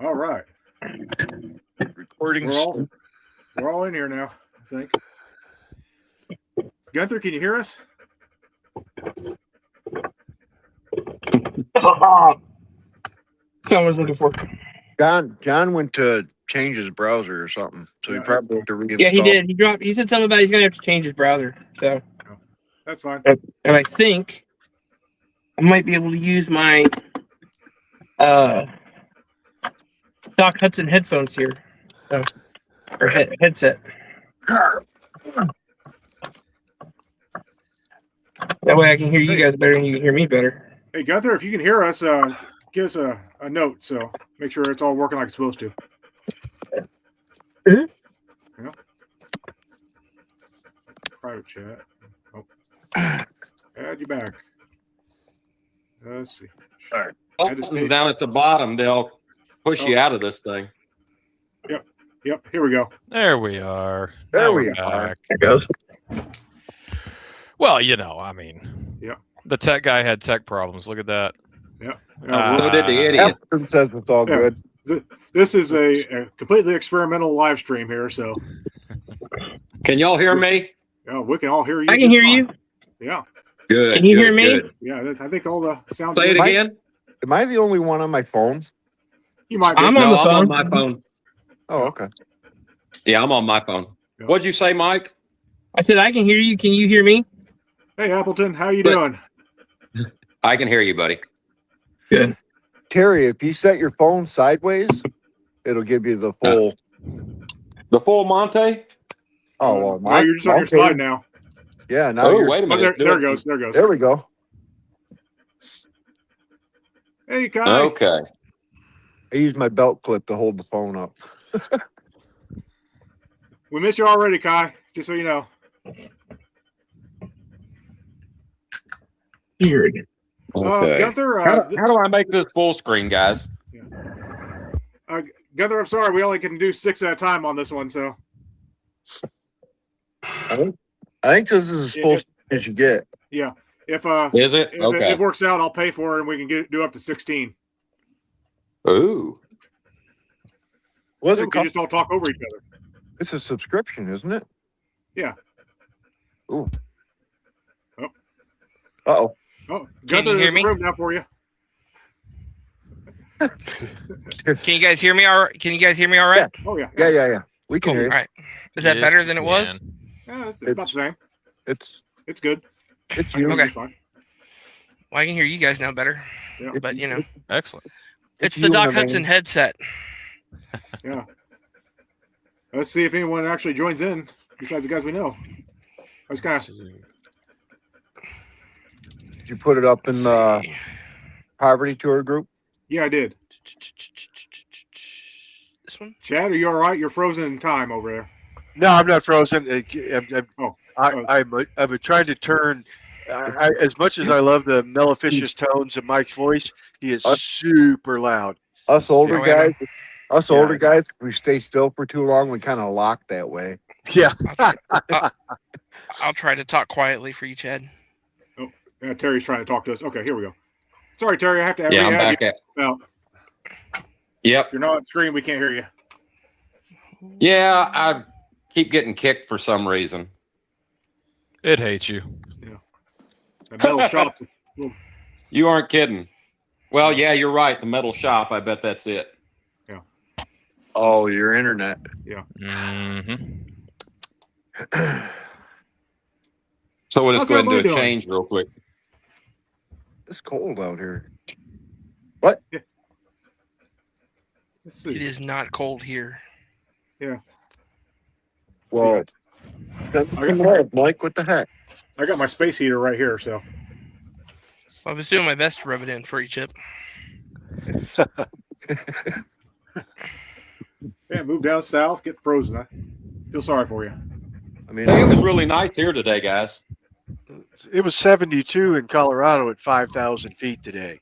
All right. Recording. We're all in here now, I think. Gunther, can you hear us? I was looking for. John went to change his browser or something, so he probably had to reinstall. Yeah, he did. He said something about he's gonna have to change his browser. So that's fine. And I think I might be able to use my Doc Hudson headphones here, or headset. That way I can hear you guys better and you can hear me better. Hey, Gunther, if you can hear us, give us a note, so make sure it's all working like it's supposed to. Mm-hmm. Yeah. Private chat. Oh. Add you back. Let's see. All right. Buttons down at the bottom, they'll push you out of this thing. Yep. Here we go. There we are. There we are. There goes. Well, I mean, yeah. The tech guy had tech problems. Look at that. Yeah. So did the idiot. Everyone says it's all good. This is a completely experimental live stream here, so. Can y'all hear me? Yeah, we can all hear you. I can hear you. Yeah. Good. Can you hear me? Good. Yeah, I think all the sounds. Say it again. Am I the only one on my phone? You might be. I'm No, on the I'm phone. on my phone. Oh, okay. Yeah, I'm on my phone. Yeah. What'd you say, Mike? I said I can hear you. Can you hear me? Hey, Appleton, how you doing? I can hear you, buddy. Good. Terry, if you set your phone sideways, it'll give you the full. The full Monte? Oh, well, no, you're just on your slide now. Yeah. Now Oh, you're, wait a minute. There it goes. There it goes. There we go. Hey, Kai. Okay. I used my belt clip to hold the phone up. We miss you already, Kai. Just so you know. Weird. Okay. Gunther, how do I make this full screen, guys? Gunther, I'm sorry. We only can do 6 at a time on this one, so. I think this is as full as you get. Yeah. If Is it? if Okay. it works out, I'll pay for it, and we can do up to 16. Ooh. What's We it can called? just all talk over each other. It's a subscription, isn't it? Yeah. Ooh. Oh. Uh-oh. Oh, Can Gunther, you hear there's a me? room now for you. Can you guys hear me? Can you guys hear me all right? Oh yeah. Yeah. We can hear All you. right. Is that better than it was? Yeah, it's about the same. It's good. It's you. Okay. It's fine. Well, I can hear you guys now better. Yeah. But Excellent. it's the you Doc and a Hudson man. headset. Yeah. Let's see if anyone actually joins in besides the guys we know. I was kind of. Did you put it up in the poverty tour group? Yeah, I did. This one? Chad, are you all right? You're frozen in time over there. No, I'm not frozen. I'm trying to turn. As much as I love the mellifluous tones of Mike's voice, he is super loud. Us older Yeah, guys, older guys, if we stay still for too long, we kind of lock that way. Yeah. I'll try to talk quietly for you, Chad. Oh, yeah, Terry's trying to talk to us. Okay, here we go. Sorry, Terry, I have to have Yeah, I'm re-add back you. at. Well, Yep. if you're not on screen, we can't hear you. Yeah, I keep getting kicked for some reason. It hates you. Yeah. The metal shop. You aren't kidding. Well, yeah, you're right. The metal shop. I bet that's it. Yeah. Oh, your internet. Yeah. Mm-hmm. So we'll just How's go ahead and do everybody a doing? change real quick. It's cold out here. What? Yeah. Let's see. It is not cold here. Yeah. Well, Mike, what the heck? I got my space heater right here, so. I was doing my best to rub it in for you, Chip. Yeah, move down south, get frozen. I feel sorry for you. I mean, It was really nice here today, guys. It was 72 in Colorado at 5,000 feet today.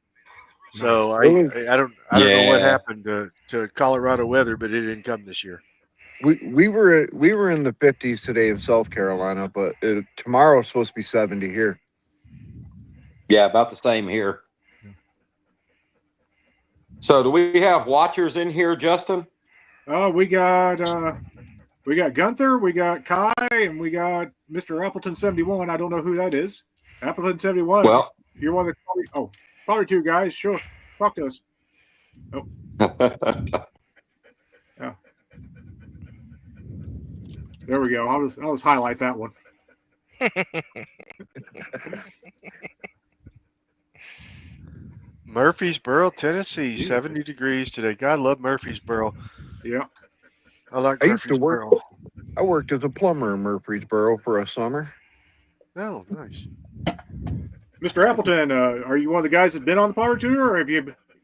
So I don't know what happened to Colorado weather, but it didn't come this year. we were in the 50s today in South Carolina, but tomorrow's supposed to be 70 here. Yeah, about the same here. So do we have watchers in here, Justin? We got Gunther, we got Kai, and we got Mr. Appleton 71. I don't know who that is. Appleton 71. Well, You're one of the probably two guys. Sure, talk to us. Oh, yeah. There we go. I'll just highlight that one. Murfreesboro, Tennessee, 70 degrees today. God love Murfreesboro. Yeah. I like I used to work. Murfreesboro. I worked as a plumber in Murfreesboro for a summer. Oh, nice. Mr. Appleton, are you one of the guys that's been on the Power Tour, or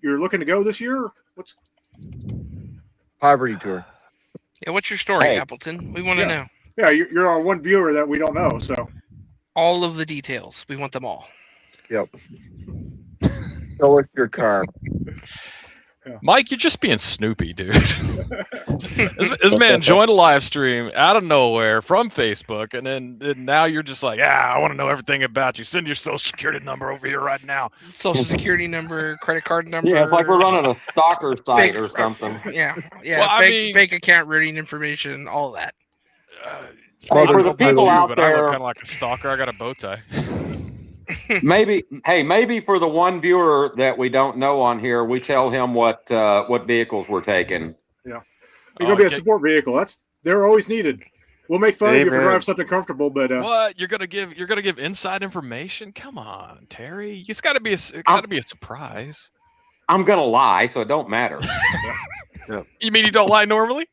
you're looking to go this year? What's Poverty tour. Yeah, what's your story, Hey. Appleton? We want to know Yeah, you're our one viewer that we don't know. So all of the details. We want them all. Yep. Show us your car. Mike, you're just being Snoopy, dude. this man joined a live stream out of nowhere from Facebook, and then now you're just like, I want to know everything about you. Send your social security number over here right now. Social security number, credit card number. yeah, it's like we're running a stalker site or something. Yeah. Well, I mean- bank account routing information, all that. Hey, for the About people you, out but I look there, kind of like a stalker. I got a bow tie. maybe for the one viewer that we don't know on here, we tell him what vehicles we're taking. you're gonna be a support vehicle. They're always needed. We'll make fun of you if you Amen. drive something comfortable, but What you're gonna give inside information? Come on, Terry. It's got to be a surprise. I'm gonna lie, so it don't matter. You mean you don't lie normally?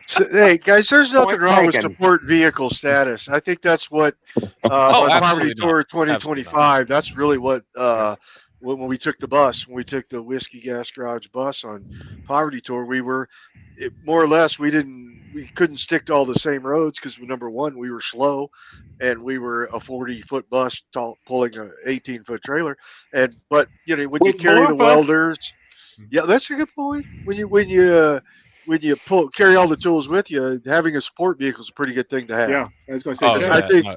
So, hey, guys, there's nothing Point wrong with taken. support vehicle status. I think that's what on Poverty absolutely Tour not. 2025. That's really what when we took the bus, when we took the Whiskey Gas Garage bus on Poverty Tour, more or less we couldn't stick to all the same roads because number one, we were slow, and we were a 40-foot bus pulling a 18-foot trailer, but when you With carry the Bluffa. welders, yeah, that's a good point. When you carry all the tools with you, having a support vehicle is a pretty good thing to have. yeah, I was gonna say. Oh, Jack, yeah.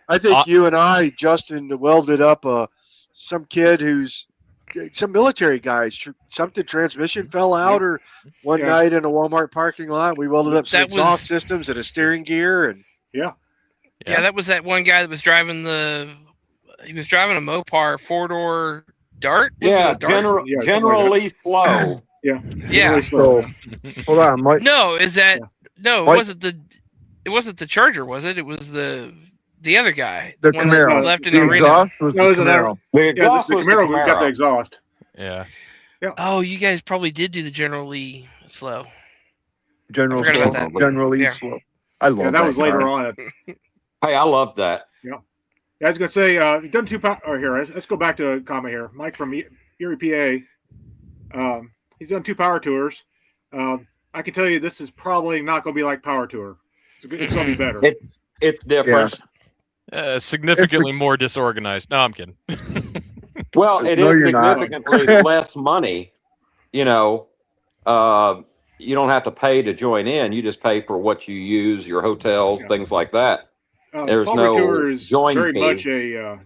I think you and I, Justin, welded up some kid who's some military guys. Something transmission fell out, or one Yeah. night in a Walmart parking lot, we welded up some That exhaust was- systems and a steering gear, and Yeah, that was that one guy that was driving a Mopar 4-door Dart. Was it Yeah, a Dart? Yeah, something like generally slow. Yeah. really slow. So, hold on, Mike. No, is that no? It Mike- wasn't the Charger, was it? It was the other guy. The one that Camaro. left in The the arena. exhaust was No, the there's another- Camaro. The Yeah, exhaust the was the Camaro, we've got the Camaro. exhaust. Yeah. Oh, you guys probably did do the General Lee slow. General I forgot slow. about that. Generally Yeah. slow. I love Yeah, that was later car. on. Hey, I love that. Yeah, I was gonna say you've done two. Here, let's go back to a comment here. Mike from Erie, PA. He's done 2 power tours. I can tell you this is probably not going to be like Power Tour. It's going to be better. It's different. Significantly more disorganized. No, I'm kidding. Well, it No, is you're not. significantly less money. You don't have to pay to join in. You just pay for what you use, your hotels, Yeah. things like that. There's Power no Tour is join very fee. much a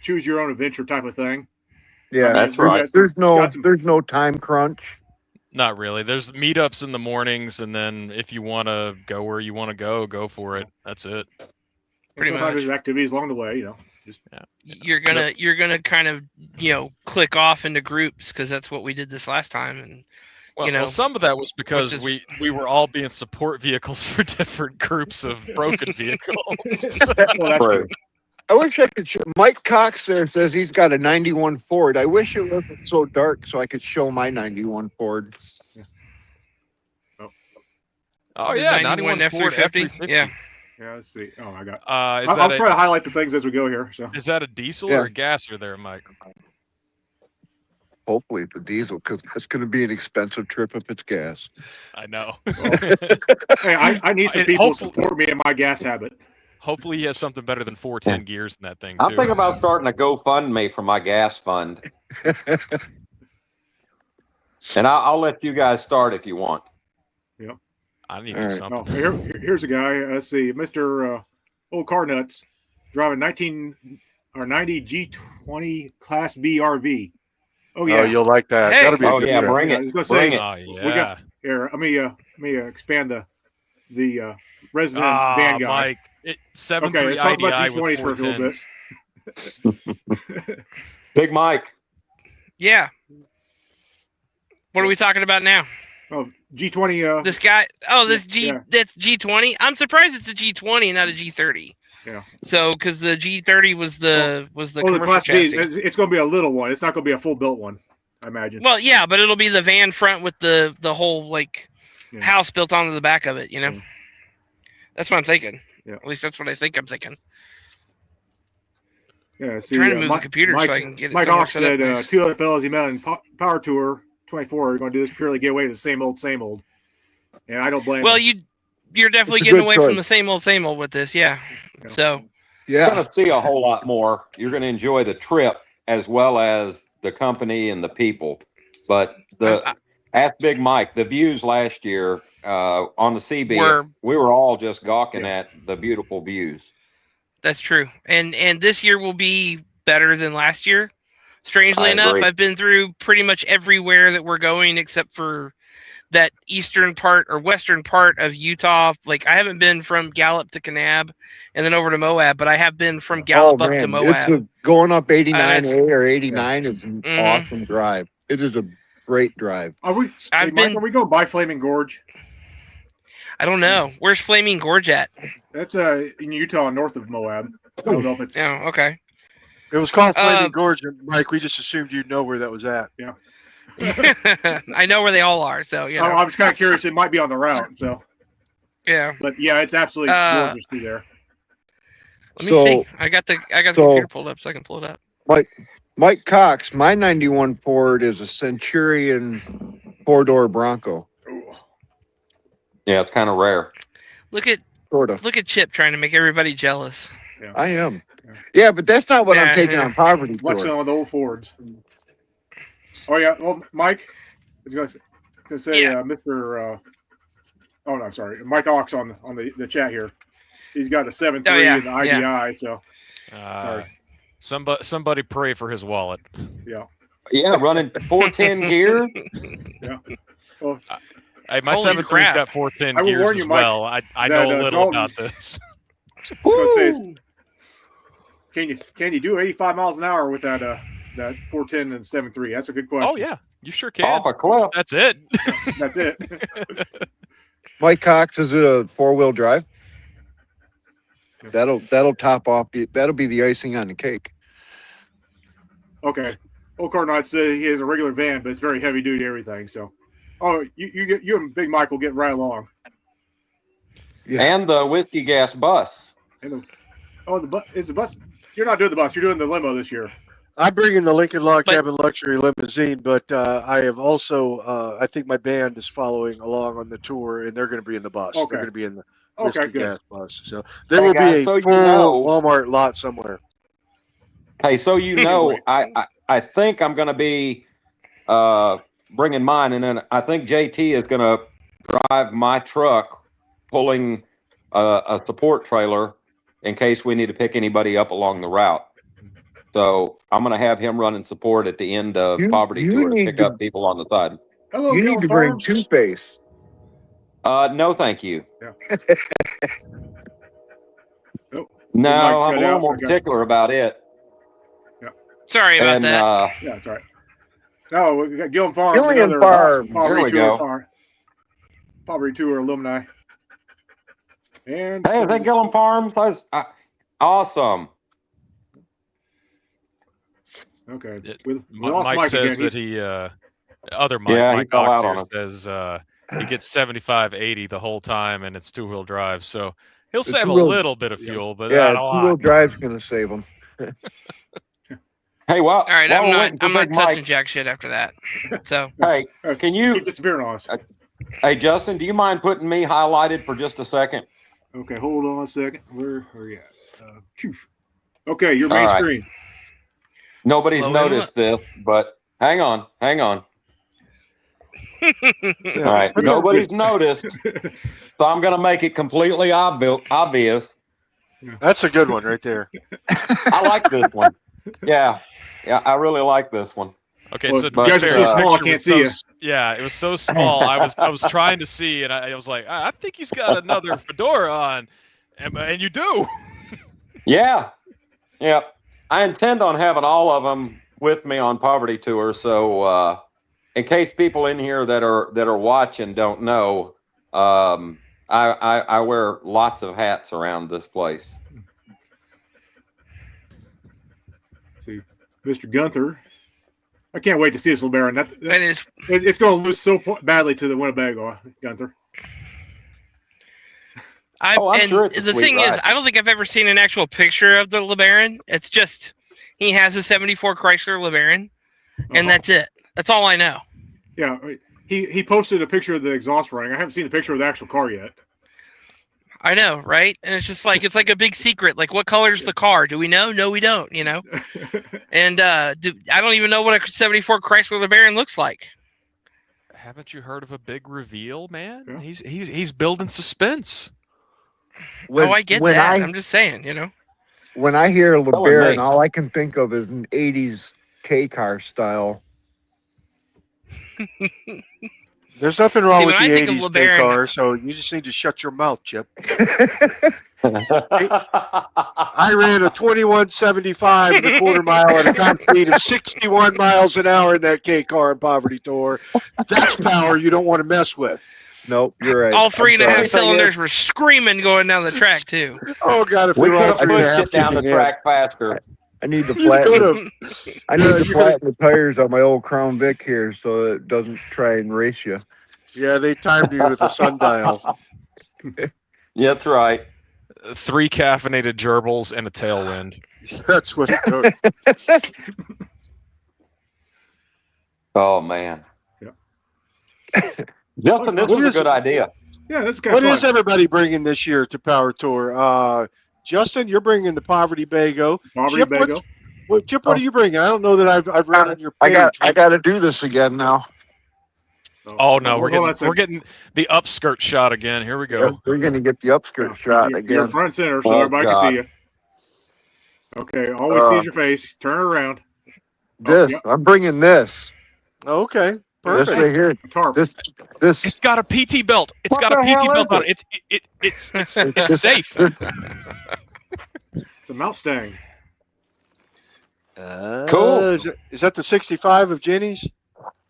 choose your own adventure type of thing. Yeah, That's You right. guys There's got some- no time crunch. Not really. There's meetups in the mornings, and then if you want to go where you want to go for it. That's it. Pretty Sometimes much. there's activities along the way. Just You're gonna kind of click off into groups because that's what we did this last time, and Well, some of that was because is- we were all being support vehicles for different groups of broken vehicles. well, that's Right. true. I wish I could show. Mike Cox there says he's got a 91 Ford. I wish it wasn't so dark so I could show my 91 Ford. Oh The yeah, 91 91 Ford F350. F350. Yeah. Yeah, let's see. Oh, I got. Is I'll that try to highlight the things as we go here. So is that a diesel Yeah. or a gasser there, Mike? Hopefully it's a diesel because that's going to be an expensive trip if it's gas. I know. hey, I need some And people to hopefully- support me in my gas habit. Hopefully he has something better than 410 gears in that thing I'm too. thinking about starting a GoFundMe for my gas fund, and I'll let you guys start if you want. I need All to do right. something. No, here's a guy. Let's see, Mr. Old Car Nuts, driving 90 G20 Class B RV. Oh yeah. Oh, you'll like that. Hey. That'll be a Oh good yeah, trip. bring I it. was gonna Bring say, it. Oh we yeah. got here. Let me expand the resident Ah, van guy. Mike. It Okay, 7.3 let's talk about IDI with G20s for a little bit. 410s. Big Mike. Yeah. What are we talking about now? Oh, G20. This guy. Oh, this yeah. That's G20. I'm surprised it's a G20, not a G30. Yeah. So, because the G30 was the the commercial Class B. chassis. It's going to be a little one. It's not going to be a full built one, I imagine. Well, yeah, but it'll be the van front with the whole like Yeah. house built onto the back of it. You know, Yeah. that's what I'm thinking. Yeah. At least that's what I think I'm thinking. Yeah, see, Trying to move the computer Mike, so I can get it Mike somewhere Ox set up said nice. two other fellows he met in Power Tour 24 are going to do this purely get away to the same old, and I don't blame. Well, him. you're definitely It's a getting good away choice. from the same old with this, yeah. Yeah. So You're Yeah. going to see a whole lot more. You're going to enjoy the trip as well as the company and the people. But ask Big Mike, the views last year on the CB, we were all just gawking at the beautiful views. that's true, and this year will be better than last year. Strangely I enough, agree. I've been through pretty much everywhere that we're going except for that eastern part or western part of Utah. Like I haven't been from Gallup to Kanab and then over to Moab, but I have been from Gallup up to It's Moab. going up 89A it's- or 89 is an awesome drive. It is a great drive. Are we? I've Mike, been- are we going by Flaming Gorge? I don't know. Where's Flaming Gorge at? That's in Utah, north of Moab. I don't know if it's. Oh, okay. It was called Flaming Gorge, and Mike, we just assumed you'd know where that was at. Yeah. I know where they all are, so you know. I was kind of curious. It might be on the route. So, Yeah. but yeah, it's absolutely gorgeous through there. Let me see. I got the computer pulled up, so I can pull it up. Mike Cox, my 91 Ford is a Centurion 4-door Bronco. Ooh. Yeah, it's kind of rare. Look at Chip trying to make everybody jealous. Yeah. I am. Yeah, but that's not what I'm taking on poverty What's tour. on the old Fords? Oh yeah. Well, Mike is going to say, Mr. Oh no, I'm sorry, Mike Ox on the chat here. He's got the 7.3 and the IDI. So sorry. Somebody pray for his wallet. Yeah. Yeah, running 410 gear. Yeah. Well, Hey, my Holy 7.3's crap. got 410 I will gears warn you, as Mike, well. I that, know a little Dalton- about this. Can you do 85 miles an hour with that 410 and 7.3? That's a good question. Oh yeah, you sure can. Off a cliff. That's it. That's it. Mike Cox, is it a 4-wheel drive? That'll top off that'll be the icing on the cake. Okay. Old Cardinal, I'd say he has a regular van, but it's very heavy duty everything. So, you and Big Mike will get right along. Yeah. And the whiskey gas bus. And it's the bus. You're not doing the bus. You're doing the limo this year. I'm bringing the Lincoln Log Cabin Luxury Limousine, but I have also, I think my band is following along on the tour, and they're going to be in the bus. Okay. They're going to be in the Okay, whiskey good. gas bus. So there will guys, be a so you full know- Walmart lot somewhere. Hey, so you know, I think I'm going to be bringing mine, and then I think JT is going to drive my truck, pulling a support trailer in case we need to pick anybody up along the route. So I'm going to have him running support at the end of Poverty you Tour to need pick to- up people on the side. Hello, You Gil need to bring Farms. Two-Face. No, thank you. Yeah. No, Mike I'm a cut little out. more Okay. particular about it. Sorry about And that. Yeah, that's right. No, we got Gilliam Farms, Gilliam another Farms. Poverty There we Tour go. Poverty Tour alumni. And Hey, is that Gillum Farms? Awesome. okay. It- We lost Mike Mike says again. that he other Mike, Yeah, he Mike fell Ox out here on us. says he gets 75-80 the whole time, and it's 2-wheel drive. So he'll The save a two-wheel- little bit of fuel, but Yeah, not a 2-wheel lot. drive's going to save them. Hey, well, All right, while I'm we're not waiting for touching Big Mike, jack shit after that. So hey, can you, Keep disappearing on us. hey, Justin, do you mind putting me highlighted for just a second? Okay, hold on a second. Where are you at? Phew. Okay, your All main right. screen. Nobody's Well, noticed this, but hang on. All right, nobody's noticed, so I'm going to make it completely obvious. That's a good one right there. I like this one. Yeah, I really like this one. Okay, Well, so you to be guys are fair, so the small, I picture can't was see so you. yeah, it was so small. I was trying to see, and I was like, I think he's got another fedora on, and you do. Yeah. Yeah. I intend on having all of them with me on Poverty Tour. So in case people in here that are watching don't know, I wear lots of hats around this place. See, Mr. Gunther. I can't wait to see this LeBaron. That is, It's going to lose so badly to the Winnebago, Gunther. I'm sure it's a the sweet thing is, ride. I don't think I've ever seen an actual picture of the LeBaron. It's just he has a '74 Chrysler LeBaron, and that's it. That's all I know. Yeah, he posted a picture of the exhaust running. I haven't seen a picture of the actual car yet. I know, right? And it's just like it's like a big secret. Like, what color is the car? Do we know? No, we don't. You know. And I don't even know what a '74 Chrysler LeBaron looks like. Haven't you heard of a big reveal, man? Yeah. He's building suspense. I get that. I'm just saying, you know. When I hear LeBaron, me. all I can think of is an 80s K car style. There's nothing wrong See, with when the I think of 80s K LeBaron- car, so you just need to shut your mouth, Chip. I ran a 2175 and a quarter mile at a top speed of 61 miles an hour in that K car in Poverty Tour. That's power you don't want to mess with. Nope, you're right. All three and a I'm half sorry. cylinders were screaming going down the track too. Oh God, if We we were could all have three and a pushed half it down the feet in. track faster. I need to You could flatten. have. I need to you flatten the tires on my old Crown Vic here so it doesn't try and race you. Yeah, they timed you with a sundial. Yeah, that's right. 3 caffeinated gerbils and a tailwind. That's what it took. Oh man. Yeah. Justin, this was a good idea. Yeah, this is kind What of is fun. everybody bringing this year to Power Tour? Justin, you're bringing the Poverty Bago. Poverty Bago. Chip, what are you bringing? I don't know that I've read on your I page. got to do this again now. Oh no, hold on a we're second. getting the upskirt shot again. Here we go. We're going to get the upskirt shot You're again. front and center, so Oh, everybody God. can see you. Okay, all we see is your face. Turn it around. This, I'm bringing this. Okay, This perfect. right here. Tarp. This. It's got a PT belt. It's What got a the hell PT belt is on it. It's safe. It's a Mustang. Cool. Is that the 65 of Jenny's?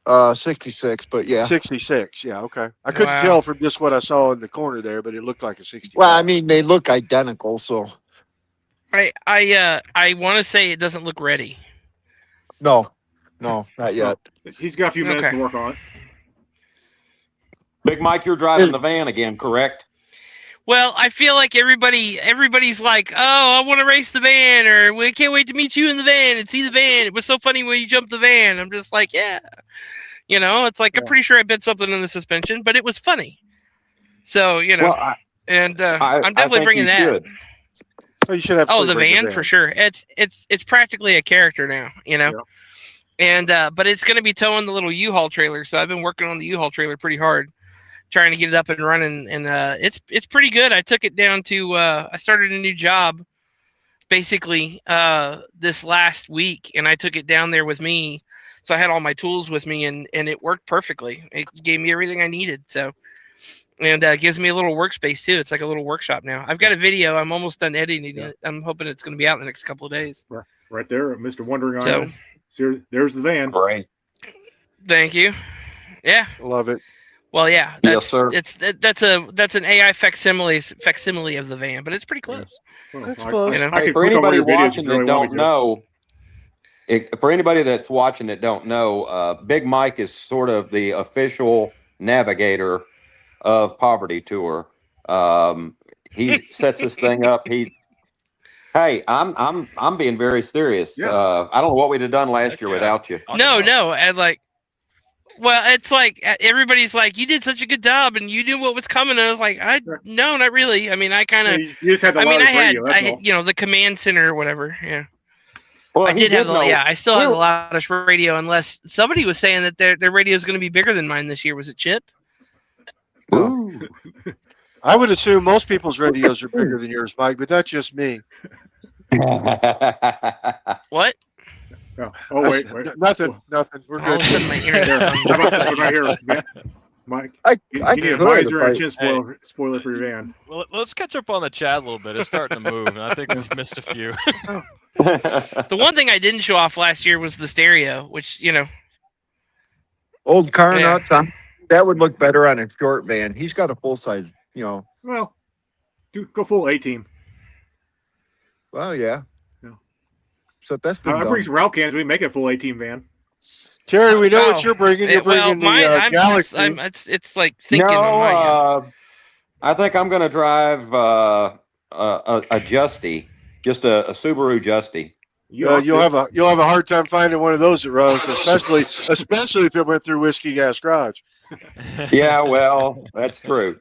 66, but yeah. 66. Yeah, okay. I couldn't Wow. tell from just what I saw in the corner there, but it looked like a 65. Well, I mean, they look identical, so I want to say it doesn't look ready. no, not yet. He's got a few minutes Okay. to work on it. Big Mike, you're driving the van again, correct? Well, I feel like everybody's like, oh, I want to race the van, or we can't wait to meet you in the van and see the van. It was so funny when you jumped the van. I'm just like, yeah. You know, it's like, I'm pretty sure I bit something in the suspension, but it was funny. So, you know, Well, I'm definitely think bringing you that. should. Oh, you should have. Oh, the van for sure. It's practically a character now, you know. And but it's going to be towing the little U-Haul trailer. So I've been working on the U-Haul trailer pretty hard, trying to get it up and running. And it's pretty good. I took it down to I started a new job basically this last week, and I took it down there with me. So I had all my tools with me, and it worked perfectly. It gave me everything I needed. So. And gives me a little workspace too. It's like a little workshop now. I've got a video. I'm almost done editing it. I'm hoping it's going to be out in the next couple of days. Right there, Mr. Wondering So- Island. So there's the van. Great. Thank you. Yeah. Love it. Well, yeah. Yes, sir. That's an AI facsimile of the van, but it's pretty close. Well, That's I- close. You know? I can For click on one anybody of your videos watching if you really that want don't me to. know, for anybody that's watching that don't know, Big Mike is sort of the official navigator of Poverty Tour. He sets this thing up. Hey, I'm being very serious. Yeah. I don't know what we'd have done last Heck year yeah. without you. No. And like, well, it's like everybody's like, you did such a good job, and you knew what was coming. And I was like, no, not really. I mean, I kind of. You just had the I mean, loudest radio. That's all. you know, the command center or whatever. Yeah. Well, I he did have the, know- yeah, I still have we the loudest radio, unless somebody was saying that their radio is going to be bigger than mine this year. Was it Chip? Ooh. I would assume most people's radios are bigger than yours, Mike, but that's just me. What? Oh wait. Nothing. We're All of good. a sudden, my internet. How about this one right here, man? Mike? You need a visor and a chin spoiler for your van. Well, let's catch up on the chat a little bit. It's starting to move, and I think we've missed a few. The one thing I didn't show off last year was the stereo, which Old car Yeah. nuts. That would look better on a short van. He's got a full size, Well, go full A-team. Well, yeah. Yeah. So that's been I done. bring some route cans. We make it a full A-team van. Terry, we know what you're bringing. You're well, bringing the Galaxy. It's like thinking on my end. I think I'm going to drive a Justy, just a Subaru Justy. You'll have a hard time finding one of those that runs, especially if it went through Whiskey Gas Garage. Yeah, well, that's true.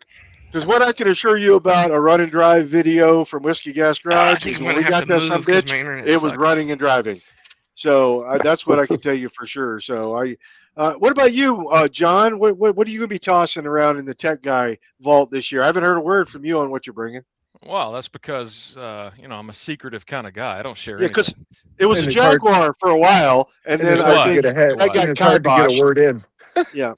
Because what I can assure you about a run and drive video from Whiskey Gas I Garage think is I'm when gonna we have got to that some move 'cause bitch, my internet it was sucks. running and driving. So that's what I can tell you for sure. So what about you, John? What are you gonna be tossing around in the Tech Guy vault this year? I haven't heard a word from you on what you're bringing. Well, that's because I'm a secretive kind of guy. I don't share. Yeah, because anything. it was And a it's hard- Jaguar for a while, and then it's I hard to think get ahead. that got It's hard to get a kiboshed. word in. Yeah.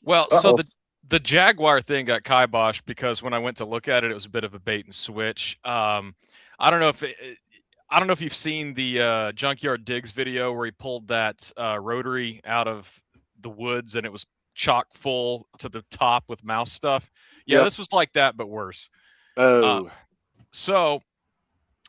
Well, so Uh-oh. the Jaguar thing got kiboshed because when I went to look at it, it was a bit of a bait and switch. I don't know if you've seen the Junkyard Digs video where he pulled that rotary out of the woods and it was chock full to the top with mouse stuff. Yeah, Yep. this was like that, but worse. Oh. So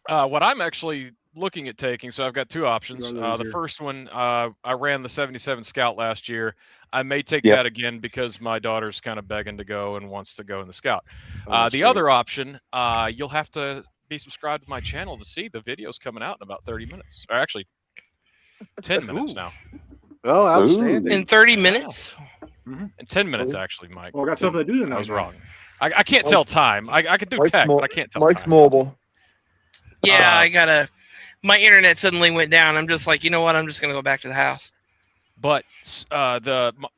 what I'm actually looking at taking, so I've got two options. Run those The here. first one, I ran the 77 Scout last year. I may take Yep. that again because my daughter's kind of begging to go and wants to go in the Scout. That's The great. other option, you'll have to be subscribed to my channel to see the videos coming out in about 30 minutes. Or actually, 10 minutes Ooh. now. Oh, outstanding. In 30 minutes. In 10 minutes, actually, Mike. Well, I got something to do tonight. I was wrong. I can't tell time. I could do Mike's tech, mo- but I can't tell Mike's time. mobile. Yeah, my internet suddenly went down. I'm just like, you know what? I'm just gonna go back to the house. But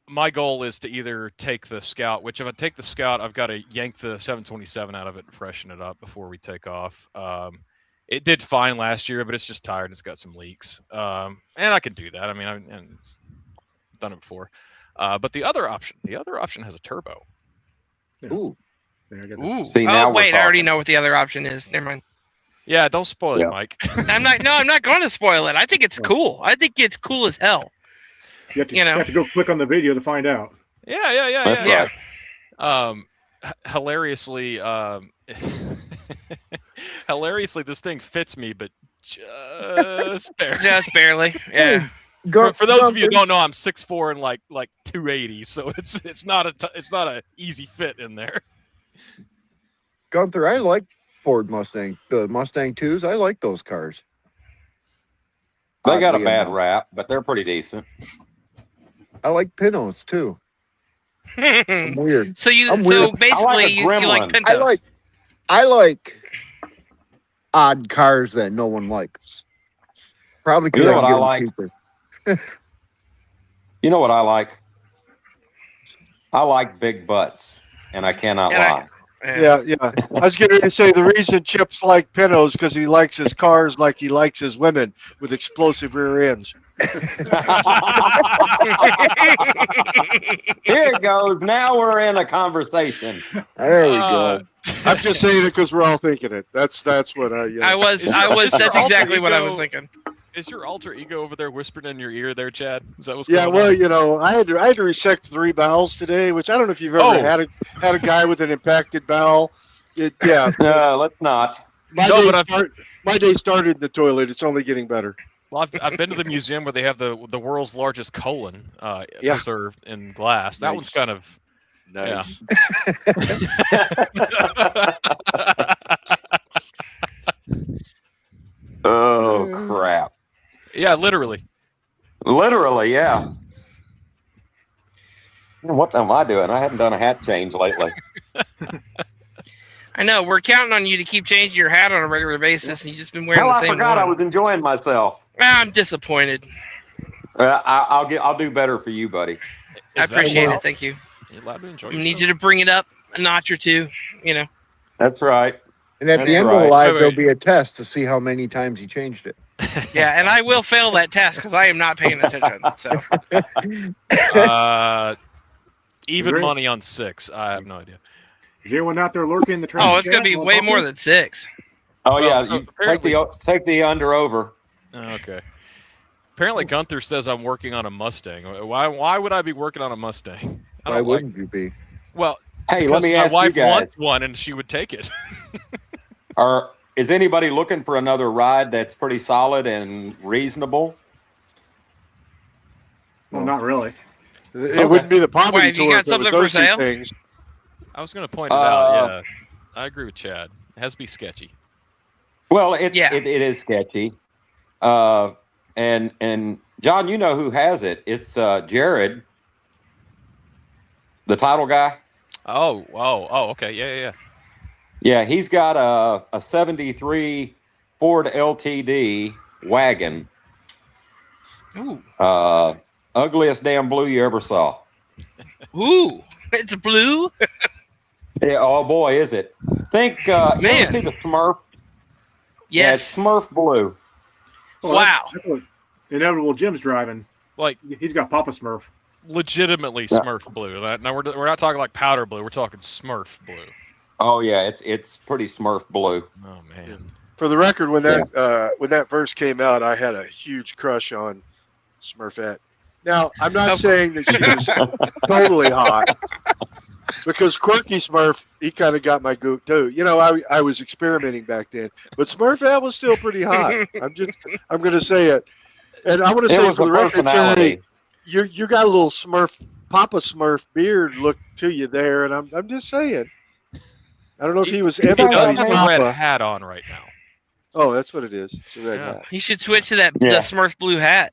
my goal is to either take the Scout, which if I take the Scout, I've got to yank the 727 out of it and freshen it up before we take off. It did fine last year, but it's just tired. It's got some leaks, and I can do that. I mean, I've done it before. But the other option has a turbo. Ooh. Yeah, I got that. Ooh. See, now Oh we're wait, I already talking. know what the other option is. Never mind. Yeah, don't spoil Yeah. it, Mike. I'm not going to spoil it. I think it's cool. I think it's cool as hell. You have to, you know. you have to go click on the video to find out. Yeah. That's Yeah. right. Hilariously, this thing fits me, but just barely. Just barely. Yeah. For those of you who don't know, I'm 6'4" and like 280, so it's not a easy fit in there. Gunther, I like Ford Mustang. The Mustang 2s, I like those cars. They got a Oddly bad enough. rap, but they're pretty decent. I like Pintos too. I'm weird. So I'm weird. basically I like a you like Gremlin. Pintos. I like odd cars that no one likes. Probably because You know I what can I get like? them cheaper. You know what I like? I like big butts, and I cannot And lie. Yeah. I was getting to say the reason Chip's like Pintos because he likes his cars like he likes his women with explosive rear ends. Here it goes. Now we're in a conversation. There we go. I'm just saying it because we're all thinking it. That's what I. I was. Is That's your exactly alter what I ego- was thinking. Is your alter ego over there whispering in your ear there, Chad? Is that what's Yeah, going well, on? you know, I had to resect 3 bowels today, which I don't know if you've ever Oh. had a guy with an impacted bowel. Yeah, Let's not. my day started in the toilet. It's only getting better. Well, I've been to the museum where they have the world's largest colon Yeah. preserved in glass. That Nice. one's kind of Nice. Oh crap! yeah, literally. Literally, yeah. What am I doing? I haven't done a hat change lately. I know. We're counting on you to keep changing your hat on a regular basis, and you've just been wearing Hell, the I same forgot one. I was enjoying myself. I'm disappointed. I'll do better for you, buddy. I Is that appreciate allowed? it. Thank you. You're allowed to enjoy I yourself. need you to bring it up a notch or two. You know. That's right. And at That's the end of right. the live, Wait. there'll be a test to see how many times he changed it. Yeah, and I will fail that test because I am not paying attention. So Even Great. money on 6. I have no idea. Is anyone out there lurking in the train? oh, it's gonna be way more than 6. Oh Well, yeah, so you apparently- take the under over. Okay. Apparently, Gunther says I'm working on a Mustang. Why would I be working on a Mustang? I Why don't like. wouldn't you be? Well, Hey, because let me my ask you wife guys: wants one and she would take it. is anybody looking for another ride that's pretty solid and reasonable? Well, not really. It wouldn't be the poverty Why, have you tour got if it was something for those two sale? things. I was going to point it out. Yeah, I agree with Chad. It has to be sketchy. Well, it is sketchy. And John, you know who has it? It's Jared, the title guy. Oh, okay, yeah. Yeah, he's got a 73 Ford LTD wagon. Ooh, Ugliest damn blue you ever saw. ooh, it's blue. Yeah, oh boy, is it. Think, you ever Man. see the Smurfs? Yeah, Yes. it's Smurf blue. Well, Wow. That's what Inevitable Jim's driving. Like He's got Papa Smurf. legitimately Yeah. Smurf blue. Now we're not talking like powder blue. We're talking Smurf blue. Oh yeah, it's pretty Smurf blue. Oh man. For the record, when that first came out, I had a huge crush on Smurfette. Now, I'm not saying that she was totally hot, because Quirky Smurf, he kind of got my goat too. You know, I was experimenting back then, but Smurfette was still pretty hot. I'm going to say it, and I want to It say was for the the record, personality. Terry, you got a little Papa Smurf beard look to you there, and I'm just saying. I don't know if he was He does everybody's have a red Papa. hat on right now. Oh, that's what it is. It's a red Yeah. hat. You should switch to the Yeah. Smurf blue hat.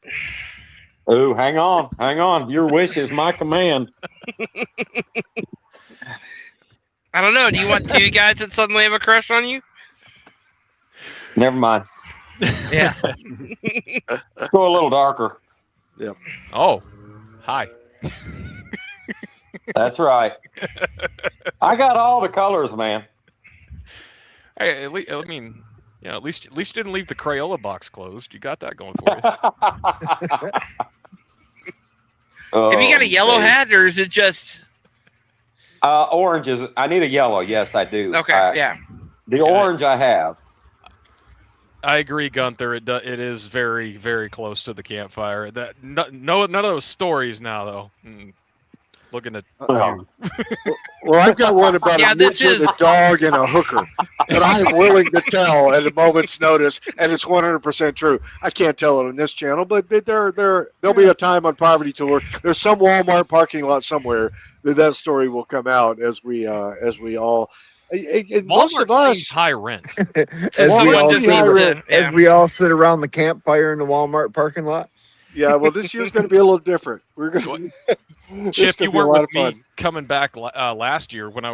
Oh, hang on. Your wish is my command. I don't know. Do you want two guys that suddenly have a crush on you? Never mind. Yeah. Let's go a little darker. Oh, hi. That's right. I got all the colors, man. Hey, I mean, you know, at least you didn't leave the Crayola box closed. You got that going for you. Have you got a yellow hat, or is it just Orange is. I need a yellow. Yes, I do. okay? Yeah. The orange I have. I agree, Gunther. It is very, very close to the campfire. That none of those stories now, though. Looking at Well, Well, I've got one about Yeah, a this midget, is- a dog, and a hooker that I am willing to tell at a moment's notice, and it's 100% true. I can't tell it on this channel, but there'll be a time on Poverty Tour. There's some Walmart parking lot somewhere that story will come out as we all. Most Walmart of us, seems high rent. As Well, we someone all just sit needs around, to- as yeah. we all sit around the campfire in the Walmart parking lot. yeah. Well, this year's going to be a little different. We're going. Chip, you weren't with me coming back last year when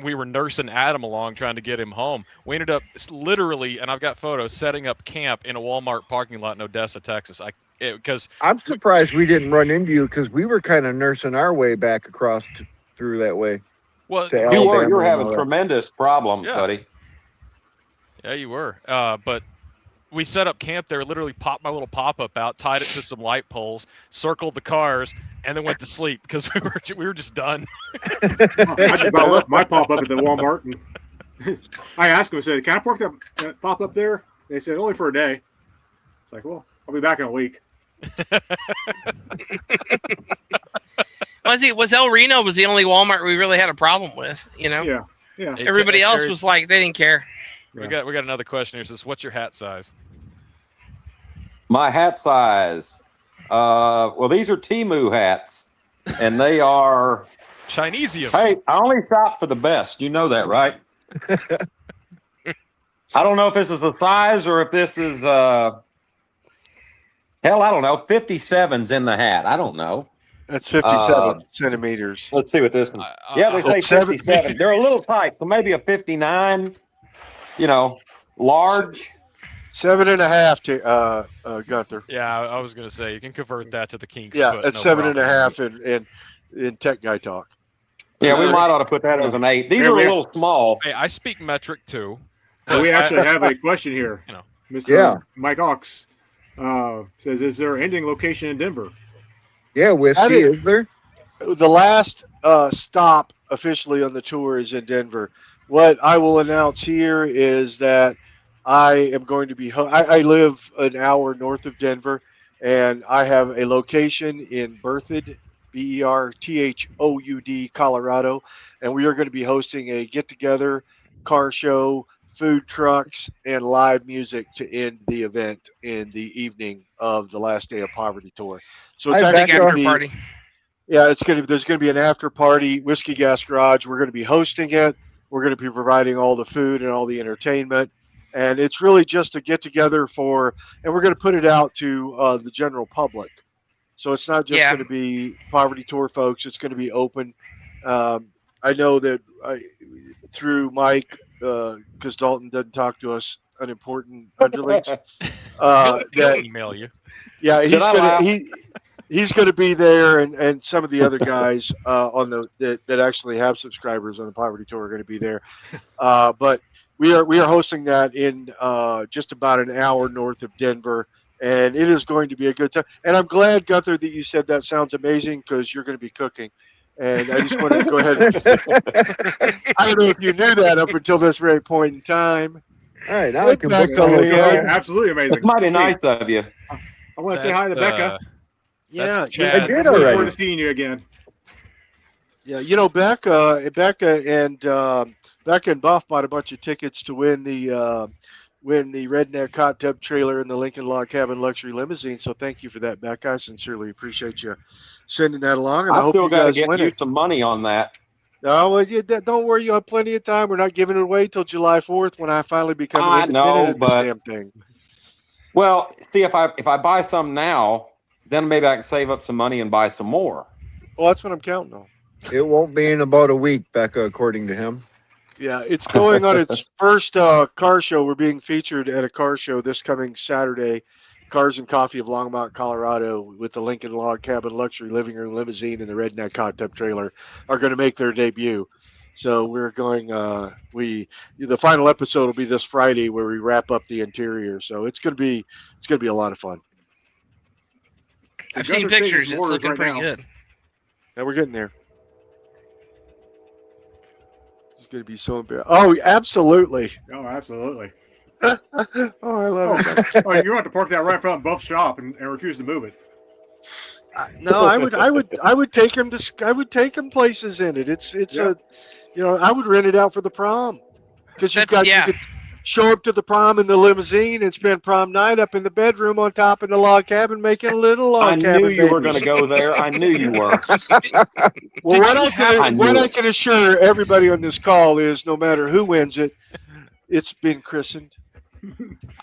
we were nursing Adam along trying to get him home. We ended up literally, and I've got photos, setting up camp in a Walmart parking lot in Odessa, Texas. Because I'm surprised we didn't run into you because we were kind of nursing our way back across through that way. well, To you Alabama were and having all that. tremendous problems, Yeah. buddy. yeah, you were. But we set up camp there. Literally popped my little pop-up out, tied it to some light poles, circled the cars, and then went to sleep because we were just done. I just about left my pop up at the Walmart, and I asked him. I said, "Can I park that pop up there?" They said, "Only for a day." It's like, well, I'll be back in a week. Was El Reno was the only Walmart we really had a problem with? You know, Yeah. everybody else was like they didn't care. We got another question here. It says, "What's your hat size?" My hat size. Well, these are Temu hats, and they are. Chinesium. Hey, I only shop for the best. You know that, right? I don't know if this is a size or if this is hell, I don't know. 57's in the hat. I don't know. That's 57 centimeters. Let's see what this one. Yeah, they say It's 7 57. They're a little tight, so maybe a 59. You know, large. 7.5 to Gunther. Yeah, I was gonna say you can convert that to the King's Yeah, foot. that's no 7.5 in tech guy talk. Yeah, we might ought to put that as an 8. These Hey, are a we- little small. Hey, I speak metric too. We actually have a question here. Mr. Yeah. Mike Ox says, "Is there an ending location in Denver?" Yeah, whiskey, is there? The last stop officially on the tour is in Denver. What I will announce here is that I am going to be. I live an hour north of Denver, and I have a location in Berthoud, Berthoud, Colorado, and we are going to be hosting a get-together, car show, food trucks, and live music to end the event in the evening of the last day of Poverty Tour. So it's Hi, actually Big going to after be. party. Yeah, there's gonna be an after party, Whiskey Gas Garage. We're gonna be hosting it. We're gonna be providing all the food and all the entertainment, and it's really just a get together and we're gonna put it out to the general public. So it's not just Yeah. gonna be Poverty Tour folks. It's gonna be open. I know that through Mike, because Dalton doesn't talk to us unimportant underlings. He'll email you. Yeah, Did I laugh? He's going to be there, and some of the other guys that actually have subscribers on the Poverty Tour are going to be there. But we are hosting that in just about an hour north of Denver, and it is going to be a good time. And I'm glad, Gunther, that you said that sounds amazing because you're going to be cooking. And I just want to go ahead. I don't know if you knew that up until this very point in time. All right, now I can book Becca my Lee. hotel. Absolutely amazing. It's mighty nice of you. I want to say hi to Becca. Yeah, That's yeah. Chad. I did Look forward already. to seeing you again. Yeah, you know, Becca and Buff bought a bunch of tickets to win the Redneck Hot Tub Trailer and the Lincoln Log Cabin Luxury Limousine. So thank you for that, Becca. I sincerely appreciate you sending that along, and I I hope still you got to guys get win you it. some money on that. No, well, don't worry, you have plenty of time. We're not giving it away till July 4th when I finally become I an know, independent of this but- damn thing. Well, see, if I buy some now, then maybe I can save up some money and buy some more. Well, that's what I'm counting on. It won't be in about a week, Becca, according to him. Yeah, it's going on its first car show. We're being featured at a car show this coming Saturday. Cars and Coffee of Longmont, Colorado, with the Lincoln Log Cabin Luxury Living Room Limousine and the Redneck Hot Tub Trailer are going to make their debut. So we're going. The final episode will be this Friday, where we wrap up the interior. So it's going to be a lot of fun. I've Gunther's seen taking pictures. some It's orders looking right pretty now. good. And we're getting there. It's going to be so embarrassing. Oh, absolutely. Oh, absolutely. Oh, I love it. Oh, you want to park that right in front of Buff's shop and refuse to move it. No, I would take him places in it. It's Yeah. I would rent it out for the prom because you Yeah. could show up to the prom in the limousine and spend prom night up in the bedroom on top of the log cabin making little log I cabin knew you were babies. going to go there. I knew you were. Well, what I knew I it. can assure everybody on this call is no matter who wins it, it's been christened.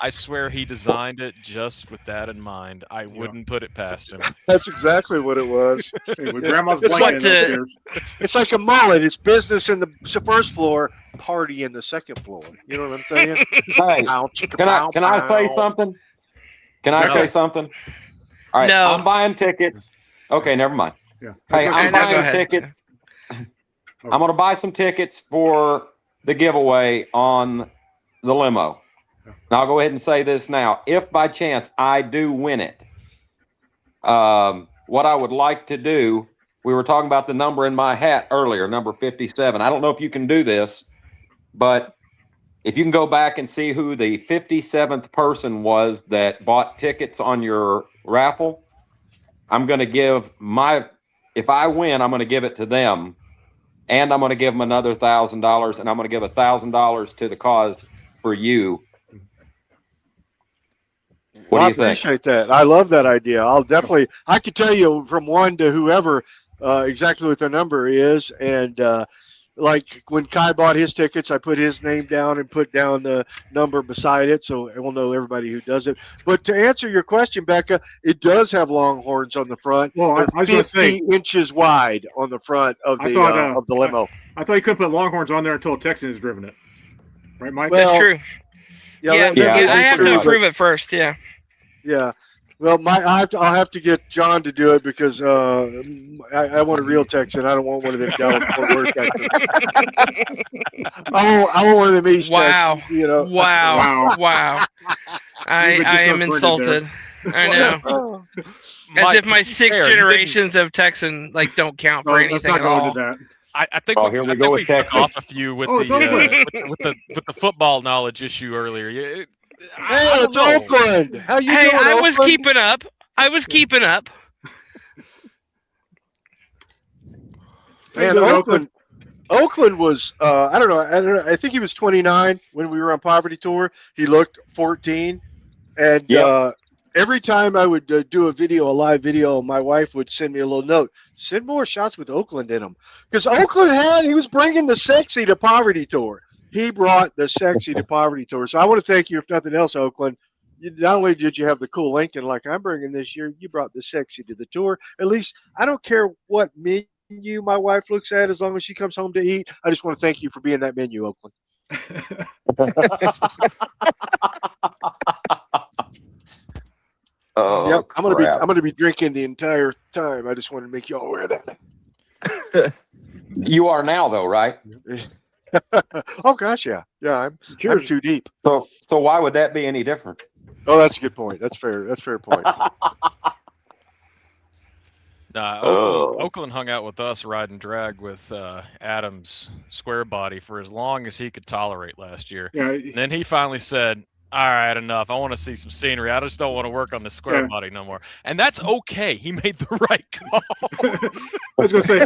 I swear he designed it just with that in mind. I wouldn't put it past him. That's exactly what it was. Hey, with grandma's It's blanket like upstairs. It's like a mullet. It's business in the first floor, party in the second floor. You know what I'm saying? Hey, Pow, chicka, can I pow, can I say pow. something? Can I No. say something? All right, No. I'm buying tickets. Okay, never mind. Yeah. Hey, Okay, I'm now go buying ahead. tickets. I'm going to buy some tickets for the giveaway on the limo. Now, I'll go ahead and say this now. If by chance I do win it, what I would like to do, we were talking about the number in my hat earlier, number 57. I don't know if you can do this, but if you can go back and see who the 57th person was that bought tickets on your raffle, I'm going to give if I win, I'm going to give it to them. And I'm going to give them another $1,000, and I'm going to give $1,000 to the cause for you. What Well, I do you think? appreciate that. I love that idea. I could tell you from one to whoever exactly what their number is. And like when Kai bought his tickets, I put his name down and put down the number beside it. So we'll know everybody who does it. But to answer your question, Becca, it does have longhorns on the front. Well, I was going to 50 say, inches wide on the front of I the thought, of the limo. I thought you couldn't put Longhorns on there until a Texan has driven it. Right, Mike? Well, That's true. Yeah, that yeah, may I be have true, to but- approve it first. Yeah. Yeah. Well, I'll have to get John to do it because I want a real Texan. I don't want one of them Dallas Fort Worth Texans. I want one of them East Wow. Texans, you know. Wow. Wow. I am insulted. I know. As if my 6 generations of Texan don't count for anything at all. That. I think. Oh, here we go with took off a few with it's the football knowledge issue earlier. Hey, it's Oakland. How you doing? I Oakland? was keeping up. I was keeping up. Man, Oakland was I don't know. I think he was 29 when we were on Poverty Tour. He looked 14, and every time I would do a live video, my wife would send me a little note. Send more shots with Oakland in them, because Oakland he was bringing the sexy to Poverty Tour. He brought the sexy to Poverty Tour. So I want to thank you, if nothing else, Oakland. Not only did you have the cool Lincoln like I'm bringing this year, you brought the sexy to the tour. At least I don't care what menu my wife looks at, as long as she comes home to eat. I just want to thank you for being that menu, Oakland. Oh, yep, I'm crap. gonna be drinking the entire time. I just wanted to make you all aware of that. You are now, though, right? Oh gosh, yeah. I'm too deep. So why would that be any different? Oh, that's a good point. That's fair. That's a fair point. Oakland hung out with us riding drag with Adam's square body for as long as he could tolerate last year. Yeah. And then he finally said, all right, enough. I want to see some scenery. I just don't want to work on the square body no more. And that's okay. He made the right call. I was going to say,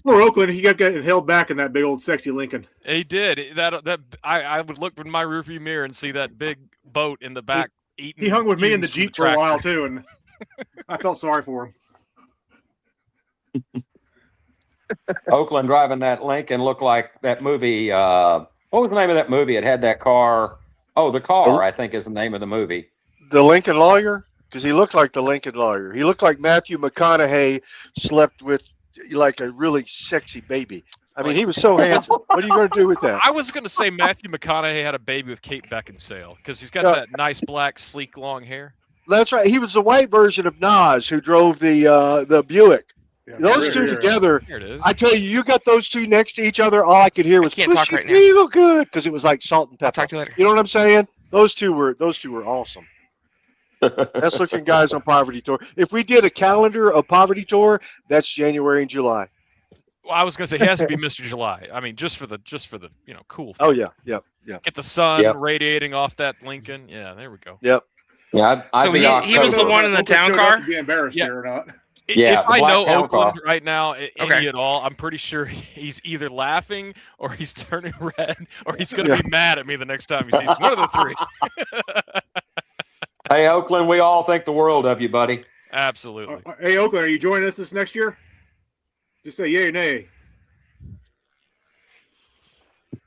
poor Oakland, he kept getting held back in that big old sexy Lincoln. He did. I would look in my rearview mirror and see that big boat in the back eating. He hung with me in the fumes from Jeep for a while, too, and I felt sorry for him. Oakland driving that Lincoln looked like that movie. What was the name of that movie? It had that car. Oh, The Car, I think is the name of the movie. The Lincoln Lawyer? Because he looked like the Lincoln Lawyer. He looked like Matthew McConaughey slept with like a really sexy baby. I mean, he was so handsome. What are you going to do with that? I was going to say Matthew McConaughey had a baby with Kate Beckinsale because he's got that nice black, sleek, long hair. That's right. He was the white version of Nas who drove the Buick. Yeah, those two together, I tell you, you got those two next to each other. All I could hear was, "Can't talk right now." Real good, because it was like salt and pepper. I'll talk to you later. You know what I'm saying? Those two were awesome. Best looking guys on Poverty Tour. If we did a calendar of Poverty Tour, that's January and July. Well, I was going to say he has to be Mr. July. I mean, just for the cool. Oh yeah. Get the sun radiating off that Lincoln. Yeah, there we go. Yep. Yeah, so he was the one in the town car. To be embarrassed here or not? If I know Oakland right now, any at all, I'm pretty sure he's either laughing or he's turning red or he's going to be mad at me the next time he sees me. One of the three. Hey, Oakland, we all think the world of you, buddy. Absolutely. Hey, Oakland, are you joining us this next year? Just say yay or nay.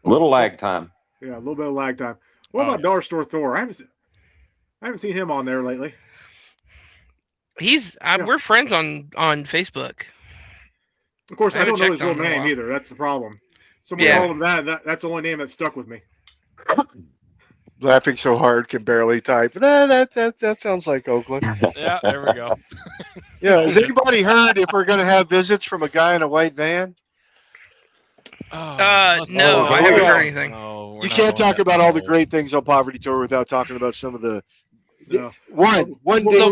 A little lag time. Yeah, a little bit of lag time. What about Dollar Store Thor? I haven't seen him on there lately. We're friends on Facebook. Of course, I don't know his real name either. That's the problem. Someone called him that's the only name that stuck with me. Laughing so hard can barely type. That sounds like Oakland. Yeah, there we go. Yeah, has anybody heard if we're going to have visits from a guy in a white van? No, I haven't heard anything. No, you can't talk about all the great things on Poverty Tour without talking about some of the one thing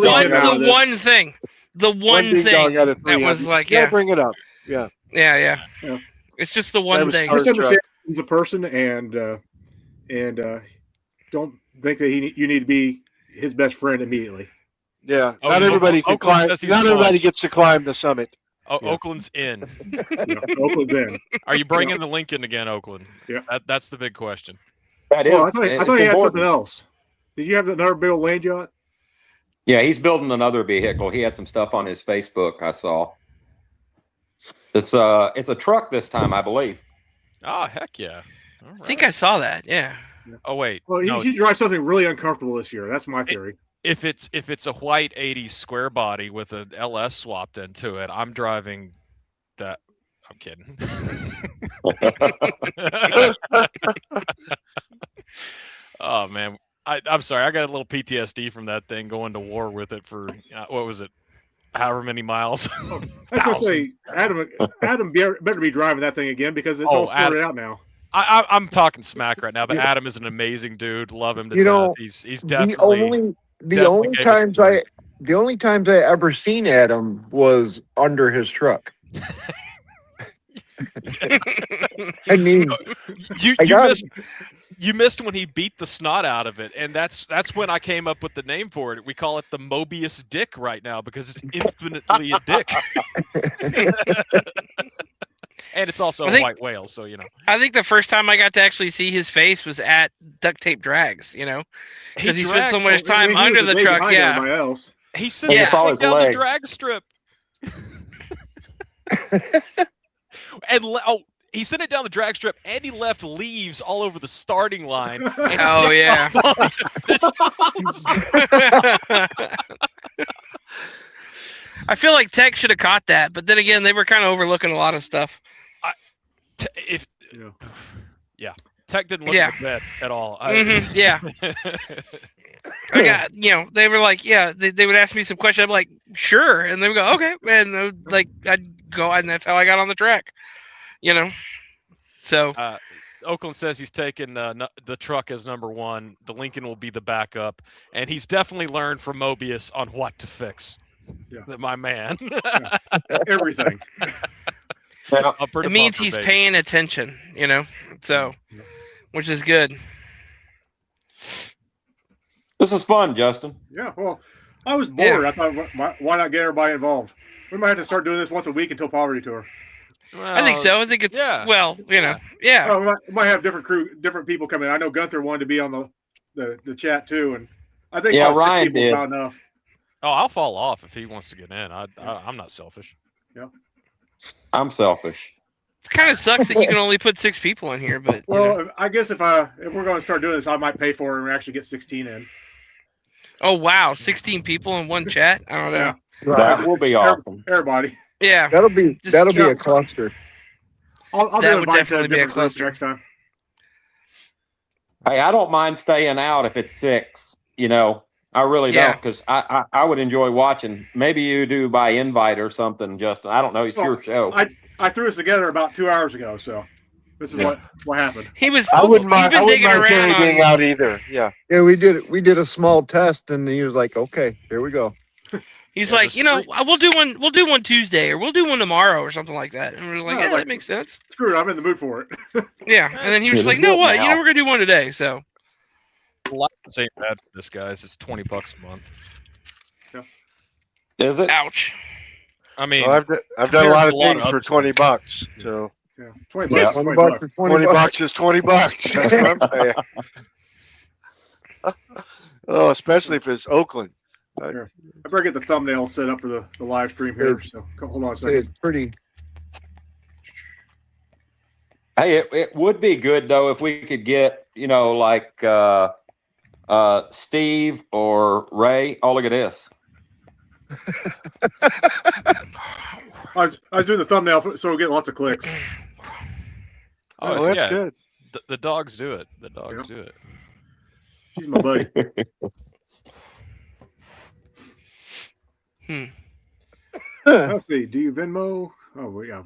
that was like, bring it up. Yeah. It's just the one thing. Just understand he's a person, and don't think that you need to be his best friend immediately. Yeah, not everybody can climb. Not everybody gets to climb the summit. Oakland's in. Oakland's in. Are you bringing the Lincoln again, Oakland? Yeah, that's the big question. That is. I thought he had something else. Did you have another big old land yacht? Yeah, he's building another vehicle. He had some stuff on his Facebook I saw. It's a truck this time, I believe. Oh, heck yeah. Right. I think I saw that, yeah. Oh, wait. Well, he should drive something really uncomfortable this year. That's my theory. If it's a white 80s square body with an LS swapped into it, I'm driving that. I'm kidding. Oh, man. I'm sorry. I got a little PTSD from that thing going to war with it for, what was it, however many miles. I was going to say, Adam better be driving that thing again because it's all sorted out now. I'm talking smack right now, but Yeah. Adam is an amazing dude. Love him to You death. know, He's the definitely only definitely gave us stories. the only times I ever seen Adam was under his truck. I mean, you I you got missed you missed when he beat the snot out of it, and that's when I came up with the name for it. We call it the Mobius Dick right now because it's infinitely a dick, and it's also a white whale. So I think the first time I got to actually see his face was at Duct Tape Drags. Because he spent so much time under the truck. Yeah. Else. He sent Yeah. everything down the drag strip. And he sent it down the drag strip, and he left leaves all over the starting line. Oh yeah. I feel like Tech should have caught that, but then again, they were kind of overlooking a lot of stuff. Tech didn't look at the bed at all. Yeah. I got, they were like, they would ask me some questions. I'm like, sure. And they would go, okay. And I'd go, and that's how I got on the track, So. Oakland says he's taken the truck as number one. The Lincoln will be the backup. And he's definitely learned from Mobius on what to fix. Yeah. My man. Everything. It means he's paying attention, so, which is good. This is fun, Justin. Yeah, well, I was bored. I thought, why not get everybody involved? We might have to start doing this once a week until Poverty Tour. Well, I think so. I think it's well, yeah. Oh, we might have different people come in. I know Gunther wanted to be on the chat too, and I think Ryan 6 people is about enough. Oh, I'll fall off if he wants to get in. I'm not selfish. Yeah, I'm selfish. It kind of sucks that you can only put 6 people in here, but I guess if we're going to start doing this, I might pay for it and we actually get 16 in. Oh wow, 16 people in one chat. I don't know. Yeah. That will be awesome. Everybody. Yeah, that'll be a cluster. I'll that do would invite to definitely be a different groups cluster next time. Hey, I don't mind staying out if it's 6. I really don't, because I would enjoy watching. Maybe you do by invite or something, Justin. I don't know. It's your show. I threw this together about 2 hours ago, so this is what happened. I wouldn't mind Terry being out either. Yeah. Yeah, we did a small test, and he was like, "Okay, here we go." He's like, we'll do one Tuesday, or we'll do one tomorrow, or something like that. And we're like, that makes sense. Screw it, I'm in the mood for it. Yeah, and then he was like, "No, what? We're gonna do one today." So. Life ain't bad for this, guys. It's $20 a month. Yeah. Is it? Ouch. I mean, I've done a lot of things for $20. So yeah, $20 $20 bucks. $20 is $20. That's what I'm saying. Oh, especially if it's Oakland. I better get the thumbnail set up for the live stream here. So hold on a second. It's pretty. Hey, it would be good though if we could get like Steve or Ray. Oh, look at this. I was doing the thumbnail so we get lots of clicks. Oh, that's good. The dogs do it. The dogs do it. She's my buddy. Let's see. Do you Venmo? Oh, yeah.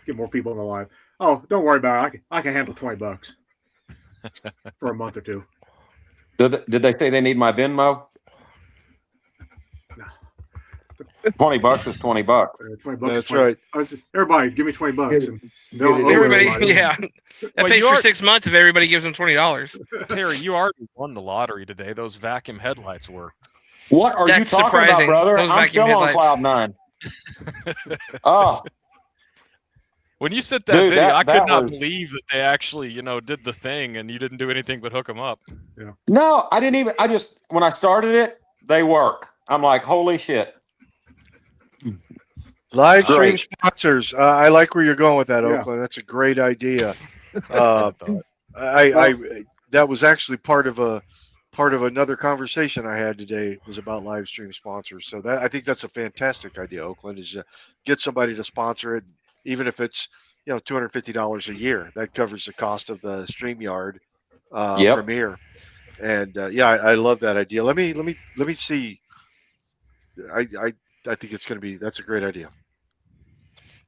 Get more people in the live. Oh, don't worry about it. I can handle $20 for a month or two. Did they say they need my Venmo? No. $20 is $20. $20. That's right. Everybody, give me $20. And everybody, that pays for 6 months if everybody gives them $20. Terry, you already won the lottery today. Those vacuum headlights work. What are you talking surprising. about, brother? Those I'm still vacuum on cloud 9. Oh. When you sent that Dude, video, I could not was... believe that they actually, did the thing and you didn't do anything but hook them up. Yeah. No, I didn't even. When I started it, they work. I'm like, holy shit. Live stream sponsors. I like where you're going with that, Oakland. That's a great idea. That was actually part of another conversation I had today was about live stream sponsors. So I think that's a fantastic idea, Oakland, is get somebody to sponsor it, even if it's $250 a year. That covers the cost of the StreamYard Premiere. And I love that idea. Let me see. I think that's a great idea.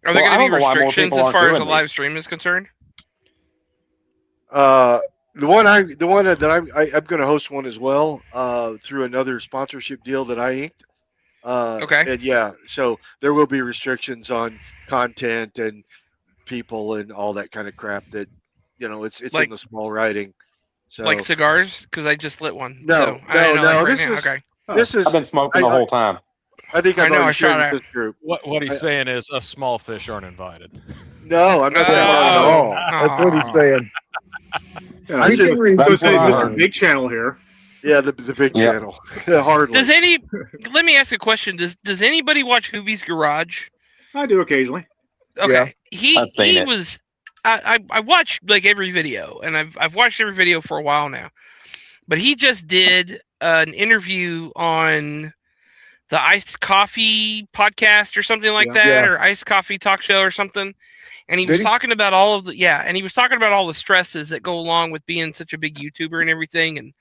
Are there going to be restrictions as far as a live stream is concerned? The one that I'm going to host one as well through another sponsorship deal that I inked. Okay. And yeah, so there will be restrictions on content and people and all that kind of crap that it's Like- in the small writing. So Like cigars, because I just lit one. No, so, no, like no, right this now. is- Okay. this is I've been smoking the whole time. I think I I've know, I already shared shot with this group. What he's saying is us small fish aren't invited. No, I'm not saying that at Oh. all. That's what he's saying. Yeah, I we just- can go That's say what I Mr. heard. Big Channel here. Yeah, the big Yeah. channel. Hardly. Let me ask a question. Does anybody watch Hoovie's Garage? I do occasionally. Okay. Yeah. I've seen He it. was I watched like every video, and I've watched every video for a while now. But he just did an interview on the Iced Coffee podcast or something like Yeah. that, Yeah. or Iced Coffee talk show or something. And he Did was he? talking about all of the stresses that go along with being such a big YouTuber and everything, and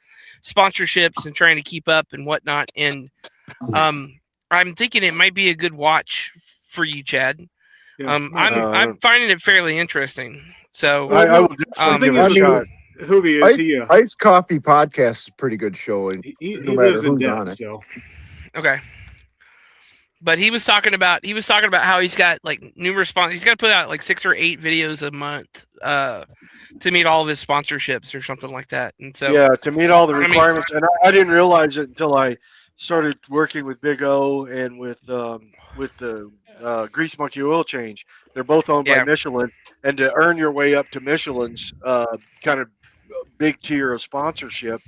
sponsorships and trying to keep up and whatnot. And I'm thinking it might be a good watch for you, Chad. Yeah. I'm finding it fairly interesting. So I will the definitely thing give it is, a shot. Hoovie is he? Ice Coffee Podcast is a pretty good show. And He no matter lives in who's on debt, it. so okay. But he was talking about how he's got like numerous sponsors. He's got to put out like 6 or 8 videos a month to meet all of his sponsorships or something like that. And so Yeah, to meet all the I mean- requirements, and I didn't realize it until I started working with Big O and with the Grease Monkey Oil Change. They're both owned Yeah. by Michelin, and to earn your way up to Michelin's kind of big tier of sponsorship,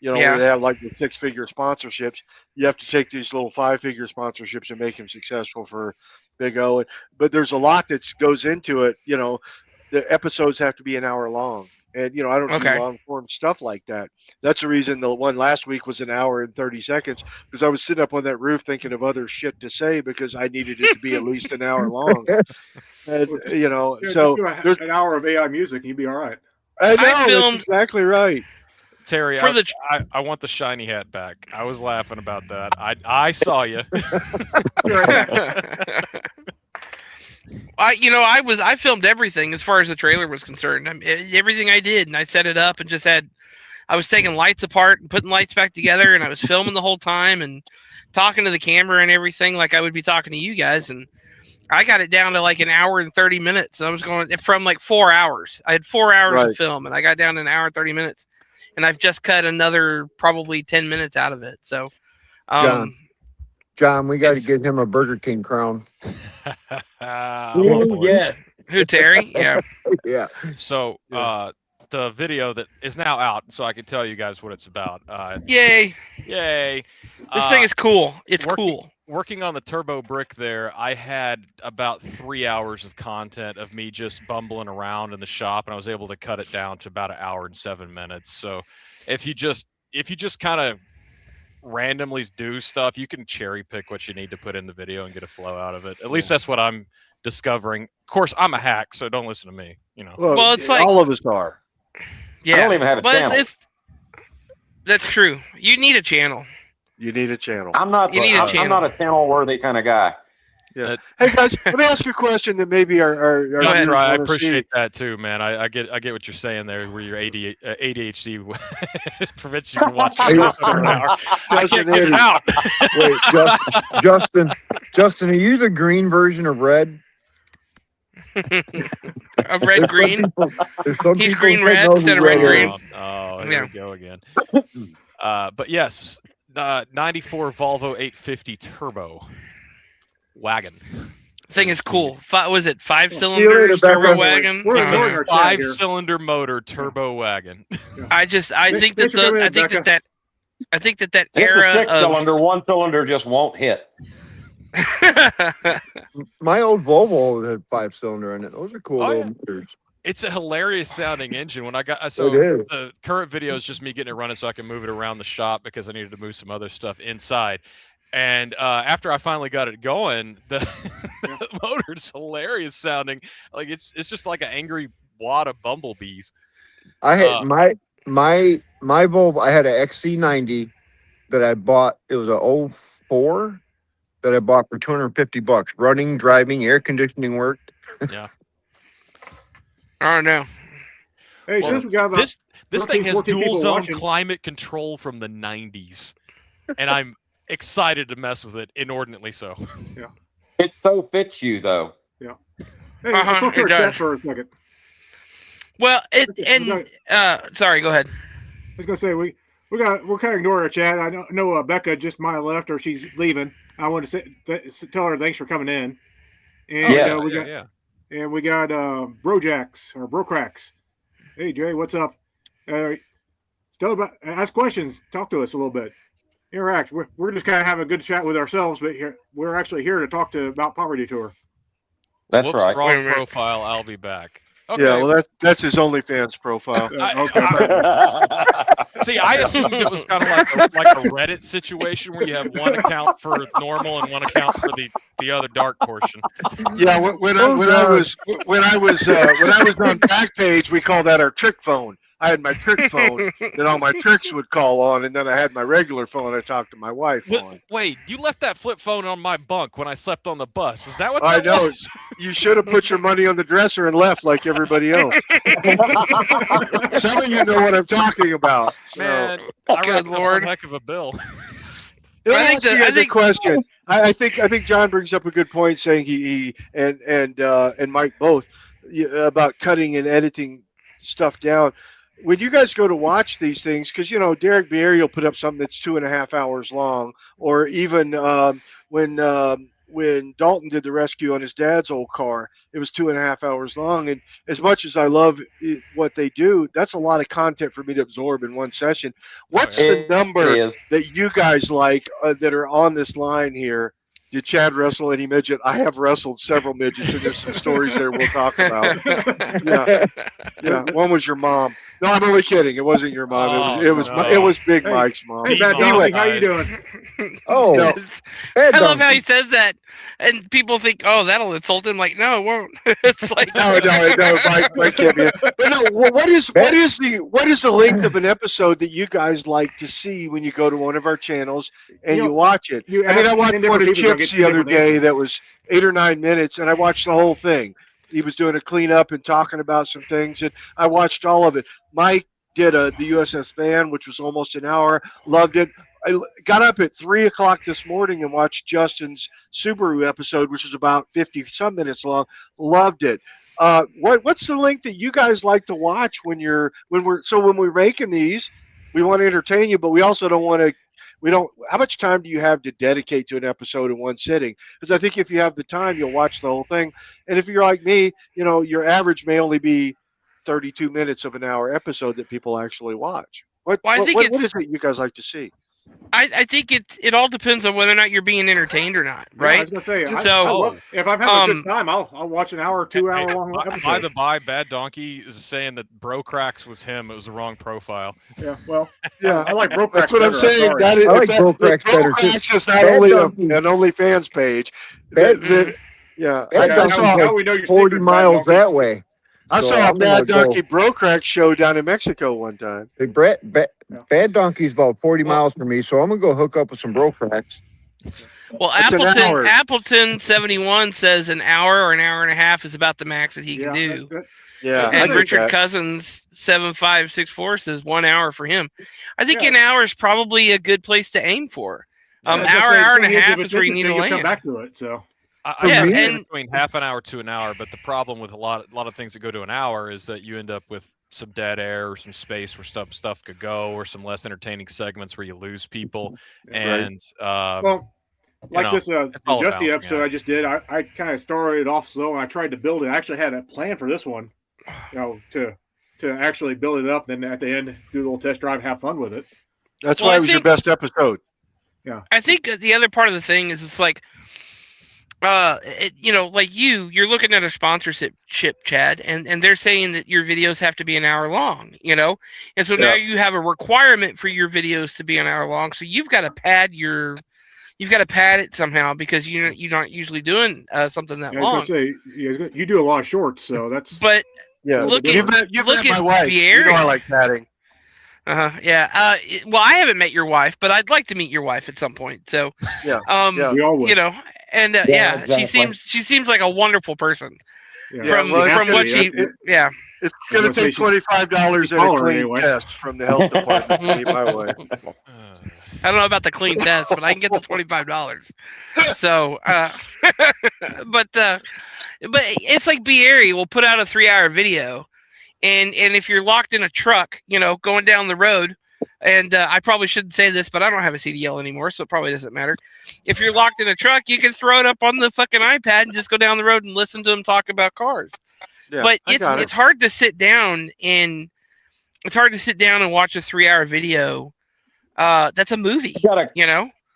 Yeah. where they have like the 6-figure sponsorships, you have to take these little 5-figure sponsorships and make them successful for Big O. But there's a lot that goes into it. The episodes have to be an hour long. And I don't Okay. do long form stuff like that. That's the reason the one last week was an hour and 30 seconds, because I was sitting up on that roof thinking of other shit to say because I needed it to be at least an hour long. And, yeah, so just there's, do an hour of AI music, and you'd be all right. I know I filmed- that's exactly right. Terry, For the- I want the shiny hat back. I was laughing about that. I saw you. I filmed everything as far as the trailer was concerned. Everything I did, and I set it up and I was taking lights apart and putting lights back together, and I was filming the whole time and talking to the camera and everything like I would be talking to you guys. And I got it down to like an hour and 30 minutes. I was going from like 4 hours. I had 4 hours Right. of film, and I got down to an hour and 30 minutes. And I've just cut another probably 10 minutes out of it. So, John, we got to get him a Burger King crown. Ooh, yes. who, Terry? Yeah. Yeah. So the video that is now out, so I can tell you guys what it's about. Yay. Yay! This thing is cool. It's working- cool. Working on the turbo brick there, I had about 3 hours of content of me just bumbling around in the shop, and I was able to cut it down to about an hour and 7 minutes. So if you just kind of randomly do stuff, you can cherry pick what you need to put in the video and get a flow out of it. At least that's what I'm discovering. Of course, I'm a hack, so don't listen to me. Well, it's like- all of us are. Yeah. I don't even have a But channel. that's true. You need a channel. You need a channel. I'm not. You need a I'm channel. not a channel worthy kind of guy. Yeah. Hey guys, let me ask you a question that maybe our Go ahead. viewers I wanna appreciate see. that too, man. I get what you're saying there, where your ADHD prevents you from watching stuff for an hour. I can't get it out. Wait, Justin, are you the green version of red? A red green. There's some He's people green that red know who instead of red is. green. Oh, here Yeah. we go again. But yes, 94 Volvo 850 turbo wagon. Thing is cool. Was it 5 later, cylinders Becca. turbo wagon? We're It's enjoying a our chat here. 5-cylinder motor turbo wagon. I think Thanks for coming in, Becca. I think that It's a era 6-cylinder. One cylinder just won't hit. of My old Volvo had 5-cylinder in it. Those are cool Oh, little yeah. motors. It's a hilarious sounding engine. When I got It is. the current video is just me getting it running so I can move it around the shop because I needed to move some other stuff inside. And after I finally got it going, the motor's hilarious sounding. Like it's just like an angry wad of bumblebees. I had my Volvo. I had an XC90 that I bought. It was a 04 that I bought for $250. Running, driving, air conditioning worked. I don't know. Hey, Well, since we got about this 13, thing has 14 dual people zone watching. climate control from the 90s, and I'm excited to mess with it inordinately so. It so fits you though. Hey, let's talk to it our does. chat for a second. Well, sorry, go ahead. I was gonna say we're kind of ignoring our chat. I know Becca just might have left or she's leaving. I want to tell her thanks for coming in. And Yes. we got Brojacks or Brocracks. Hey Jay, what's up? Ask questions. Talk to us a little bit. Interact. We're just kind of having a good chat with ourselves, but we're actually here to talk about Poverty Tour. That's Whoops, right. Wrong profile. I'll be back. Okay. Yeah, well, that's his OnlyFans profile. See, I assumed it was kind of like a Reddit situation where you have one account for normal and one account for the other dark portion. Yeah, when I was on Backpage, we call that our trick phone. I had my trick phone that all my tricks would call on, and then I had my regular phone I talked to my wife on. Wait, you left that flip phone on my bunk when I slept on the bus. Was that what I that know. was? You should have put your money on the dresser and left like everybody else. Some of you know what I'm talking about. So. Man, I Good racked up Lord. a heck of a bill. I think question. I think John brings up a good point, saying he and Mike both about cutting and editing stuff down. When you guys go to watch these things, because Derek Bieri will put up something that's 2.5 hours long, or even when Dalton did the rescue on his dad's old car, it was 2.5 hours long. And as much as I love what they do, that's a lot of content for me to absorb in one session. What's the number that you guys like that are on this line here? Did Chad wrestle any midget? I have wrestled several midgets, and there's some stories there we'll talk about. Yeah. One was your mom. No, I'm only kidding. It wasn't your mom. It was Big Mike's mom. Hey, Bad Donkey, how you doing? Oh, No. I love how he says that, and people think, "Oh, that'll insult him." Like, no, it won't. It's like no, Mike can't be. But no, what is the length of an episode that you guys like to see when you go to one of our channels and you watch it? I watched one of Chip's the other day that was 8 or 9 minutes, and I watched the whole thing. He was doing a cleanup and talking about some things, and I watched all of it. Mike did the USS Van, which was almost an hour. Loved it. I got up at 3 o'clock this morning and watched Justin's Subaru episode, which was about 50-some minutes long. Loved it. What's the length that you guys like to watch when we're making these? We want to entertain you, but we also don't want to. How much time do you have to dedicate to an episode in one sitting? Because I think if you have the time, you'll watch the whole thing. And if you're like me, your average may only be 32 minutes of an hour episode that people actually watch. What is it you guys like to see? I think it all depends on whether or not you're being entertained or not, right? Yeah, I was gonna say, if I'm having a good time, I'll watch an hour or 2 hour long episode. By the by, Bad Donkey is saying that Brocracks was him. It was the wrong profile. Yeah, well, yeah, I like Brocracks. That's what I'm saying. I like Brocracks better too. Brocracks is not only an OnlyFans page. Now we know you're 40 miles that way. I saw a Bad Donkey Brocrack show down in Mexico one time. Hey, Brett, Bad Donkey's about 40 miles from me, so I'm gonna go hook up with some Brocracks. Well, Appleton 71 says an hour or an hour and a half is about the max that he can do. And Richard Cousins 7564 says 1 hour for him. I think an hour is probably a good place to aim for. Hour and a half is where you need to land. Come back to it, so. And between half an hour to an hour, but the problem with a lot of things that go to an hour is that you end up with some dead air or some space where stuff could go, or some less entertaining segments where you lose people. And this Justy episode I just did, I kind of started off slow and I tried to build it. I actually had a plan for this one, to actually build it up. Then at the end, do a little test drive, have fun with it. That's why it was your best episode. Yeah, I think the other part of the thing is it's like. Like you're looking at a sponsorship, Chad, and they're saying that your videos have to be an hour long, and so now you have a requirement for your videos to be an hour long. So you've got to pad it somehow because you're not usually doing something that long. I was gonna say, you do a lot of shorts, so that's. But look at my wife. Pierre. You know I like padding. Well, I haven't met your wife, but I'd like to meet your wife at some point. So we all would. And exactly. she seems like a wonderful person. from what she, yeah. It's going to take $25 and a clean test from the health department to be my way. I don't know about the clean test, but I can get the $25. So, but it's like B-Airy will put out a 3-hour video, and if you're locked in a truck, going down the road, and I probably shouldn't say this, but I don't have a CDL anymore, so it probably doesn't matter. If you're locked in a truck, you can throw it up on the fucking iPad and just go down the road and listen to them talk about cars. Yeah, but it's hard to sit down and watch a 3-hour video. That's a movie.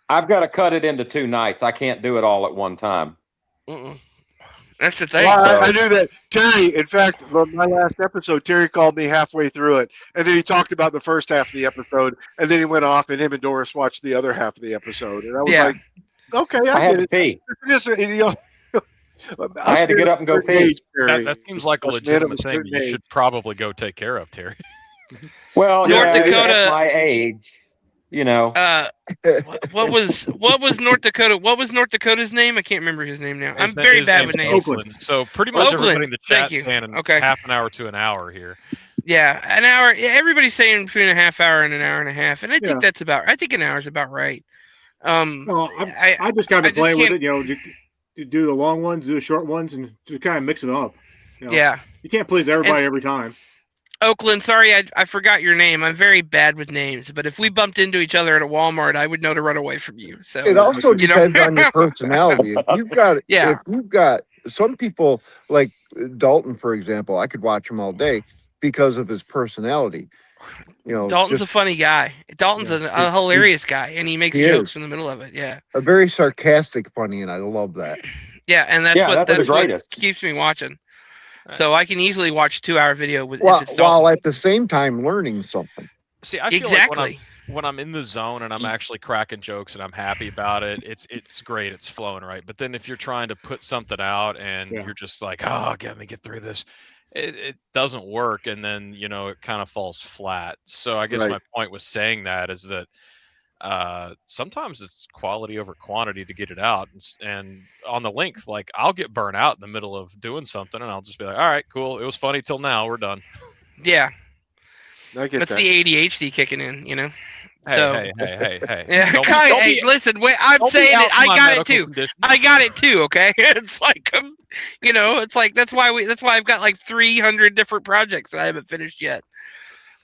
I've got to cut it into 2 nights. I can't do it all at one time. That's the thing. Well, I knew that. Terry, in fact, my last episode, Terry called me halfway through it, and then he talked about the first half of the episode, and then he went off, and him and Doris watched the other half of the episode, and I was like, okay, I had get to it. pee. I had to get up and go pee. That seems like a legitimate thing that you should probably go take care of, Terry. Well, North Dakota, at my age, what was North Dakota? What was North Dakota's name? I can't remember his name now. I'm very bad with names. Oakland. So pretty much everybody in the chat saying half an hour to an hour here. Yeah, an hour. Everybody's saying between a half hour and an hour and a half, and I think I think an hour is about right. I just kind of play with it. To do the long ones, do the short ones, and just kind of mix them up. Yeah. You can't please everybody every time. Oakland, sorry, I forgot your name. I'm very bad with names, but if we bumped into each other at a Walmart, I would know to run away from you. So it also depends on your personality. If you've got some people like Dalton, for example, I could watch him all day because of his personality. Dalton's a funny guy. Dalton's a hilarious guy, and he makes jokes in the middle of it. Yeah, a very sarcastic funny, and I love that. Yeah, and that's what keeps me watching. So I can easily watch a 2-hour video while at the same time learning something. See, I feel like when I'm in the zone and I'm actually cracking jokes and I'm happy about it, it's great, it's flowing right. But then if you're trying to put something out and you're just like, oh, let me get through this, it doesn't work, and then it kind of falls flat. So I guess my point was saying that is that sometimes it's quality over quantity to get it out, and on the length, like I'll get burnt out in the middle of doing something, and I'll just be like, all right, cool, it was funny till now, we're done. Yeah, I get that's that. the ADHD kicking in, Hey. Yeah, hey, listen, wait, I'm saying it. I got it too. I got it too. Okay, it's like it's like that's why I've got like 300 different projects that I haven't finished yet.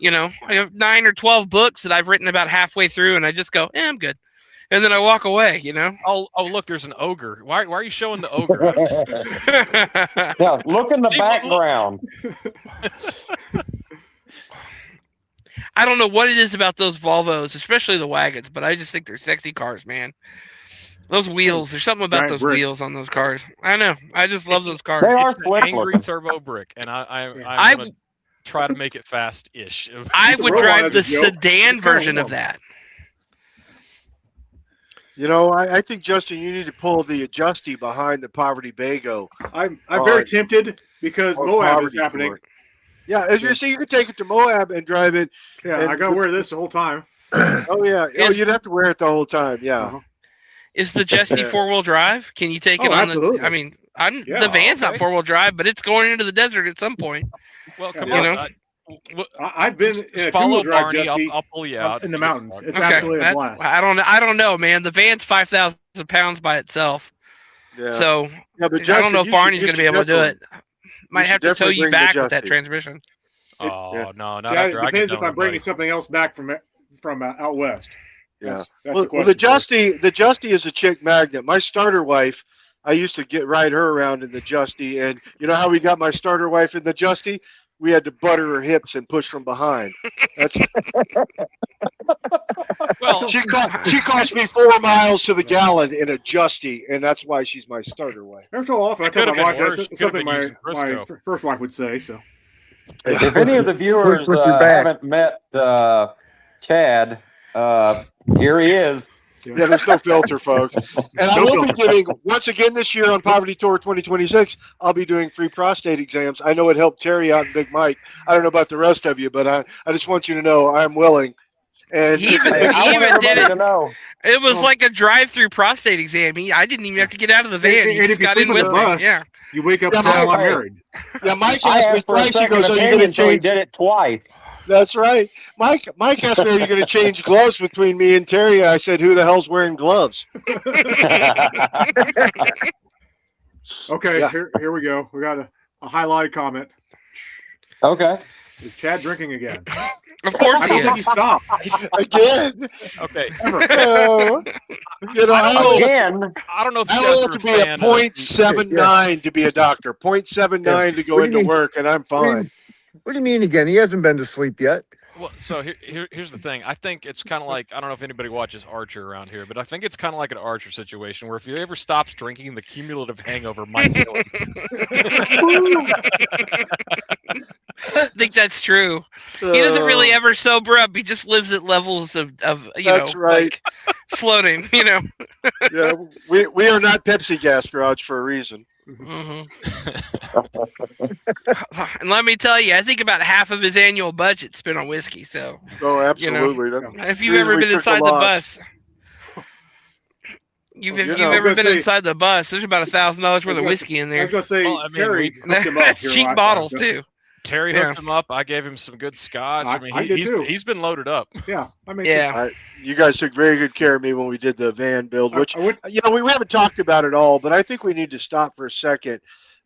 I have 9 or 12 books that I've written about halfway through, and I just go, I'm good, and then I walk away. Oh, look, there's an ogre. Why are you showing the ogre? Yeah, look in the background. I don't know what it is about those Volvos, especially the wagons, but I just think they're sexy cars, man. Those wheels, there's something about those wheels on those cars. I know. I just love those cars. They are it's an angry turbo brick, and I'm going to try to make it fast-ish. I would drive the sedan version of that. I think, Justin, you need to pull the Justy behind the Poverty Bago. I'm very tempted because Moab is happening. Yeah, as you see, you can take it to Moab and drive it. Yeah, I got to wear this the whole time. Oh, yeah. You'd have to wear it the whole time, yeah. Uh-huh. Is the Justy 4-wheel drive? Can you take it on absolutely. The van's not 4-wheel drive, but it's going into the desert at some point. Well, come on. I've been in a follow 2-wheel drive Barney. Justy I'll pull you out in the mountains. It's absolutely a blast. I don't know, man. The van's 5,000 pounds by itself. Yeah. So but Justin, I don't know if Barney's going to be able to do it. Might have to tow you back with that transmission. Oh no! It depends if I'm bringing something else back from out west. Yeah. That's the Justy is a chick magnet. My starter wife, I used to ride her around in the Justy, and you know how we got my starter wife in the Justy? We had to butter her hips and push from behind. Well, she cost me 4 miles to the gallon in a Justy, and that's why she's my starter wife. Every so often, I tell my wife that's something my first wife would say. So, if any of the viewers haven't met Chad, here he is. Yeah, there's no filter, folks. And I will be giving, once again this year on Poverty Tour 2026, I'll be doing free prostate exams. I know it helped Terry out and Big Mike. I don't know about the rest of you, but I just want you to know I'm willing. And he even did it. It was like a drive-through prostate exam. I didn't even have to get out of the van. He just got in with me. Yeah. You wake up Yeah, and say, "Oh, I'm Hey. married." Yeah, Mike I asked me asked for a twice. He second goes, "Are you going to opinion, so he change?" did it twice. That's right. Mike asked me, "Are you going to change gloves between me and Terry?" I said, "Who the hell's wearing gloves?" Okay, Yeah. here we go. We got a highlighted comment. Okay. Is Chad drinking again? Of course I he don't think he is. stopped. Again. Okay. Ever. You know, I don't know. Again, I don't know if you I guys only are have a to be a fan of the, .79 to be a doctor. .79 to go What do you into mean? work, and I'm fine. What do you mean again? He hasn't been to sleep yet. Well, so here's the thing. I think it's kind of like, I don't know if anybody watches Archer around here, but I think it's kind of like an Archer situation where if he ever stops drinking, the cumulative hangover might kill him. I think that's true. He doesn't really ever sober up. He just lives at levels of That's right. like floating. Yeah, we are not Pepsi Gas Garage for a reason. And let me tell you, I think about half of his annual budget spent on whiskey. So Oh, absolutely. if you've ever been inside the bus, you've ever been inside the bus, there's about $1,000 worth of whiskey in there. I was going to say, Well, I mean, Terry hooked him up. That's here cheap last bottles time, too. Terry hooked him up. I gave him some good scotch. I mean, I did too. he's been loaded up. Yeah, I mean, You guys took very good care of me when we did the van build, which I would, we haven't talked about it all, but I think we need to stop for a second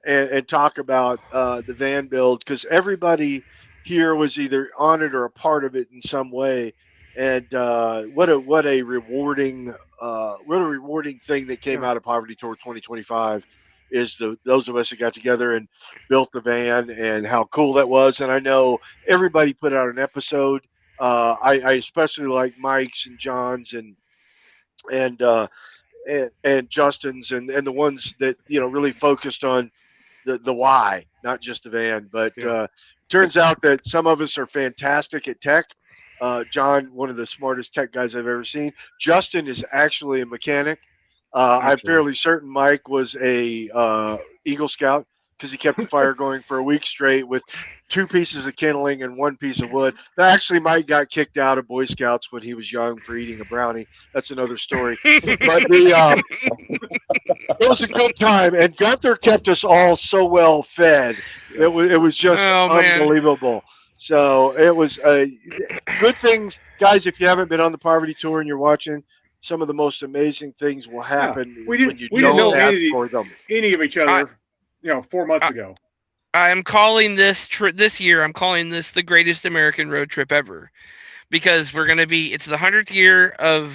and talk about the van build, because everybody here was either on it or a part of it in some way, and what a rewarding thing that came out of Poverty Tour 2025 is those of us that got together and built the van, and how cool that was. And I know everybody put out an episode. I especially like Mike's and John's and Justin's and the ones that really focused on the why, not just the van. But turns out that some of us are fantastic at tech. John, one of the smartest tech guys I've ever seen. Justin is actually a mechanic. I'm fairly certain Mike was a Eagle Scout, because he kept the fire going for a week straight with 2 pieces of kindling and 1 piece of wood. Actually, Mike got kicked out of Boy Scouts when he was young for eating a brownie. That's another story. But it was a good time, and Gunther kept us all so well fed. It was just unbelievable. So it was good things, guys. If you haven't been on the Poverty Tour and you're watching, some of the most amazing things will happen when you don't know ask for them. Any of each other. 4 months ago. I'm calling this this year. I'm calling this the greatest American road trip ever, because it's the 100th year of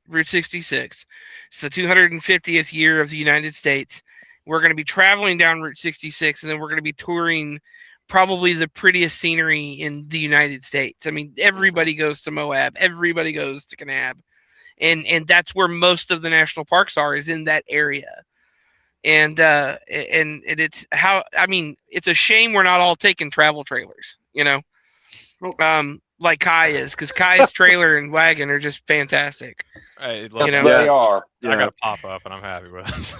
Route 66. It's the 250th year of the United States. We're going to be traveling down Route 66, and then we're going to be touring probably the prettiest scenery in the United States. I mean, everybody goes to Moab, everybody goes to Kanab, and that's where most of the national parks are, is in that area. And it's it's a shame we're not all taking travel trailers, like Kai is, because Kai's trailer and wagon are just fantastic. Hey, they are. I got to pop up, and I'm happy with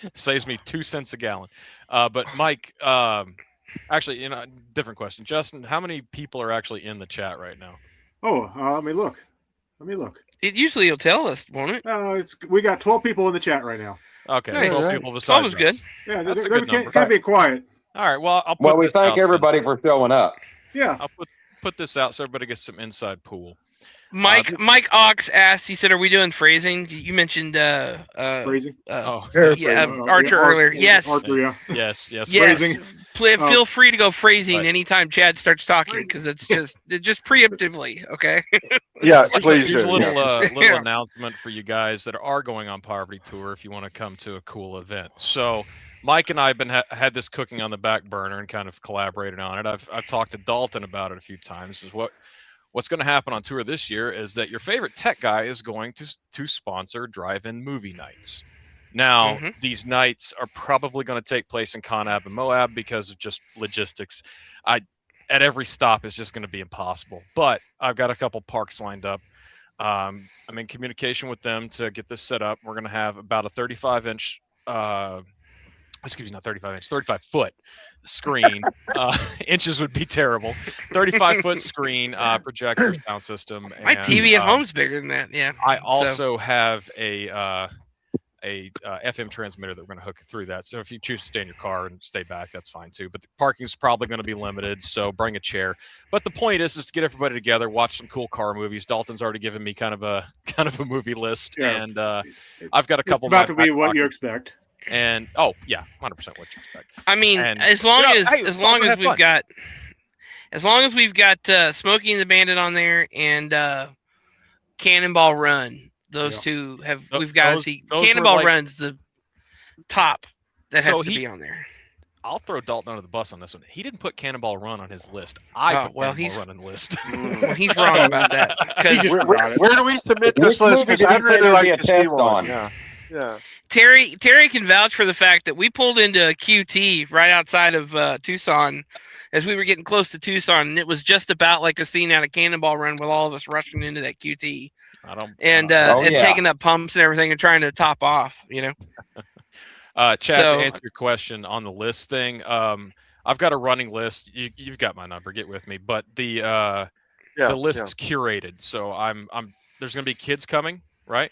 it. Saves me 2 cents a gallon. But Mike, actually, different question. Justin, how many people are actually in the chat right now? Oh, let me look. It usually will tell us, won't it? We got 12 people in the chat right now. Okay, nice. 12 people besides. 12 is good. Yeah, that's a good number. Can't be quiet. All right, well, I'll put we this thank out everybody for showing up. Yeah, I'll put this out so everybody gets some inside pool. Mike Ox asked. He said, "Are we doing phrasing?" You mentioned phrasing. Archer earlier. Yes. Archer, Yes. Phrasing. Feel free to go phrasing anytime Chad starts talking, because it's just preemptively. Okay. Yeah, please. do. Here's a little announcement for you guys that are going on Poverty Tour if you want to come to a cool event. So Mike and I have had this cooking on the back burner and kind of collaborated on it. I've talked to Dalton about it a few times. What's going to happen on tour this year is that your favorite tech guy is going to sponsor drive-in movie nights. Now, these nights are probably going to take place in Kanab and Moab because of just logistics. At every stop is just going to be impossible. But I've got a couple parks lined up. I'm in communication with them to get this set up. We're going to have about a 35-inch, not 35-inch, 35-foot screen. Inches would be terrible. 35-foot screen, projector, sound system. My TV at home's bigger than that. Yeah. I also have a FM transmitter that we're going to hook through that. So if you choose to stay in your car and stay back, that's fine too. But the parking is probably going to be limited, so bring a chair. But the point is to get everybody together, watch some cool car movies. Dalton's already given me kind of a movie list, and I've got a couple. It's about to be what you expect. And 100% what you expect. I mean, as long as we've got Smokey and the Bandit on there and Cannonball Run, those two have we've got to see. Cannonball Run's the top that has to be on there. I'll throw Dalton under the bus on this one. He didn't put Cannonball Run on his list. Cannonball Run on the list. Well, he's wrong about that. Where do we submit this list? Because I'd really like to see one. Yeah. Terry can vouch for the fact that we pulled into a QT right outside of Tucson as we were getting close to Tucson, and it was just about like a scene out of Cannonball Run with all of us rushing into that QT and taking up pumps and everything and trying to top off, you know. Chad, to answer your question on the list thing, I've got a running list. You've got my number. Get with me. But the list is curated, so there's going to be kids coming, right?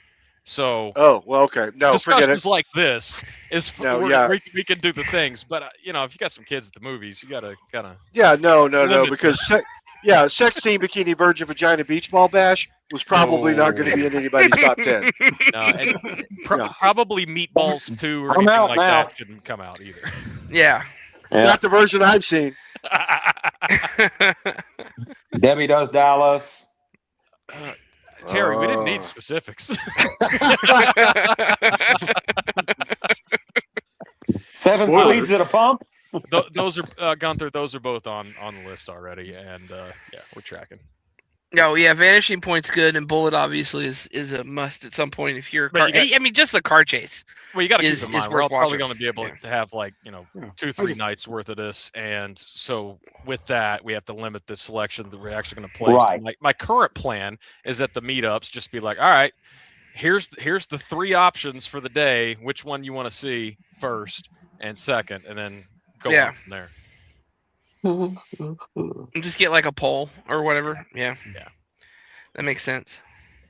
So okay. No, discussions like this is we can do the things, but if you got some kids at the movies, you gotta no, because Sex Team Bikini Virgin Vagina Beach Ball Bash was probably not going to be in anybody's top 10. No, and probably Meatballs 2 or anything like that shouldn't come out either. Yeah. Not the version I've seen. Debbie Does Dallas. Terry, we didn't need specifics. Seven Swedes at a pump. Those are Gunther. Those are both on the list already, and we're tracking. No, Vanishing Point's good, and Bullet obviously is a must at some point if you're a car. I mean, just the car chase. Well, you got to keep in mind we're probably going to be able to have 2-3 nights worth of this, and so with that we have to limit the selection that we're actually going to play. Right. My current plan is at the meetups just be like, all right, here's the 3 options for the day. Which one you want to see first and second, and then go on from there. Just get like a poll or whatever. Yeah. That makes sense.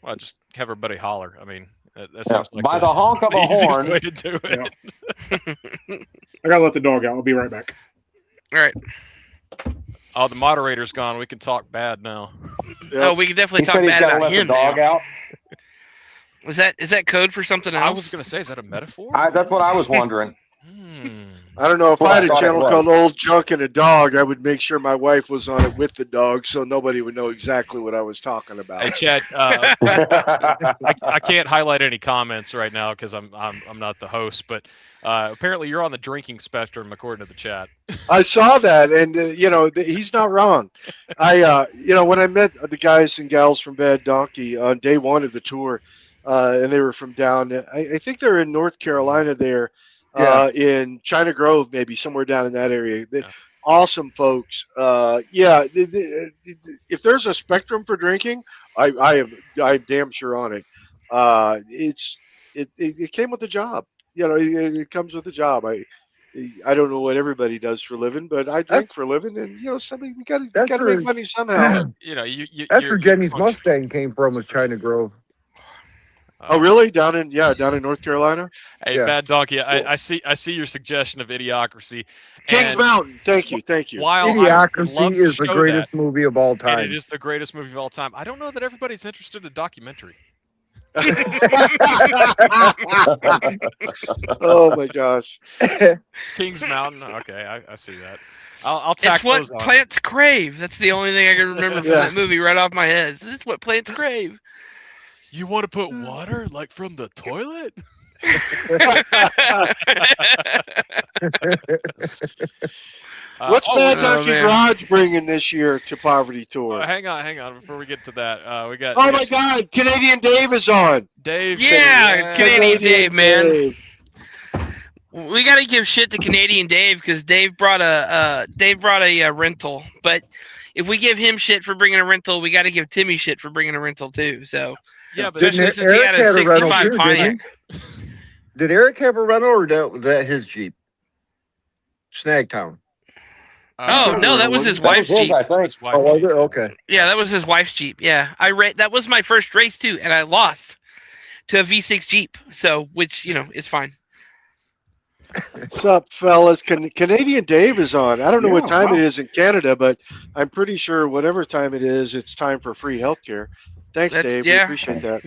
Well, just have everybody holler. I mean, that sounds like by the honk of a horn. Way to do it. I gotta let the dog out. I'll be right back. All right. Oh, the moderator's gone. We can talk bad now. Yep. Oh, we can definitely talk bad about him. Dog out. Is that code for something else? I was gonna say, is that a metaphor? That's what I was wondering. I don't know. If I had a channel called Old Junk and a Dog, I would make sure my wife was on it with the dog so nobody would know exactly what I was talking about. Hey, Chad, I can't highlight any comments right now because I'm not the host, but apparently you're on the drinking spectrum according to the chat. I saw that, and he's not wrong. When I met the guys and gals from Bad Donkey on day 1 of the tour, and they were from down, I think they're in North Carolina there. In China Grove, maybe somewhere down in that area. Awesome folks. If there's a spectrum for drinking, I'm damn sure on it. It came with the job. It comes with the job. I don't know what everybody does for a living, but I drink for a living, and somebody we got to make money somehow. That's where Jenny's Mustang came from, was China Grove. Oh, really? Down in North Carolina? Hey, Bad Donkey, I see your suggestion of Idiocracy. Kings Mountain. Thank you. While Idiocracy is the greatest movie of all time. And it is the greatest movie of all time. I don't know that everybody's interested in a documentary. Oh my gosh. Kings Mountain. Okay, I see that. I'll tack those on. It's what plants crave. That's the only thing I can remember from that movie right off my head. It's what plants crave. You want to put water like from the toilet? What's Bad Donkey Garage bringing this year to Poverty Tour? Hang on. Before we get to that, we got. Oh my God, Canadian Dave is on. Dave. Yeah, Canadian Dave, man. We got to give shit to Canadian Dave because Dave brought a rental. But if we give him shit for bringing a rental, we got to give Timmy shit for bringing a rental too. So. Yeah, but especially since he had a 65 Pontiac. Did Eric have a rental, or was that his Jeep? Snagtown. No, that was his wife's Jeep. Oh, was it? Okay. Yeah, that was his wife's Jeep. Yeah, that was my first race too, and I lost to a V6 Jeep. So, which is fine. What's up, fellas? Canadian Dave is on. I don't know what Yeah, time wow. it is in Canada, but I'm pretty sure whatever time it is, it's time for free healthcare. Thanks, That's- Dave. We yeah. appreciate that.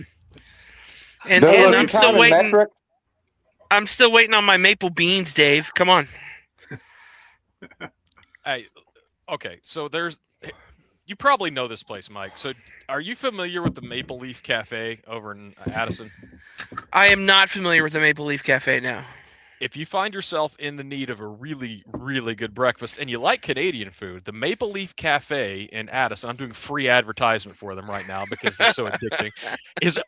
And Bill, are I'm you still counting waiting. metric? I'm still waiting on my maple beans, Dave. Come on. Hey, okay, so you probably know this place, Mike. So are you familiar with the Maple Leaf Cafe over in Addison? I am not familiar with the Maple Leaf Cafe now. If you find yourself in the need of a really, really good breakfast and you like Canadian food, the Maple Leaf Cafe in Addison, I'm doing free advertisement for them right now because they're so addicting, is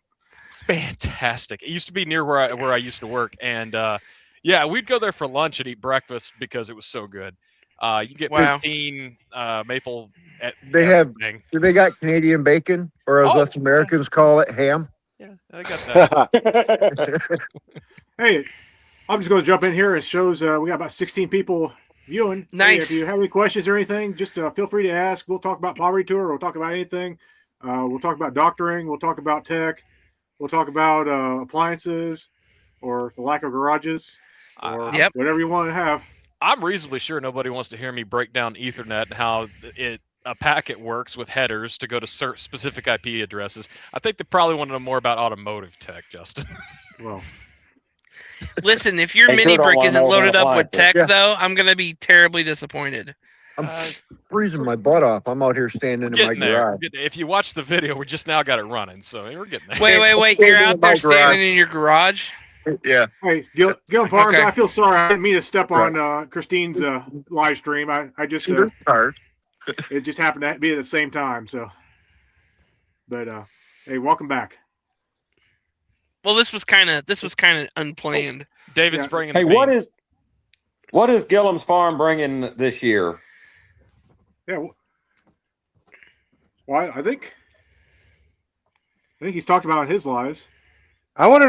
fantastic. It used to be near where I used to work, and yeah, we'd go there for lunch and eat breakfast because it was so good. You get Wow. 15 maple. They have. Do they got Canadian bacon, or as us Americans call it, ham? Yeah, I got that. Hey, I'm just going to jump in here. It shows we got about 16 people viewing. Nice. Hey, if you have any questions or anything, just feel free to ask. We'll talk about Poverty Tour. We'll talk about anything. We'll talk about doctoring. We'll talk about tech. We'll talk about appliances or the lack of garages or whatever you want to have. I'm reasonably sure nobody wants to hear me break down Ethernet and how a packet works with headers to go to specific IP addresses. I think they probably want to know more about automotive tech, Justin. Well, listen, if your mini brick isn't loaded up with tech, though, I'm going to be terribly disappointed. I'm freezing my butt off. I'm out here standing in my garage. If you watch the video, we just now got it running, so we're getting there. Wait. You're out there standing in your garage? Yeah. Hey, Gil Farms, I feel sorry. I didn't mean to step on Christine's live stream. I just it just happened to be at the same time. So, but hey, welcome back. Well, this was kind of unplanned. David's bringing. Hey, what is Gillam's Farm bringing this year? Yeah. Well, I think he's talked about in his lives. I want to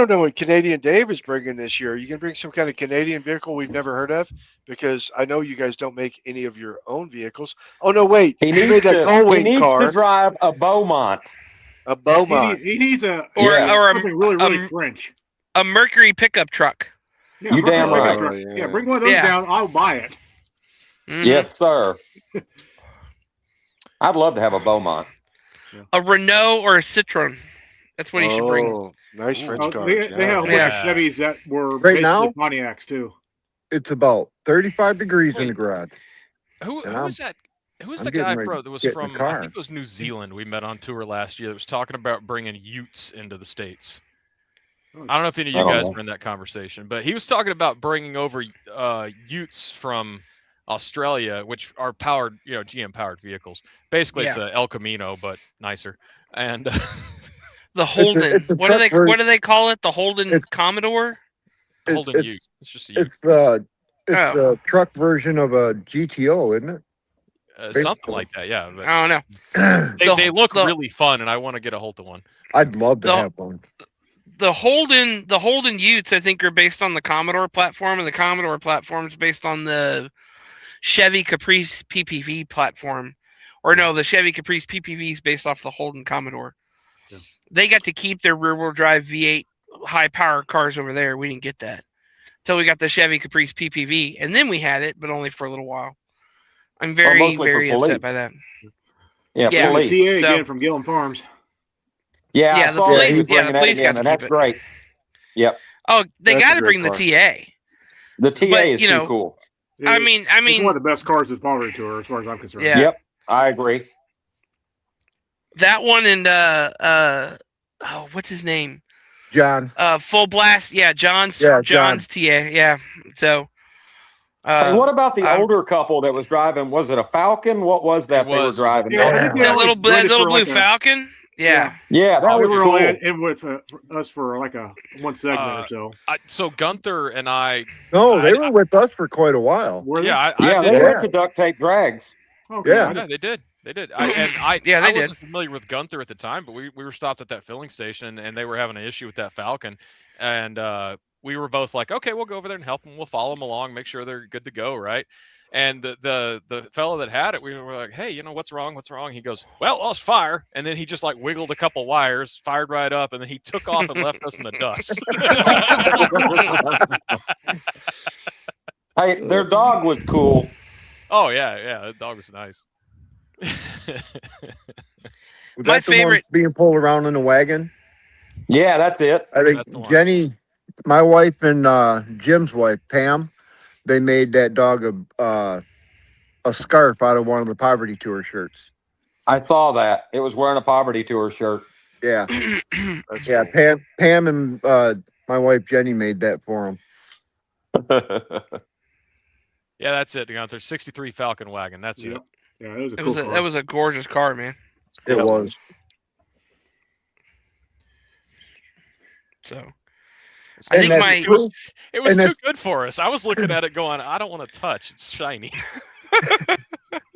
know what Canadian Dave is bringing this year. You can bring some kind of Canadian vehicle we've never heard of, because I know you guys don't make any of your own vehicles. Oh no, wait! He needs to drive a Beaumont. A Beaumont. He needs something really French. A Mercury pickup truck. Yeah, you damn right. Yeah, bring one of those down. I'll buy it. Mm-hmm. Yes, sir. I'd love to have a Beaumont. A Renault or a Citroen. That's what he should bring. Nice French cars. They have a bunch of Chevys that were basically Pontiacs too. It's about 35 degrees in the garage. Who was that? Who's the guy, bro, that was from, I think it was New Zealand we met on tour last year, that was talking about bringing utes into the States? I don't know if any of you guys were in that conversation, but he was talking about bringing over utes from Australia, which are powered, GM-powered vehicles. Basically, it's a El Camino, but nicer. And the Holden. What do they call it? The Holden Commodore? Holden Ute. It's just a Ute. It's the truck version of a GTO, isn't it? Something like that, yeah. But I don't know. They look really fun, and I want to get a hold of one. I'd love to have one. The Holden Utes, I think, are based on the Commodore platform, and the Commodore platform is based on the Chevy Caprice PPV platform. Or no, the Chevy Caprice PPV is based off the Holden Commodore. Yeah. They got to keep their rear-wheel drive V8 high-power cars over there. We didn't get that until we got the Chevy Caprice PPV, and then we had it, but only for a little while. I'm very upset by that. Yeah, police. The TA again from Gillam Farms. Yeah, the police. Yeah, the police got to that's great. Yep. Oh, they got to bring the TA. The TA is too cool. Yeah, I mean, it's one of the best cars of Poverty Tour, as far as I'm concerned. Yeah. Yep, I agree. That one and what's his name? John. Full Blast. Yeah, John's TA. Yeah. So. Hey, what about the older couple that was driving? Was it a Falcon? What was that they were driving? Yeah, that little blue Falcon. Yeah. Yeah, that was they were cool. in with us for like one segment or so. So Gunther and I. No, they were with us for quite a while. Were they? They went to duct tape drags. Okay. Yeah, they did. They did. I wasn't familiar with Gunther at the time, but we were stopped at that filling station, and they were having an issue with that Falcon, and we were both like, okay, we'll go over there and help them. We'll follow them along, make sure they're good to go, right? And the fellow that had it, we were like, hey, what's wrong? What's wrong? He goes, well, lost fire. And then he just like wiggled a couple wires, fired right up, and then he took off and left us in the dust. Hey, their dog was cool. Oh, yeah. The dog was nice. Was My that the one favorite- being pulled around in a wagon? Yeah, that's it. I That's the think one. Jenny, my wife, and Jim's wife, Pam, they made that dog a scarf out of one of the Poverty Tour shirts. I saw that. It was wearing a Poverty Tour shirt. Yeah, That's yeah. cool. Pam and my wife Jenny made that for him. Yeah, that's it, Gunther. 63 Falcon wagon. That's Yep. it. Yeah, it was a It cool was car. that was a gorgeous car, man. It Yeah. was. So I I And think that's my true. It was And too that's- good for us. I was looking at it going, I don't want to touch. It's shiny.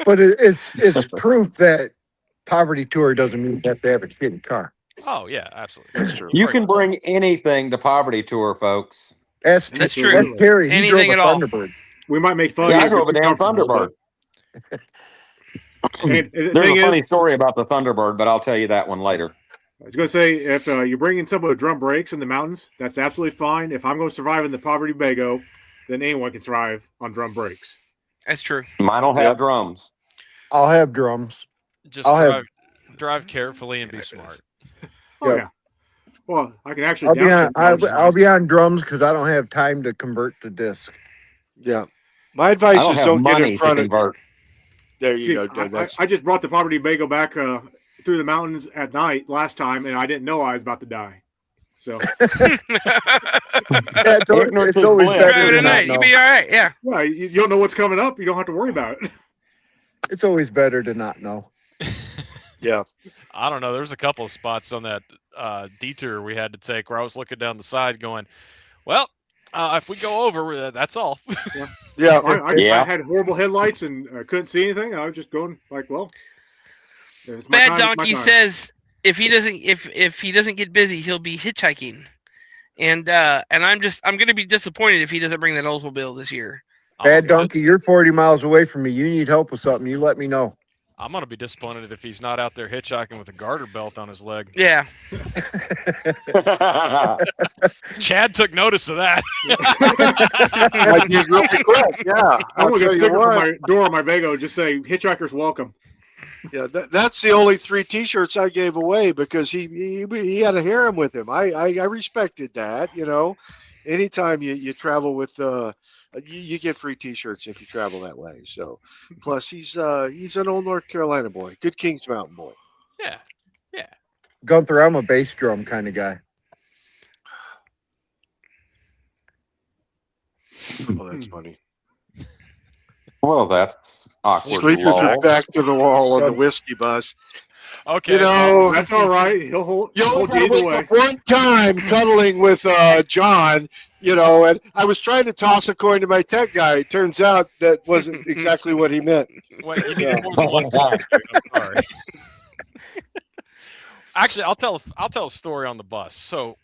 But it's proof that Poverty Tour doesn't mean you have to have a shitty car. Oh, yeah, absolutely. That's true. You can bring anything to Poverty Tour, folks. That's That's true. That's Terry. He Anything drove at a all. Thunderbird. We might make fun Yeah, of I you. drove a if you're damn comfortable, Thunderbird. but- And the There's thing a is, funny story about the Thunderbird, but I'll tell you that one later. I was going to say, if you're bringing someone with drum brakes in the mountains, that's absolutely fine. If I'm going to survive in the Poverty Bago, then anyone can survive on drum brakes. that's true. Mine don't have Yep. drums. I'll have drums. Just I'll have- drive carefully and be smart. Oh, Yep. yeah. Well, I can actually I'll be on. downshift. I'll be on drums because I don't have time to convert to disc. Yeah. My I advice don't is have don't get money in to front of. convert. There you See, go, Doug. That's I just brought the Poverty Bago back through the mountains at night last time, and I didn't know I was about to die. So, Yeah, it's always, Ignorance it's is always bliss. better Drive to not tonight, know. you'll be all right. Yeah. yeah, you don't know what's coming up. You don't have to worry about it. It's always better to not know. yeah. I don't know. There was a couple of spots on that detour we had to take where I was looking down the side going, well, if we go over, that's all. Yeah. Yeah. I had horrible headlights and couldn't see anything. I was just going like, well, it's my Bad time, it's my Donkey time. says if he doesn't get busy, he'll be hitchhiking. And I'm gonna be disappointed if he doesn't bring that Oldsmobile this year. Bad Donkey, you're 40 miles away from me. You need help with something. You let me know. I'm gonna be disappointed if he's not out there hitchhiking with a garter belt on his leg. Yeah. Chad took notice of that. I did really quick. Yeah. I'm I'll going to tell you sticker for what. my door on my Vago, just say "Hitchhiker's welcome." Yeah, that's the only 3 T-shirts I gave away because he had a harem with him. I respected that. Anytime you travel with you get free T-shirts if you travel that way. So, plus he's an old North Carolina boy, good Kings Mountain boy. Yeah. Gunther, I'm a bass drum kind of guy. Oh, that's funny. Well, that's awkward. Sleep your lol. back to the wall on the whiskey bus. Okay. You know, That's all right. He'll hold You you either way. one time cuddling with John, and I was trying to toss a coin to my tech guy. It turns out that wasn't exactly what he meant. Wait, you need more than one coin, dude. I'm sorry. Actually, I'll tell a story on the bus. So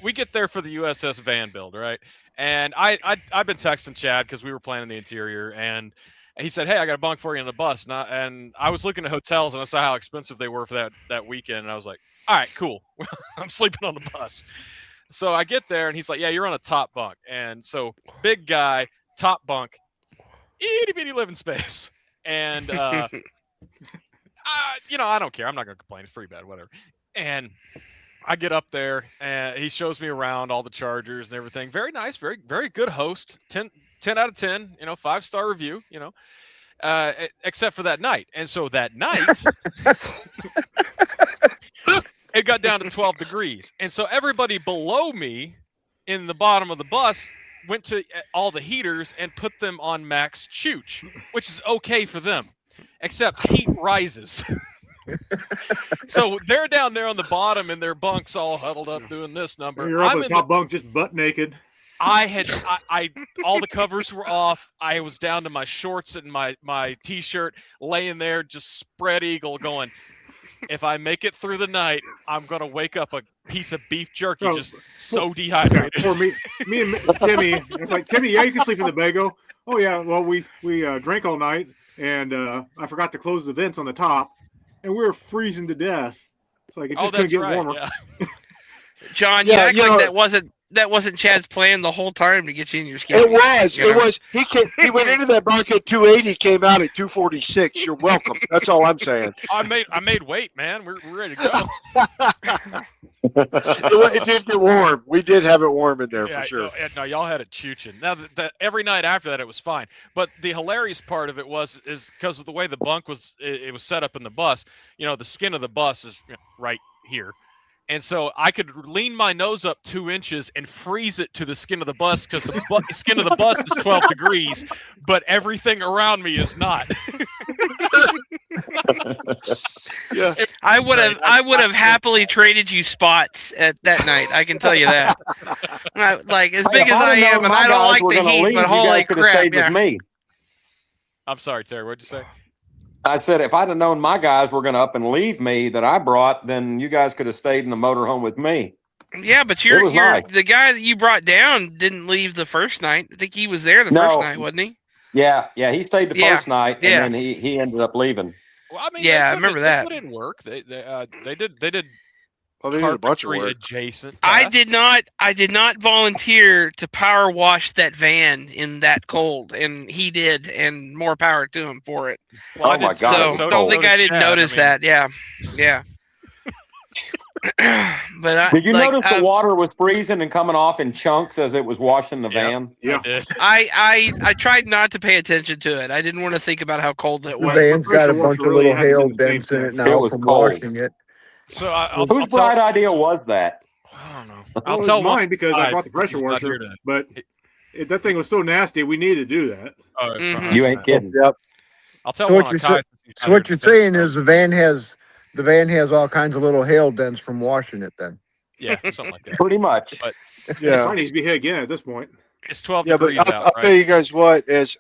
we get there for the USS Van build, right? And I've been texting Chad because we were planning the interior, and he said, "Hey, I got a bunk for you on the bus." And I was looking at hotels, and I saw how expensive they were for that weekend, and I was like, "All right, cool. I'm sleeping on the bus." So I get there, and he's like, "Yeah, you're on a top bunk." And so big guy, top bunk, itty bitty living space, and I don't care. I'm not gonna complain. It's pretty bad, whatever. And I get up there, and he shows me around all the chargers and everything. Very nice, very very good host. 10 out of 10. 5-star review. Except for that night. And so that night, it got down to 12 degrees. And so everybody below me in the bottom of the bus went to all the heaters and put them on max chooch, which is okay for them, except heat rises. So they're down there on the bottom in their bunks all huddled up doing this number. You're up I'm on the in top bunk, just butt naked. I all the covers were off. I was down to my shorts and my t-shirt, laying there just spread eagle going, if I make it through the night, I'm going to wake up a piece of beef jerky Oh, just so Yeah, dehydrated. for me and Timmy, it's like, Timmy, yeah, you can sleep in the Bago. Oh yeah, well we drank all night, and I forgot to close the vents on the top, and we were freezing to death. It's like it just couldn't that's get right. warmer. Yeah. John, you Yeah, act you like know- that wasn't Chad's plan the whole time to get you in your skin. It was. You know? It was. He went into that bunk at 280, came out at 246. You're welcome. That's all I'm saying. I made weight, man. We're ready to go. It did get warm. We did have it warm in there Yeah, for sure. no, y'all had it chooching. Now that every night after that it was fine. But the hilarious part of it is because of the way the bunk was it was set up in the bus. You know, the skin of the bus is right here. And so I could lean my nose up 2 inches and freeze it to the skin of the bus because the skin of the bus is 12 degrees, but everything around me is not. Yeah. I would have happily traded you spots at that night. I can tell you that. Like as big as I am, and I don't like the heat, but holy crap, yeah. Me. I'm sorry, Terry. What'd you say? I said if I'd have known my guys were going to up and leave me that I brought, then you guys could have stayed in the motorhome with me. Yeah, but nice. the guy that you brought down didn't leave the first night. I think he was there the first night, wasn't he? Yeah, he stayed the first night, and yeah. then he ended up leaving. Well, I mean, yeah, I remember that. They put in work. They did. Well, they did a bunch of carpentry work. adjacent. I did not volunteer to power wash that van in that cold, and he did, and more power to him for it. Well, oh my God! So don't think I didn't notice that. Yeah. But did you notice the water was freezing and coming off in chunks as it was washing the van? Yeah. I tried not to pay attention to it. I didn't want to think about how cold that The was. van's got a bunch of really little hasn't hail been the same dents in it since. now It was from cold. washing it. So I'll Whose tell, bright idea was that? I don't know. Well, I'll it tell was mine because I brought the pressure he's not washer, here to- but that thing was so nasty. We needed to do that. Oh, Mhm. You ain't kidding. Yep. I'll tell So one what on you're Kai. sa- since he's not So what here you're to say saying so. is the van has all kinds of little hail dents from washing it. Then Yeah, something like that. Pretty much. But It Yeah. probably needs to be hit again at this point. it's 12 Yeah, but degrees I'll out, tell right? you guys what. As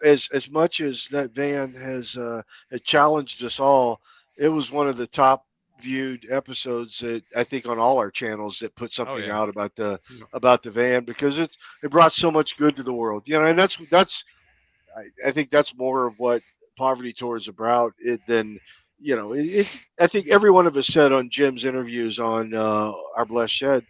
much as that van has challenged us all, it was one of the top viewed episodes that I think on all our channels that put something yeah. out about the van because it brought so much good to the world. You know, and that's I think that's more of what Poverty Tour is about than you know. I think every one of us said on Jim's interviews on our Blessed Shed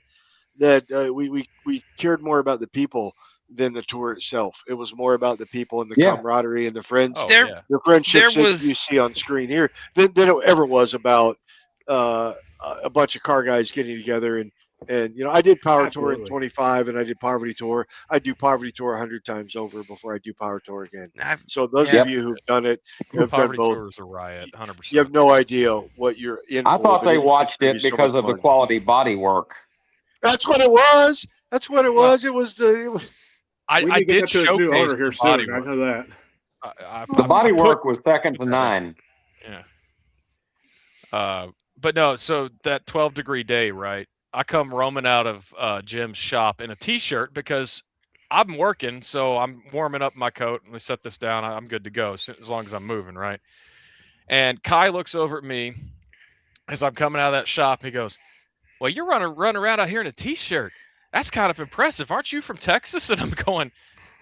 that we cared more about the people than the tour itself. It was more about the people and the camaraderie and the friends, Oh, There- yeah. the friendships There that was- you see on screen here than it ever was about a bunch of car guys getting together and you know I did Power Tour in Absolutely. 25 and I did Poverty Tour. I do Poverty Tour 100 times over before I do Power Tour again. I've- So those Yeah. of you who've done it have done Poverty both. Tour is a riot, 100%. You have no idea what you're in. I for, thought but they it's watched gonna it be so because much of the fun. quality body work. That's what it was. That's what it was. It was We I need to get did that to his new showcase owner here the body soon. I work. know that. The body I put- work was second to none. Yeah. But no, so that 12-degree day, right? I come roaming out of Jim's shop in a t-shirt because I'm working, so I'm warming up my coat and we set this down. I'm good to go as long as I'm moving, right? And Kai looks over at me as I'm coming out of that shop. He goes, "Well, you're running around out here in a t-shirt. That's kind of impressive. Aren't you from Texas?" And I'm going,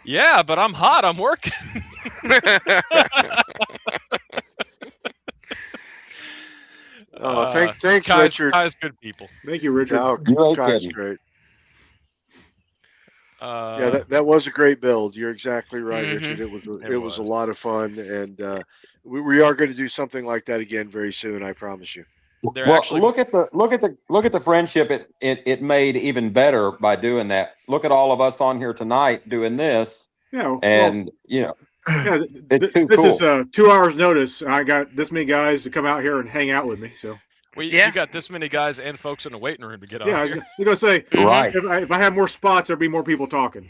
"Yeah, but I'm hot. I'm working." Thanks, Richard. Kai's good people. Thank you, Richard. No, You ain't Kai's kidding. great. Uh, Yeah, that was a great build. You're exactly right, Mhm. Richard. It was a was. lot of fun, and we are going to do something like that again very soon. I promise you. they're Well, actually look at the friendship it made even better by doing that. Look at all of us on here tonight doing this, Yeah, well, and you know, yeah, it's too this cool. is 2 hours notice. I got this many guys to come out here and hang out with me. So Yeah. you got this many guys and folks in the waiting room to get on. yeah, I was here. gonna say Mhm. Right. if I had more spots, there'd be more people talking.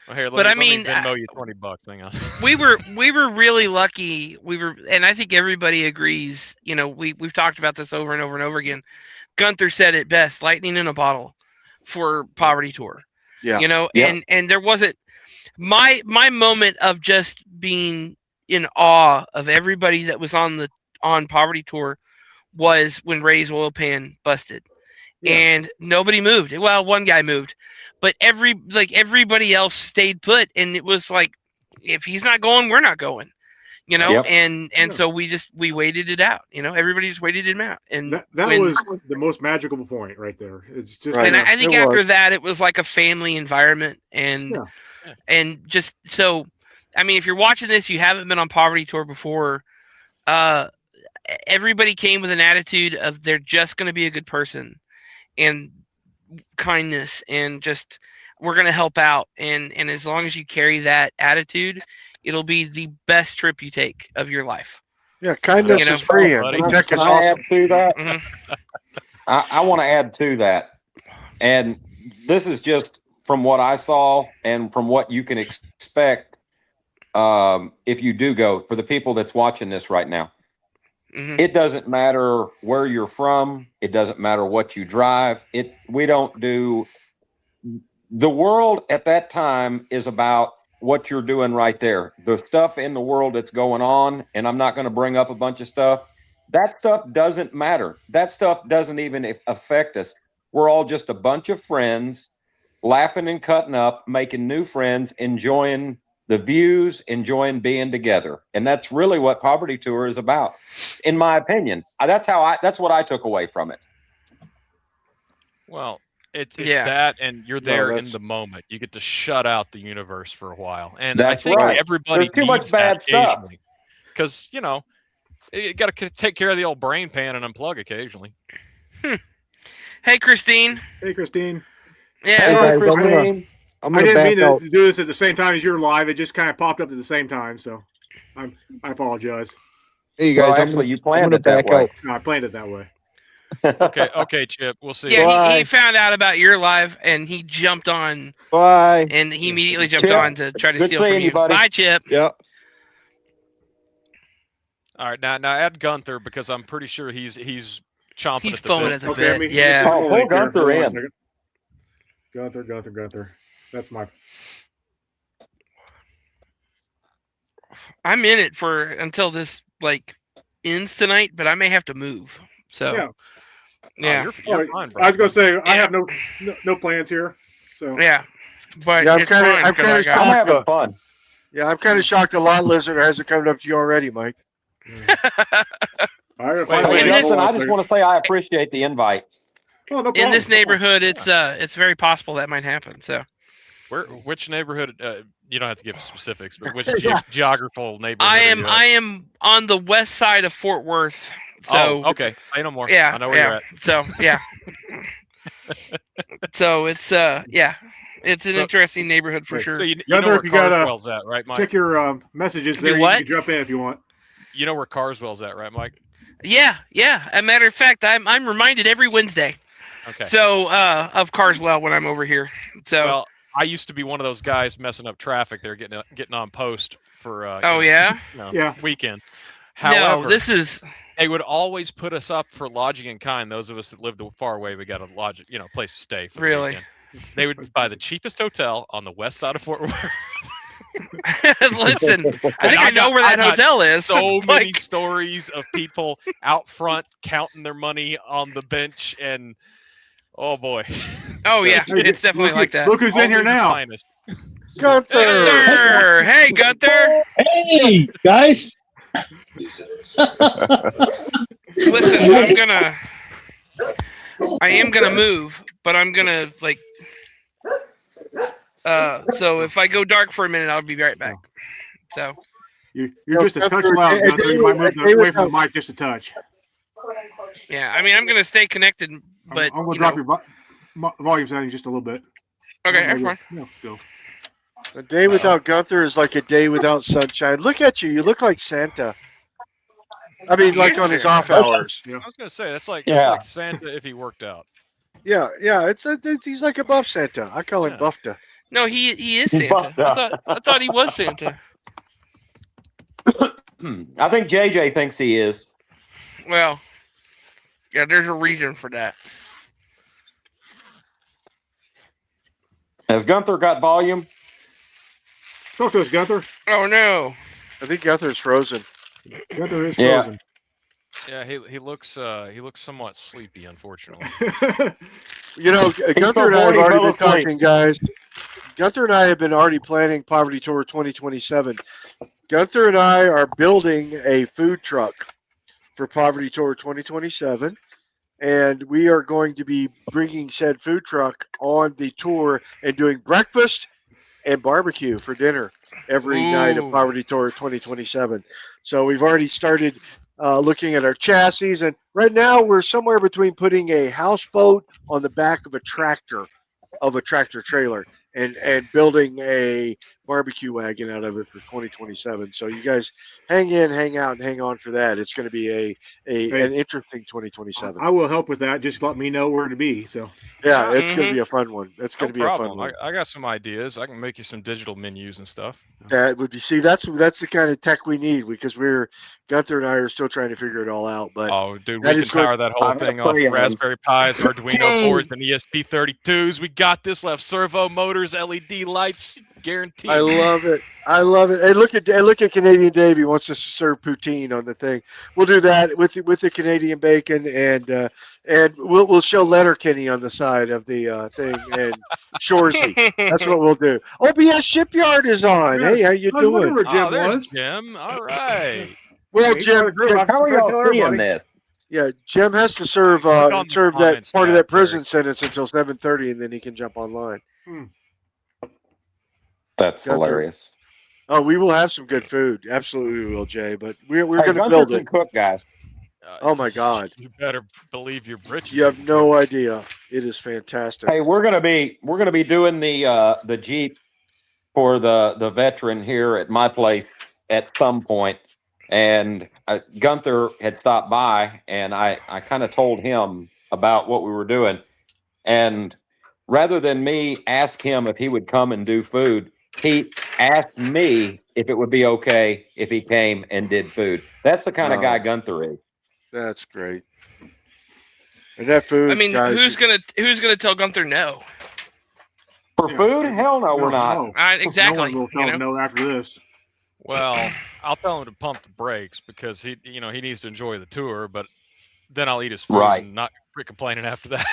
Well, here, But let I me mean, Venmo you $20. Hang on. we were really lucky. And I think everybody agrees. You know, we've talked about this over and over and over again. Gunther said it best: lightning in a bottle for Poverty Tour. Yeah. You know, Yeah. and there wasn't my moment of just being in awe of everybody that was on Poverty Tour was when Ray's oil pan busted. Yeah. And nobody moved. Well, one guy moved, but everybody else stayed put, and it was like if he's not going, we're not going. You know, Yep. and so we waited it out. You know, everybody just waited him out, and that was the most magical point right there. It's just, Right. and I think It after was. that, it was like a family environment, and just so, I mean, if you're watching this, you haven't been on Poverty Tour before. Everybody came with an attitude of they're just going to be a good person, and kindness, and just we're going to help out, and as long as you carry that attitude, it'll be the best trip you take of your life. Yeah, kindness is free, and tech is Can I awesome. add to that? Mhm. I want to add to that. And this is just from what I saw and from what you can expect if you do go, for the people that's watching this right now. Mhm. It doesn't matter where you're from. It doesn't matter what you drive. We don't do. The world at that time is about what you're doing right there. The stuff in the world that's going on, and I'm not going to bring up a bunch of stuff. That stuff doesn't matter. That stuff doesn't even affect us. We're all just a bunch of friends laughing and cutting up, making new friends, enjoying the views, enjoying being together. And that's really what Poverty Tour is about, in my opinion. That's what I took away from it. Well, it's Yeah. that, and you're there in that's- the moment. You get to shut out the universe for a while, and That's I think right. everybody There's too much needs that bad stuff. occasionally, because you know you got to take care of the old brain pan and unplug occasionally. Hey, Christine. hey, Christine. Yeah. Hey, Sorry, guys, Christine. I'm I gonna didn't mean back out. to do this at the same time as you're live. It just kind of popped up at the same time, so I apologize. Hey, you guys, Well, I'm actually, you gonna planned it that back way. out. No, I planned it that way. Okay, Chip. We'll see. Yeah, Bye. he found out about your live, and he jumped on, Bye. and he immediately jumped Chip, on to try to good steal from seeing you. you, buddy. Bye, Chip. Yep. All right, now add Gunther, because I'm pretty sure he's chomping He's at the foaming bit. at the Okay, bit. let me Yeah. send Oh, the pull link here. Gunther Hold on a in. second. Gunther. That's my. I'm in it for until this ends tonight, but I may have to move. So Yeah. yeah, You're fine, bro. I was gonna say I Yeah. have no plans here, so yeah. But Yeah, I'm it's kinda- fine, I'm 'cause kinda I got- I'm shocked. having fun. Yeah, I'm kind of shocked a lot lizard hasn't come up to you already, Mike. I gotta Wait, find wait, a in this- Justin, I hold on a just second. want to say I appreciate the invite. Oh, no in problem. this neighborhood, it's very possible that might happen. So Which neighborhood? You don't have to give specifics, but which geographical neighborhood? I are am you at? I am on the west side of Fort Worth. So okay. I know more. yeah, I know where you're at. So yeah. So it's it's an So- interesting neighborhood for Wait, sure. So you Gunther, know where if you gotta Carswell's at, right, Mike? Check your messages Do there. You what? can jump in if you want. You know where Carswell's at, right, Mike? Yeah. A matter of fact, I'm reminded every Wednesday. Okay. So of Carswell when I'm over here. So Well, I used to be one of those guys messing up traffic. They're getting on post for yeah. Yeah. weekend. No, However, this is they would always put us up for lodging in kind. Those of us that lived far away, we got a lodge, place to stay for the Really? weekend. They would buy the cheapest hotel on the west side of Fort Worth. listen. I think I know got- where that I got hotel is. So many Like, stories of people out front counting their money on the bench, and oh boy, oh yeah, Hey, it's definitely look, like that. Look who's in here Only the now. finest. Gunther! Gunther! Hey Gunther! Hey, guys. Listen, I am gonna move, but I'm gonna so if I go dark for a minute, I'll be right back. So You're just a touch Gunther, loud, hey, Gunther. You might move away from the mic just a touch. yeah, I mean I'm gonna stay connected, but I'm gonna drop your volume setting just a little bit. okay, that's fine. Yeah, go. A day without Gunther is like a day without sunshine. Look at you. You look like Santa. I mean, like on his off hours. I was gonna say that's like Santa if he worked out. Yeah. He's like a buff Santa. I call him Yeah. Buffta. No, he is Santa. I thought he was Santa. I think JJ thinks he is. Well, yeah, there's a reason for that. Has Gunther got volume? Talk to us, Gunther. Oh no. I think Gunther's frozen. Gunther is Yeah. frozen. Yeah, he looks somewhat sleepy, unfortunately. You know, Gunther and I have so bored he already fell been asleep. talking, guys. Gunther and I have been already planning Poverty Tour 2027. Gunther and I are building a food truck for Poverty Tour 2027, and we are going to be bringing said food truck on the tour and doing breakfast and barbecue for dinner every night of Poverty Tour 2027. So we've already started looking at our chassis, and right now we're somewhere between putting a houseboat on the back of a tractor trailer and building a barbecue wagon out of it for 2027. So you guys hang in, hang out, and hang on for that. It's going to be an interesting 2027. I will help with that. Just let me know where to be. So yeah, it's going to be a fun one. It's going to be a fun one. I got some ideas. I can make you some digital menus and stuff. That would be that's the kind of tech we need, because Gunther and I are still trying to figure it all out. But dude, we can power that whole thing off Raspberry Pis, Arduino boards, and ESP32s. We got this. We'll have servo motors, LED lights, guaranteed. I love it. Hey, look at Canadian Dave. He wants us to serve poutine on the thing. We'll do that with the Canadian bacon, and we'll show Letterkenny on the side of the thing, and Shoresy. That's what we'll do. OBS Shipyard is on. Yeah. Hey, how you doing? Where Jim there's Jim. All right. Well, Jim, how are y'all seeing this? Yeah, Jim has to serve that part of that prison sentence until 7:30, and then he can jump online. That's hilarious. Oh, we will have some good food. Absolutely, we will, Jay. But we're going to build it. Cook, guys. Oh my God! You better believe your britches. You have no idea. It is fantastic. Hey, we're gonna be doing the Jeep for the veteran here at my place at some point. And Gunther had stopped by, and I kind of told him about what we were doing. And rather than me ask him if he would come and do food, he asked me if it would be okay if he came and did food. That's the kind of guy Gunther is. That's great. And that food. I mean, who's gonna tell Gunther no? For food? Hell no, we're not. Exactly. No one will tell him no after this. Well, I'll tell him to pump the brakes because he needs to enjoy the tour, but then I'll eat his food and not quit complaining after that.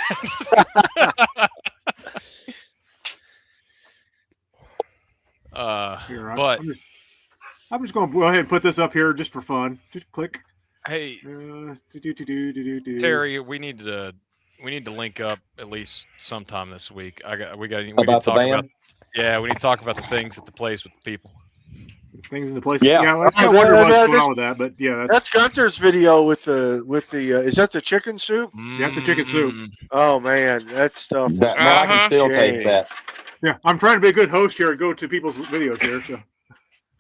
I'm just going to go ahead and put this up here just for fun. Just click. Hey, Terry, we need to link up at least sometime this week. We need to talk about the things at the place with the people. Things in the place. Yeah, I was kind of wondering what's going on with that, but yeah, that's Gunther's video with the. Is that the chicken soup? That's the chicken soup. Oh man, that stuff. I can still taste that. Yeah, I'm trying to be a good host here and go to people's videos here. So.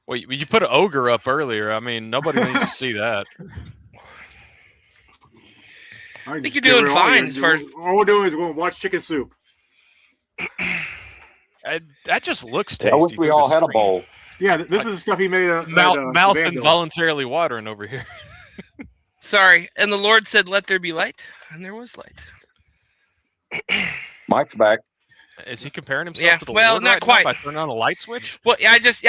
Well, you put an ogre up earlier. I mean, nobody needs to see that. I think you're doing fine. All we're doing is we're going to watch chicken soup. That just looks tasty. I wish we all had a bowl. Yeah, this is the stuff he made. Mouth's involuntarily watering over here. Sorry, and the Lord said, "Let there be light," and there was light. Mike's back. Is he comparing himself to the Lord not right quite. now by turning on a light switch? Well, I just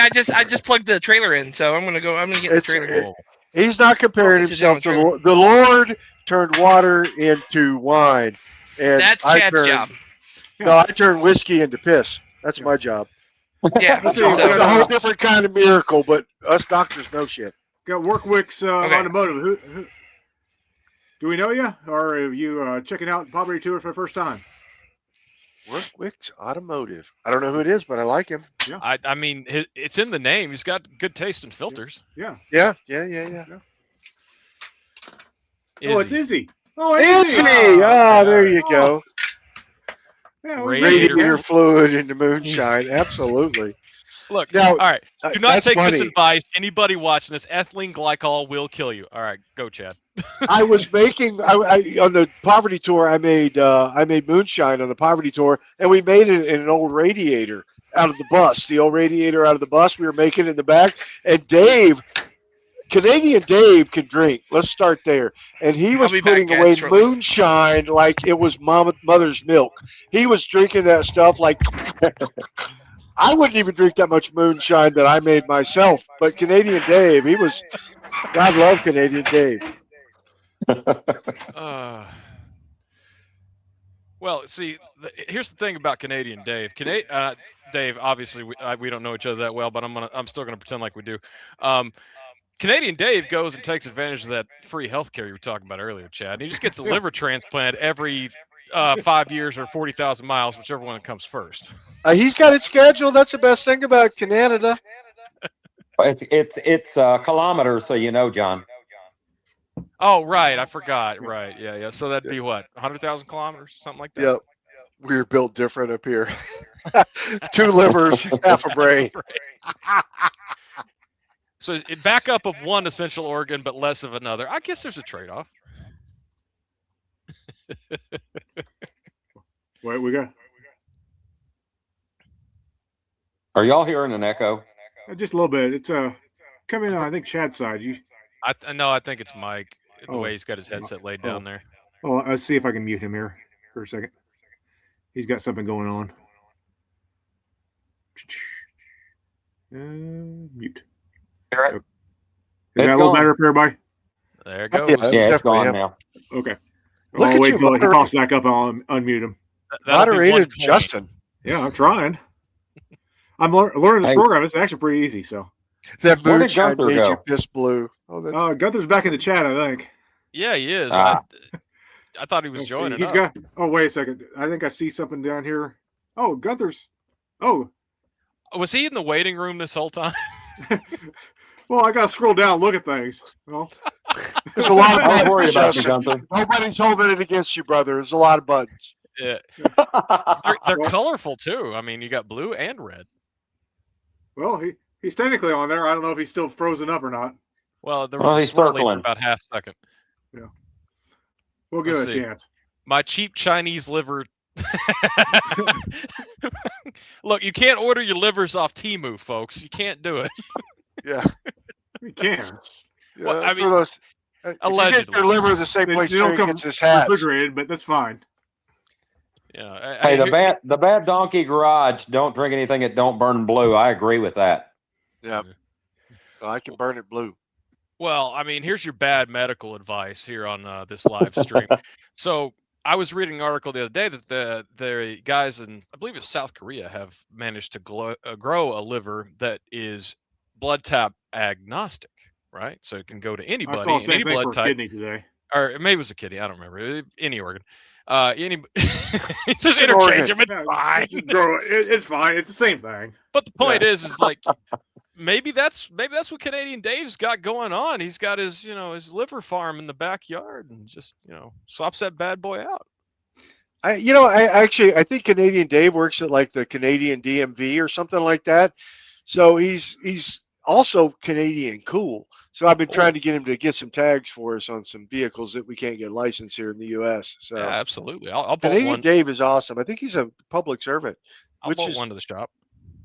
plugged the trailer in, so I'm gonna get the trailer. He's not comparing himself to the Lord. Turned water into wine, and that's Chad's job. No, I turned whiskey into piss. That's my job. Yeah, it's a whole different kind of miracle, but us doctors know shit. Got Workwick's Automotive. Who, do we know you, or are you checking out Poverty Tour for the first time? Workwick's Automotive. I don't know who it is, but I like him. Yeah. I mean, it's in the name. He's got good taste in filters. Yeah. Oh, it's Izzy. Oh, Izzy! Oh, there you go. Yeah, radiator fluid into moonshine. Absolutely. Look, all right. Do not take this advice. Anybody watching this, ethylene glycol will kill you. All right, go, Chad. I was making on the Poverty Tour. I made moonshine on the Poverty Tour, and we made it in an old radiator out of the bus. The old radiator out of the bus. We were making it in the back, and Canadian Dave can drink. Let's start there. And he was putting away moonshine like it was mother's milk. He was drinking that stuff like I wouldn't even drink that much moonshine that I made myself. But Canadian Dave, God love Canadian Dave. Well, see, here's the thing about Canadian Dave. Dave, obviously, we don't know each other that well, but I'm still gonna pretend like we do. Canadian Dave goes and takes advantage of that free healthcare you were talking about earlier, Chad. He just gets a liver transplant every 5 years or 40,000 miles, whichever one comes first. He's got it scheduled. That's the best thing about Canada. It's kilometers, so you know, John. Oh, right. I forgot. Right. Yeah. So that'd be what, 100,000 kilometers, something like that. Yep. We're built different up here. 2 livers, half a brain. So it back up of one essential organ, but less of another. I guess there's a trade-off. What we got? Are y'all hearing an echo? Just a little bit. It's coming on. I think Chad's side. I think it's Mike. The way he's got his headset laid down there. Oh, let's see if I can mute him here for a second. He's got something going on. Mute. Hear it? Is that a little better for everybody? There it goes. Yeah, it's gone now. Okay. Look I'll at wait you, till he pops back up. I'll unmute him. Moderated Justin. Yeah, I'm trying. I'm learning this program. It's actually pretty easy. So that Where did moonshine Gunther made go? you piss blue. Oh, Gunther's back in the chat, I think. Yeah, he is. Ah. I thought he was joining. He's got. Oh, wait a second. I think I see something down here. Oh, Gunther's. Oh, was he in the waiting room this whole time? Well, I gotta scroll down and look at things. Well, there's a lot of Don't worry about buttons, you, Gunther. Nobody's holding it against you, brother. There's a lot of buttons. Yeah. They're colorful too. I mean, you got blue and red. Well, he's technically on there. I don't know if he's still frozen up or not. Well, there was he's swirly for circling. about half a second. Yeah. We'll give Let's it a see. chance. My cheap Chinese liver. Look, you can't order your livers off Temu, folks. You can't do it. Yeah. We can. Yeah, Well, I mean, those, allegedly. you get your liver the same place They don't Terry come gets his hats. refrigerated, but that's fine. Yeah. Hey, the bad donkey garage. Don't drink anything that don't burn blue. I agree with that. Yeah. Well, I can burn it blue. Well, I mean, here's your bad medical advice here on this live stream. So I was reading an article the other day that the guys in, I believe it's South Korea, have managed to grow a liver that is blood type agnostic, right? So it can go to anybody. I saw the same any thing blood for type, kidney today. or maybe it was a kidney. I don't remember. Any organ. Just interchange them. It's fine. It's fine. It's the same thing. But the point is like maybe that's what Canadian Dave's got going on. He's got his his liver farm in the backyard and just swaps that bad boy out. I think Canadian Dave works at like the Canadian DMV or something like that. So he's also Canadian cool. So I've been trying to get him to get some tags for us on some vehicles that we can't get licensed here in the U.S. So yeah, absolutely. I'll bolt Canadian one. Dave is awesome. I think he's a public servant. I'll bolt one to the shop.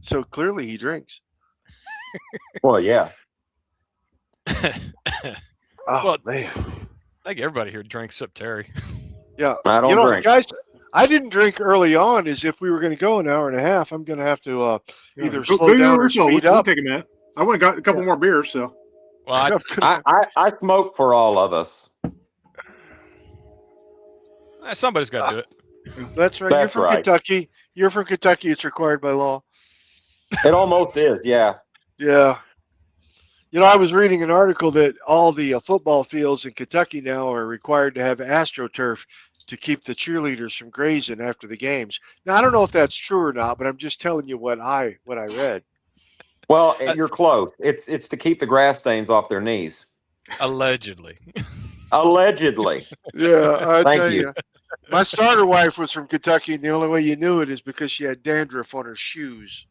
So clearly he drinks. Well, yeah. Well, man. I think everybody here drinks except Terry. Yeah. I don't drink. Guys, I didn't drink early on. As if we were going to go an hour and a half, I'm going to have to either slow down or speed up. Take a minute. I went and got a couple more beers, so. Well, I smoke for all of us. Somebody's got to do it. That's right. That's You're from right. Kentucky. You're from Kentucky. It's required by law. It almost is, yeah. Yeah. I was reading an article that all the football fields in Kentucky now are required to have AstroTurf to keep the cheerleaders from grazing after the games. Now, I don't know if that's true or not, but I'm just telling you what I read. Well, you're close. It's to keep the grass stains off their knees. Allegedly. Allegedly. Yeah, Thank tell you. My starter wife was from Kentucky, and the only way you knew it is because she had dandruff on her shoes.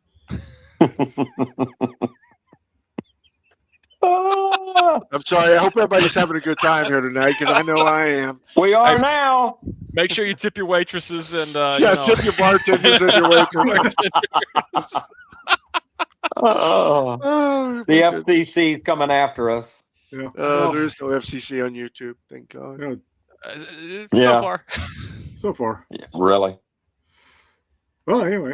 I'm sorry. I hope everybody's having a good time here tonight because I know I am. We are now. Make sure you tip your waitresses and tip your bartenders and your waitresses. The FCC's coming after us. Yeah. There's no FCC on YouTube. Thank God. So far. Yeah, really? Well, anyway.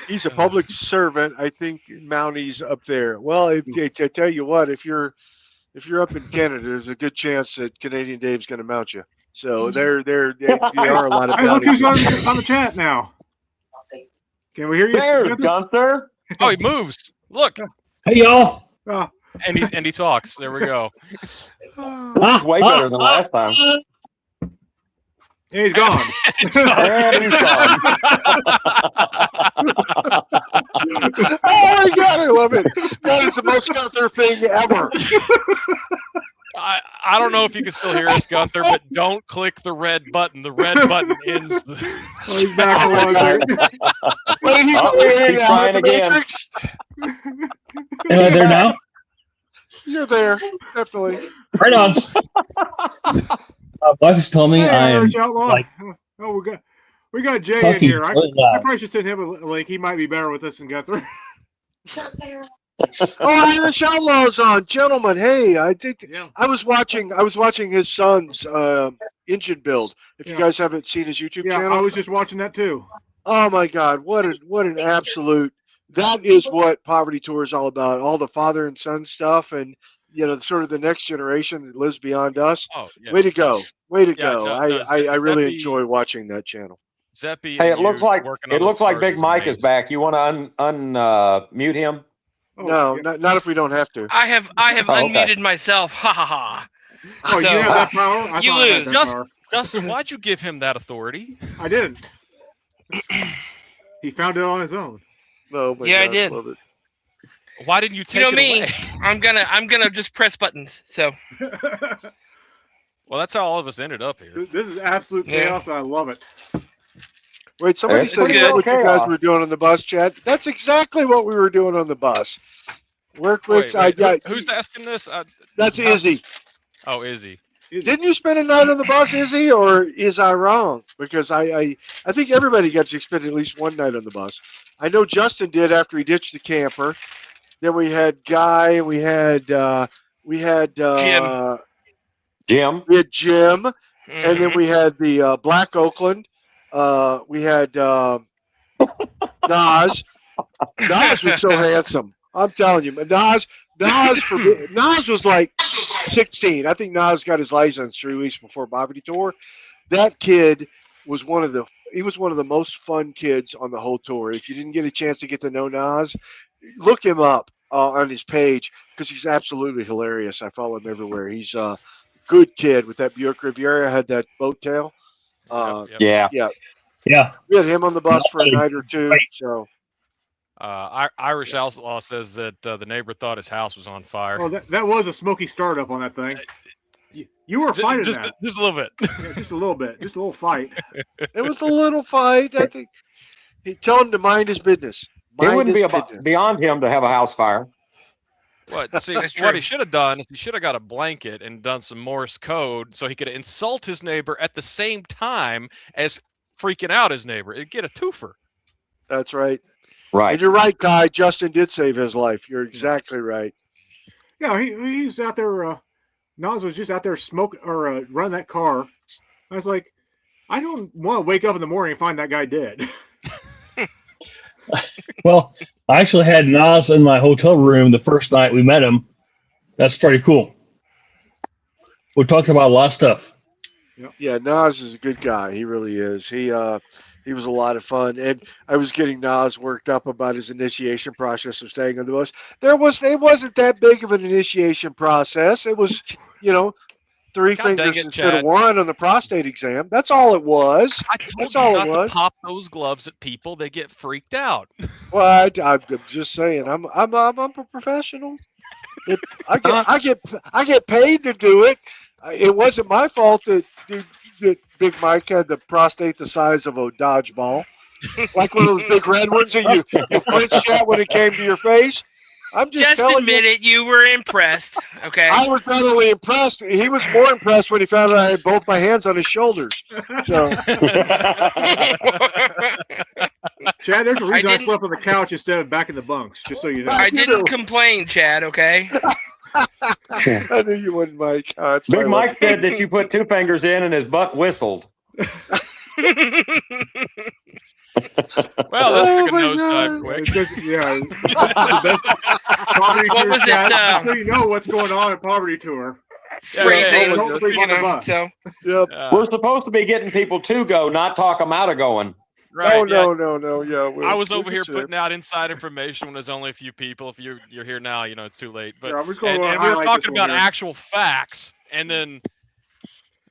He's a public servant. I think Mounties up there. Well, I tell you what, if you're up in Canada, there's a good chance that Canadian Dave's going to mount you. So they are a lot of Hey, look bounty. who's on the chat now. Can we hear you? There's Gunther? Gunther. Oh, he moves. Look, Hey, y'all. Oh, and he talks. There we go. This is way better than last time. and he's gone. And he's gone. Oh my God, I love it. That is the most Gunther thing ever. I don't know if you can still hear us, Gunther, but don't click the red button. The red button ends the. Oh, he's back on there. He's trying again. Am I there now? You're there, definitely. Right on. My wife has told me Hey, I am Irish Outlaw. like Oh, we got Jay in talking here. I really loud. probably should send him a link. He might be better with this than Gunther. Oh, Irish Outlaws on, gentlemen. Hey, I was watching his son's engine build. If you guys haven't seen his YouTube channel, I was just watching that too. Oh my God, what an absolute! That is what Poverty Tour is all about. All the father and son stuff, and sort of the next generation that lives beyond us. Oh, yeah. Way to go! Way to go! no, I really Zeppy- enjoy watching that channel. Zeppy. Hey, and it looks you like working on those Big cars Mike is amazing. back. You want to unmute him? Oh, No, yeah. not if we don't have to. I have Oh, okay. unmuted myself. Ha ha ha. Oh, So- you have that power? I You thought I had lose. that power. Justin, why'd you give him that authority? I didn't. He found it on his own. No, my Yeah, I God, did. love it. Why didn't you take You know it me. away? I'm gonna just press buttons. So Well, that's how all of us ended up here. This is absolute Yeah. chaos. And I love it. Wait, somebody It's said pretty is that good. what you guys were doing on the bus, Chad? That's exactly what we were doing on the bus. Wait, I got. who's asking this? That's Izzy. Oh, Izzy. Didn't you spend a night on the bus, Izzy, or is I wrong? Because I think everybody gets to spend at least one night on the bus. I know Justin did after he ditched the camper. Then we had Guy, and we had Jim. Jim. we had Jim, and then Mhm. we had the Black Oakland. We had Nas. Nas was so handsome. I'm telling you, Nas was like 16. I think Nas got his license 3 weeks before Poverty Tour. That kid was one of the most fun kids on the whole tour. If you didn't get a chance to get to know Nas, look him up on his page because he's absolutely hilarious. I follow him everywhere. He's a good kid with that Buick Riviera, had that boat tail. Yep. Yeah. Yeah. We had him on the bus for a night or two. So Irish Outlaw says that the neighbor thought his house was on fire. Oh, that was a smoky startup on that thing. You were fighting just that. a little bit. Yeah, just a little bit. Just a little fight. it was a little fight. I think he told him to mind his business. It wouldn't be Mind his business. beyond him to have a house fire. What? See, That's what true. he should have done is he should have got a blanket and done some Morse code so he could insult his neighbor at the same time as freaking out his neighbor. It'd get a twofer. That's right. Right. And you're right, Guy. Justin did save his life. You're exactly right. Yeah, he's out there. Nas was just out there smoking or running that car. I was like, I don't want to wake up in the morning and find that guy dead. Well, I actually had Nas in my hotel room the first night we met him. That's pretty cool. We talked about a lot of stuff. Yeah, Nas is a good guy. He really is. He was a lot of fun, and I was getting Nas worked up about his initiation process of staying on the bus. It wasn't that big of an initiation process. It was, 3 God dang fingers it, instead Chad. of 1 on the prostate exam. That's all it was. I told That's you all not it to was. pop those gloves at people. They get freaked out. Well, I'm just saying. I'm a professional. I get paid to do it. It wasn't my fault that Big Mike had the prostate the size of a dodgeball, like one of those big red ones that you flinched at when it came to your face. I'm just telling admit you. it. You were impressed. Okay. I was not only impressed. He was more impressed when he found out I had both my hands on his shoulders. So Chad, there's a reason I didn't- slept on the couch instead of back in the bunks, just so you know. I didn't complain, Chad. Okay. I knew you wouldn't, Mike. That's why I Big love Mike said that you put 2 fingers in and his butt whistled. Well, this Oh took a my nosedive God. quick. It's just, yeah, this is the best poverty What tour was it, chat, just so you know what's going on at Poverty Tour. phrasing. don't sleep on the bus. So Yep. We're supposed to be getting people to go, not talk them out of going. Right. No. Yeah. I was over here putting out inside information when there's only a few people. If you're here now, it's too late. But Yeah, I'm just and gonna we were highlight talking this one about here. actual facts, and then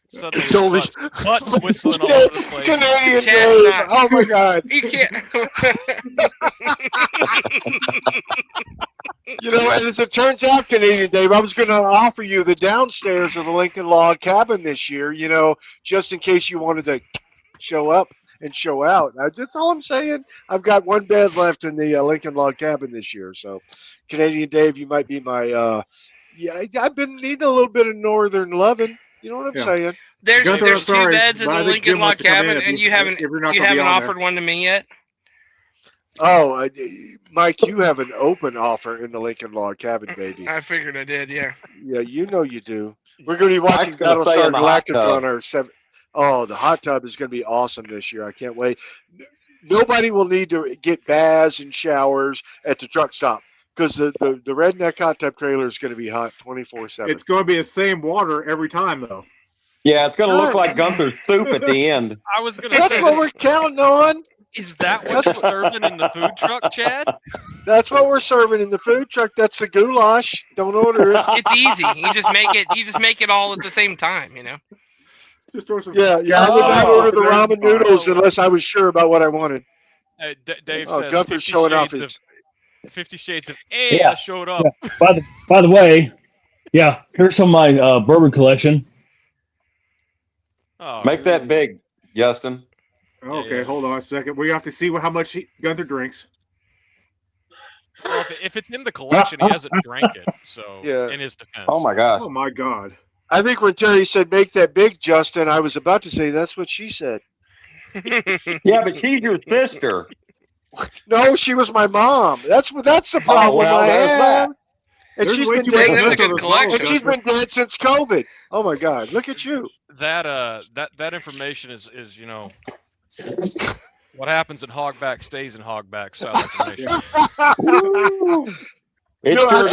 suddenly It's only- butts whistling all over the place. Canadian Chad's Dave. not- Oh my God. you can't. And as it turns out, Canadian Dave, I was going to offer you the downstairs of the Lincoln Log Cabin this year, just in case you wanted to show up and show out. That's all I'm saying. I've got one bed left in the Lincoln Log Cabin this year. So, Canadian Dave, you might be my, I've been needing a little bit of northern loving. You know what I'm saying? There's Gunther, I'm two sorry, beds in but the I think Lincoln Jim Log wants to come in Cabin, if and you- you haven't if you're not you gonna be haven't on offered one to me yet. Oh, Mike, you have an open offer in the Lincoln Log Cabin, baby. I figured I did. Yeah. Yeah, you know you do. We're going to be watching Mike's gonna stay in Battlestar the hot Galactica tub. on our seven. Oh, the hot tub is going to be awesome this year. I can't wait. Nobody will need to get baths and showers at the truck stop because the redneck hot tub trailer is going to be hot 24/7. It's going to be the same water every time, though. Yeah, it's going to look like Gunther's soup at the end. I was gonna That's say, what we're counting on. is that what you're serving in the food truck, Chad? That's what we're serving in the food truck. That's the goulash. Don't order it. It's easy. You just make it all at the same time. Just throw some. Yeah, I would not Oh, order the ramen noodles unless I was sure about what I wanted. Dave Oh, says Gunther's 50 showing off shades his. of 50 Shades of A. Yeah. Showed up. By the way, yeah, here's some of my bourbon collection. Oh, Make that big, Justin. Okay, Yeah. hold on a second. We have to see how much Gunther drinks. well, if it's in the collection, he hasn't drank it. So, Yeah. in his defense. Oh my gosh. Oh my God! I think when Terry said make that big, Justin, I was about to say that's what she said. Yeah, but she's your sister. No, she was my mom. That's the problem well, I there's have. that. And There's she's way been too much That's a dead. mess good on this collection. bottle, And she's Gunther. been dead since COVID. Oh my God! Look at you. That information is what happens in hogback stays in hogback style information. It sure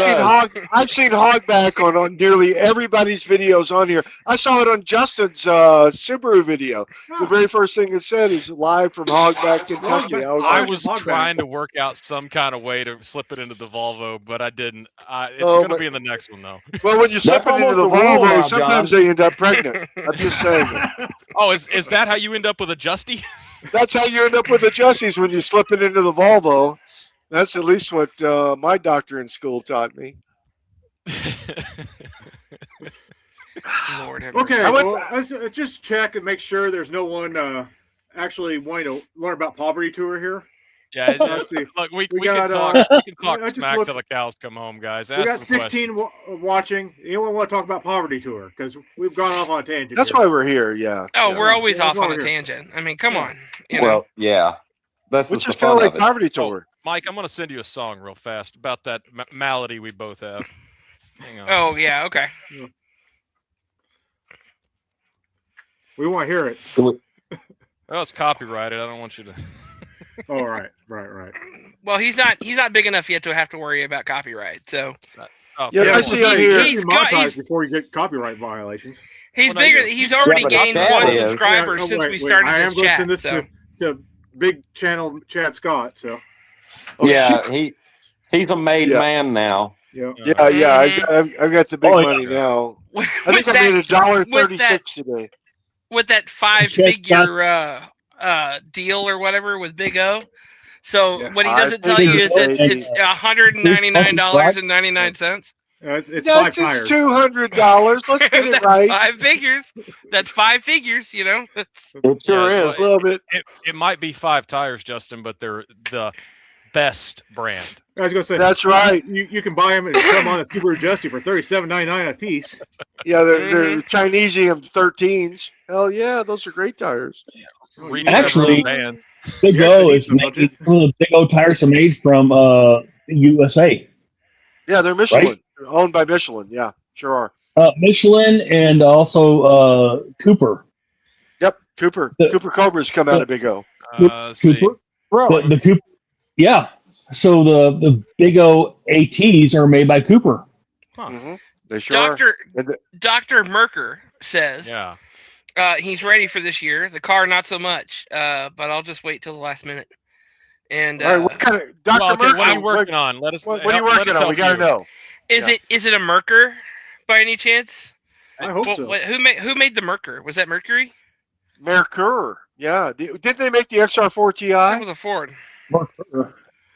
I've seen hogback on nearly everybody's videos on here. I saw it on Justin's Subaru video. The very first thing it said is live from Hogback, Kentucky. I Hogback. was Hogback. trying to work out some kind of way to slip it into the Volvo, but I didn't. It's Oh, going to but- be in the next one, though. Well, when you slip That's it into almost the a rule now, Volvo, sometimes John. they end up pregnant. I'm just saying. Oh, is that how you end up with a Justy? That's how you end up with the Justies when you slip it into the Volvo. That's at least what my doctor in school taught me. Lord have mercy. Okay, I went- well, let's just check and make sure there's no one actually wanting to learn about poverty tour here. Yeah, Let's see. look, we We can got, talk. We can talk I just smack looked- till the cows come home, guys. We Ask got some questions. 16 watching. Anyone want to talk about poverty tour? Because we've gone off on a tangent. That's here. why we're here, yeah. Oh, Yeah. we're always Yeah, off that's why on a we're here. tangent. I mean, come on. Well, yeah. That's Which just is the kind fun of like of it. Poverty Tour. Mike, I'm going to send you a song real fast about that malady we both have. Hang on. Oh yeah. Okay. We want to hear it. Well, it's copyrighted. I don't want you to. All right, right. Well, he's not big enough yet to have to worry about copyright. So Oh, Yeah, fair I point. see on here. He's He's got- monetized he's- before you get copyright violations. he's Well, no, bigger. you- He's already but gained Chad one is. subscriber Yeah, since wait, we wait. started I am this going to chat. send this So. to big channel Chad Scott. So Yeah, he's a made Yeah. man now. yeah. Yeah, I've got the big Oh, yeah. money now. with I think I that, made $1.36 today. with that 5-figure deal or whatever with Big O. So Yeah. what he doesn't tell you is it's $199.99. It's That's 5 it's tires. $200. Let's get it That's right. 5 figures. That's 5 figures. It sure Yeah, is. Love it. It might be 5 tires, Justin, but they're the best brand. I was going to say That's right. You can buy them and come on a Subaru Justy for $37.99 a piece. Yeah, they're Chinesium 13s. Hell yeah, those are great tires. Read Actually- band. Big Yes, O they is need some made, some of the Big O tires are made from USA. Yeah, they're Michelin. They're owned by Michelin. Yeah, sure are. Michelin and also Cooper. Yep, Cooper. The- Cooper Cobra's come out of Big O. Let's see. Cooper. Really? The Cooper. Yeah. So the Big O ATs are made by Cooper. Mhm. They sure Dr. Merker says Yeah. He's ready for this year. The car, not so much. But I'll just wait till the last minute. And All right, what kind of Dr. Well, okay, Merker? what are you working on? Let us. What are you working on? We gotta know. Is it a Merker by any chance? I hope so. Who made the Merker? Was that Mercury? Merkur. Yeah. Didn't they make the XR4 TI? That was a Ford.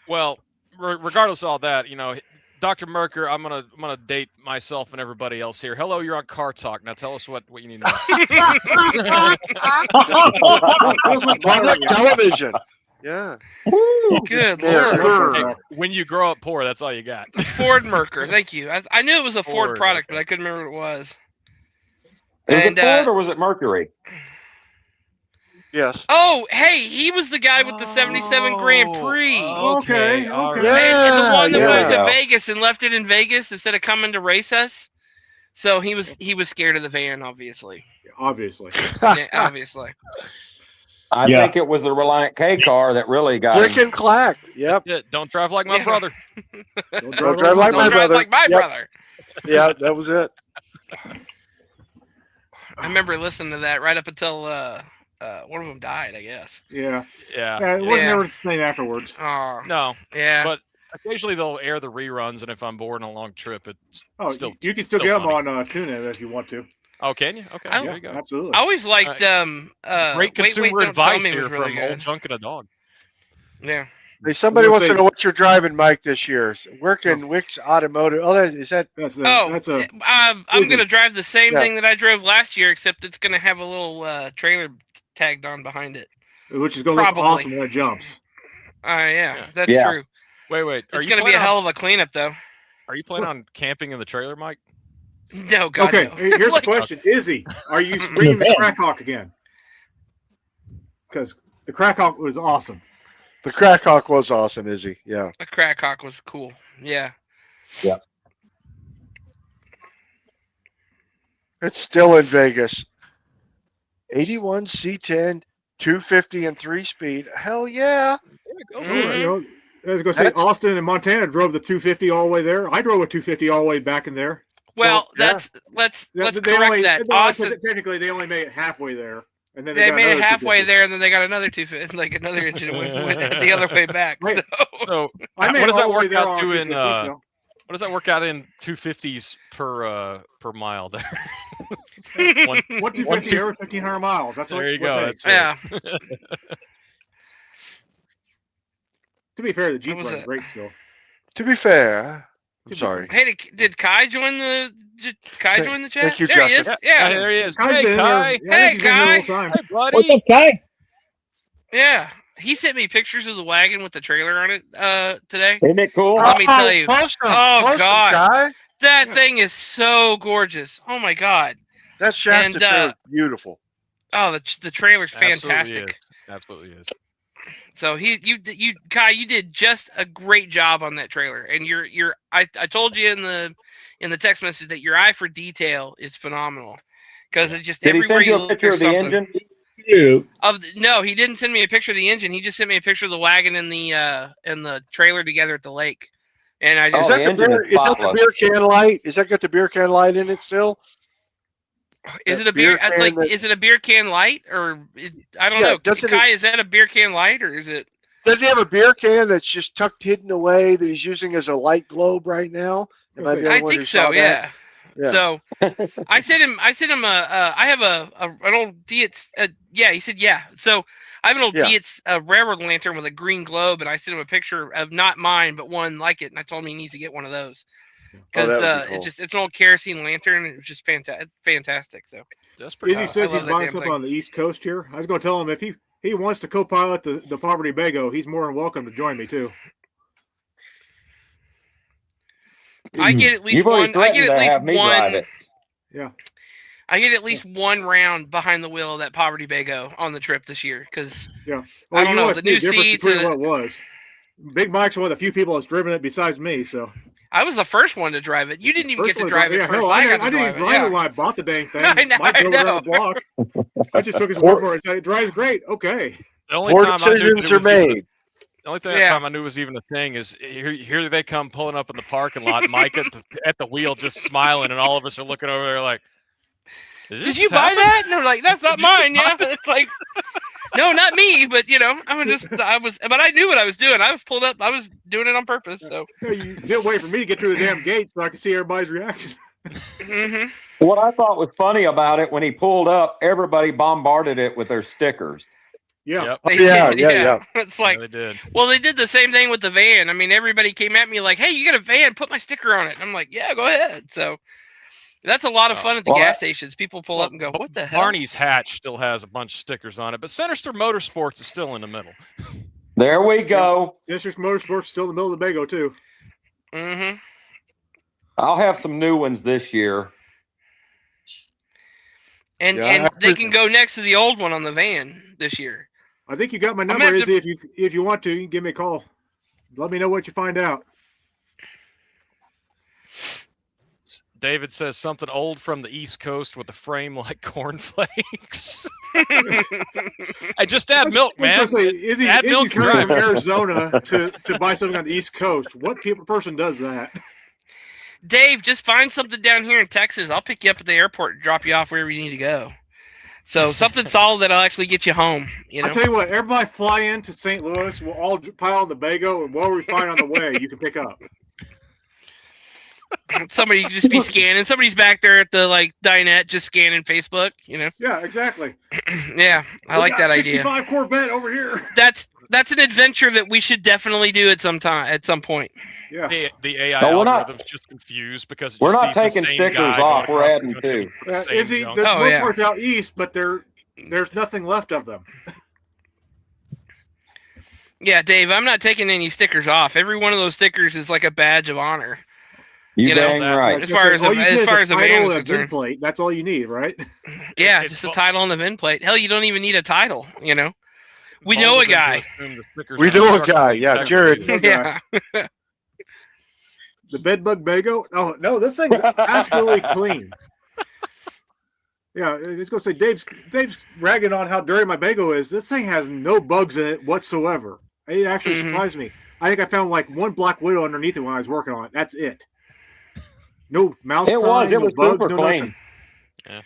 Well, regardless of all that, Dr. Merker, I'm gonna date myself and everybody else here. Hello, you're on Car Talk. Now tell us what you need to know. Public television. Yeah. Good Lord. Hey, when you grow up poor, that's all you got. Ford Merker. Thank you. I knew it was a Ford product, but I couldn't remember what it was. Was it Ford or was it Mercury? Yes. Oh, hey, he was the guy with the 77 Grand Prix. Okay. All right. And the one that went to Yeah. Vegas and left it in Vegas instead of coming to race us. So he was scared of the van, obviously. Obviously. Yeah, obviously. I think it was the Reliant K car that really got Click him. and clack. Yep. Yeah, don't drive like my brother. Don't drive like my brother. Like my brother. Yeah, that was it. I remember listening to that right up until one of them died, I guess. Yeah. Yeah. It wasn't ever the same afterwards. Oh, No. yeah. But occasionally they'll air the reruns, and if I'm bored on a long trip, it's still. You can still still get funny. them on TuneIn if you want to. Oh, can you? Okay, I- there you go. Absolutely. I always liked Great consumer Don't Tell advice Me was here really from Old good. Junk and a Dog. Yeah. Hey, somebody I'm gonna wants to say- know what you're driving, Mike, this year. Working Wix Automotive. Oh, that's I'm Easy. gonna drive the same Yeah. thing that I drove last year, except it's gonna have a little trailer tagged on behind it. which is going to look Probably. awesome when it jumps. Yeah, that's Yeah. true. Wait. It's gonna be a hell of a cleanup, though. Are you planning on camping in the trailer, Mike? No, God, Okay, no. here's the question. Izzy, are you bringing the Crack Hawk again? Because the Crack Hawk was awesome. The Crack Hawk was awesome, Izzy. Yeah. The Crack Hawk was cool. Yeah. It's still in Vegas. 81 C10, 250 and 3-speed. Hell yeah. Go for Mhm. it. You know, I was going to say, Austin and Montana drove the 250 all the way there. I drove a 250 all the way back in there. Well, yeah. let's They correct only, that. no, Austin, technically, they only made it halfway there. And then they got made it another halfway 250. there, and then they got another 250, like another engine and went the other way back. Right. So. So, I made what does it that all the way work there out on to in? 250, so. What does that work out in 250s per mile there? one, 250 over 1,500 miles. That's there what, you what go. they- That's Yeah. To be fair, the Jeep What was runs it? great still. To be fair, I'm be sorry. Hey, did Kai join the chat? Thank you, there he is. Justin. Yeah. there he is. Kai's Hey, been there. Kai. Yeah, I think Hey, he's been here the whole time. Hey, buddy. What's up, guy? Yeah. He sent me pictures of the wagon with the trailer on it today. Isn't it cool? Let me tell you. Post 'em, Oh, post 'em, God. Guy. That thing is so gorgeous. Oh my God. That Shasta And, trailer is beautiful. Oh, the trailer's Absolutely fantastic. is. Absolutely is. So you Kai, you did just a great job on that trailer, and I told you in the text message that your eye for detail is phenomenal, because it just Did he everywhere send you you a look, picture of there's the something. engine? You. No, he didn't send me a picture of the engine. He just sent me a picture of the wagon and the trailer together at the lake, and I Oh, just Is the that engine is is that the spotless. beer can light? Is that got the beer can light in it still? is that it a beer beer can like that- is it a beer can light or I don't Yeah, know. doesn't Kai, is that a beer can light or is it? Does he have a beer can that's just tucked hidden away that he's using as a light globe right now? Am I the only I one think who saw so. that? Yeah. Yeah. So I sent him I have an old Dietz. Yeah, he said yeah. So I have an old Yeah. Dietz railroad lantern with a green globe, and I sent him a picture of not mine but one like it, and I told him he needs to get one of those because that would be cool. it's an old kerosene lantern. It was just fantastic. So That's pretty Izzy cool. says I he's love that buying damn something thing. on the East Coast here. I was going to tell him if he wants to co-pilot the Poverty Bago, he's more than welcome to join me too. I get at least You've already one. I get threatened at to least have me drive one. it. Yeah. I get at least one round behind the wheel of that Poverty Bago on the trip this year because Yeah. I don't you know, want the to see new difference seats between and what it was. Big Mike's one of the few people that's driven it besides me. So I was the first one to drive it. You didn't even get to First drive one, it yeah, first. hell, I I got to didn't even drive drive it. it when I bought the dang thing. I know, Mike I drove it around the know. block. I just took his word for it. It drives great. Okay. The only More time I knew decisions that it are was even made. The only time I knew was even a thing is here they come pulling up in the parking lot. Mike at the wheel just smiling, and all of us are looking over there like, did you buy that? And they're like, that's not mine. Yeah, it's like, no, not me. But but I knew what I was doing. I was pulled up. I was doing it on purpose. So you didn't wait for me to get through the damn gate so I could see everybody's reaction. Mm-hmm. What I thought was funny about it, when he pulled up, everybody bombarded it with their stickers. Yeah. Yep. Yeah. It's like, they did. Well, they did the same thing with the van. I mean, everybody came at me like, "Hey, you got a van? Put my sticker on it." And I'm like, "Yeah, go ahead." So that's a lot of fun at the gas stations. People pull up and go, "What the hell?" Barney's hatch still has a bunch of stickers on it, but Sinister Motorsports is still in the middle. There we go. Sinister Motorsports is still in the middle of the Bago too. Mm-hmm. I'll have some new ones this year. And they can go next to the old one on the van this year. I think you got my number, Izzy. If you want to, you can give me a call. Let me know what you find out. David says something old from the East Coast with a frame like cornflakes. I just add milk, man. Izzy coming from Arizona to buy something on the East Coast. What person does that? Dave, just find something down here in Texas. I'll pick you up at the airport and drop you off wherever you need to go. So something solid that'll actually get you home. You know? I'll tell you what, everybody fly into St. Louis. We'll all pile on the Bago, and whatever we find on the way, you can pick up. Somebody just be scanning. Somebody's back there at the dinette just scanning Facebook, you know? Yeah, exactly. Yeah, I like that idea. 65 Corvette over here. That's an adventure that we should definitely do at some point. Yeah. The AI algorithm's just confused because we're not taking stickers off. We're adding two. Izzy, there's more parts out east, but there's nothing left of them. Yeah, Dave, I'm not taking any stickers off. Every one of those stickers is like a badge of honor. You dang right. As far as a van is concerned, plate, that's all you need, right? Yeah, just a title on the VIN plate. Hell, you don't even need a title. You know, we know a guy. We know a guy. Yeah, Jared. Yeah. The bedbug Bago? Oh no, this thing's absolutely clean. Yeah, it's gonna say Dave's ragging on how dirty my Bago is. This thing has no bugs in it whatsoever. It actually surprised me. I think I found like one black widow underneath it when I was working on it. That's it. No mouse sign, no bugs, super no clean. nothing. Yeah.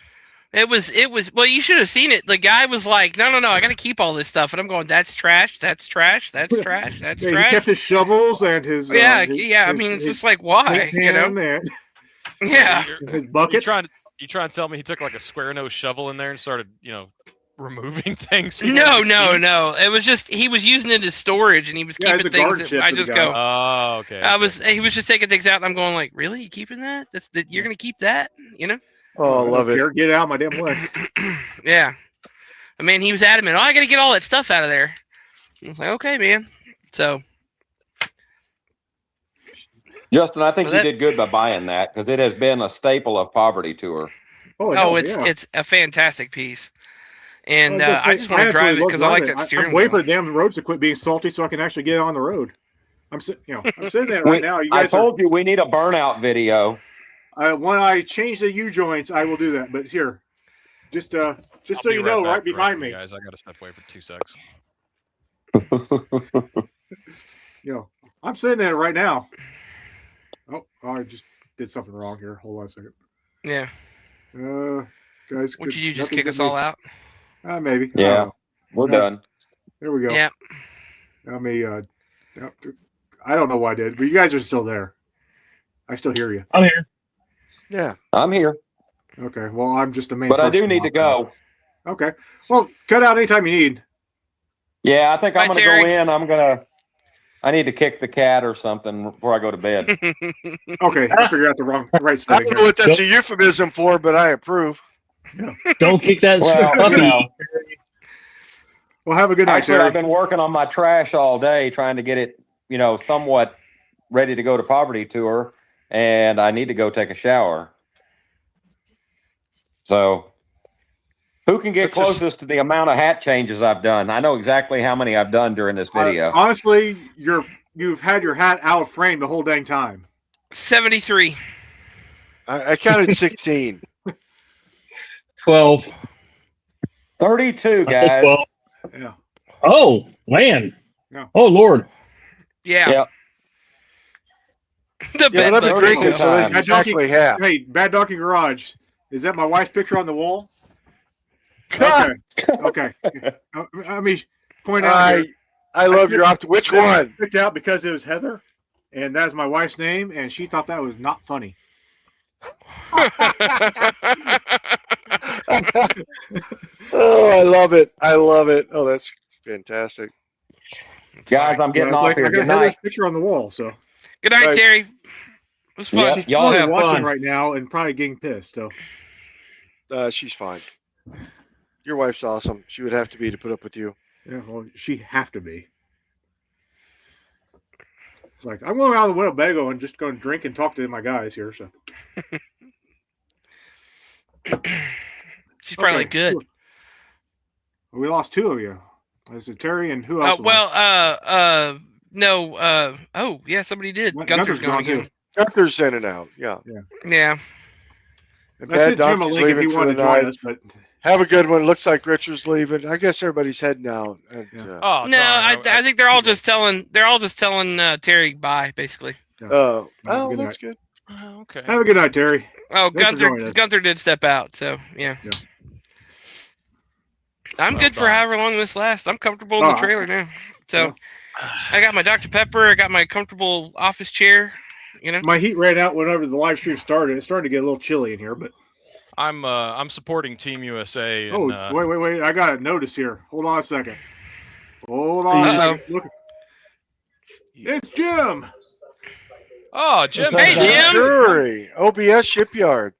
It was. Well, you should have seen it. The guy was like, "No, I got to keep all this stuff," and I'm going, "That's trash. That's trash. That's trash. That's Yeah, trash." he kept his shovels and his. I mean, it's just like, why, you know? Yeah. His buckets. You trying to tell me he took like a square nose shovel in there and started, removing things? No. It was just he was using it as storage, and he was keeping things. I just go, "Oh, okay." He was just taking things out, and I'm going like, "Really? You keeping that? You're gonna keep that? You know?" Oh, I love it. Get out of my damn way. Yeah. I mean, he was adamant. I got to get all that stuff out of there. I was like, okay, man. So. Justin, I think you did good by buying that because it has been a staple of Poverty Tour. It's a fantastic piece. And I just want to drive it because I like that steering wheel. I'm waiting for the damn roads to quit being salty so I can actually get on the road. I'm sitting there right now. I told you we need a burnout video. When I change the U joints, I will do that. But here, just so you know, right behind me, guys. I got to step away for 2 seconds. I'm sitting there right now. Oh, I just did something wrong here. Hold on a second. Yeah. Guys, would you just kick us all out? Maybe. Yeah, we're done. There we go. Yeah. I don't know why I did, but you guys are still there. I still hear you. I'm here. Yeah, I'm here. Okay, well, I'm just the main. But I do need to go. Okay, well, cut out anytime you need. Yeah, I think I'm going to Terry. go in. I need to kick the cat or something before I go to bed. Okay, I figured out the right I spelling. don't know what that's a euphemism for, but I approve. Yeah. Don't kick that puppy. Well, have a good night, Actually, Terry. I've been working on my trash all day, trying to get it, somewhat ready to go to Poverty Tour, and I need to go take a shower. So, who can get closest to the amount of hat changes I've done? I know exactly how many I've done during this video. Honestly, you've had your hat out of frame the whole dang time. 73. I counted 16. 12. 32, guys. Yeah. Oh, man. No. Oh Lord. Yeah. Yep. The Yeah, bed let me bug drink it bingo. so it's Bad exactly Donkey, half. hey, Bad Donkey Garage. Is that my wife's picture on the wall? Okay. Okay. Let me point out here. I love your which This is one? picked out because it was Heather, and that's my wife's name, and she thought that was not funny. Oh, I love it. I love it. Oh, that's fantastic. Guys, I'm getting it's off like here. I got Good Heather's night. picture on the wall, so Good night, Right. Terry. It was fun. Yeah. she's Y'all probably have watching fun. right now and probably getting pissed. So She's fine. Your wife's awesome. She would have to be to put up with you. yeah, well, she have to be. It's like I'm going out of the Winnebago and just going to drink and talk to my guys here. So She's probably Okay, good. cool. We lost two of you. Is it Terry and who else? No. Oh, yeah, somebody did. Gunther's gone again. Gunther's in and out. Yeah. Yeah. And I Bad sent Jim a Donkey's link if he leaving for wanted the to join night. us, but Have a good one. Looks like Richard's leaving. I guess everybody's heading out. And, Yeah. Oh No, I think they're all just telling Terry bye, basically. oh, good that's good. Okay. have a good night, Terry. Oh, Thanks for joining us. Gunther did step out, so yeah. Yeah. I'm Well good for done. however long this lasts. I'm comfortable in the trailer now. So I got my Dr. Pepper, I got my comfortable office chair, you know. My heat ran out whenever the live stream started. It's starting to get a little chilly in here, but I'm supporting Team USA. And, wait! I got a notice here. Hold on a second. Hold on a Uh-oh. second. Look, it's Jim. Oh, Jim. Hey, Jim. Jury. OBS Shipyard.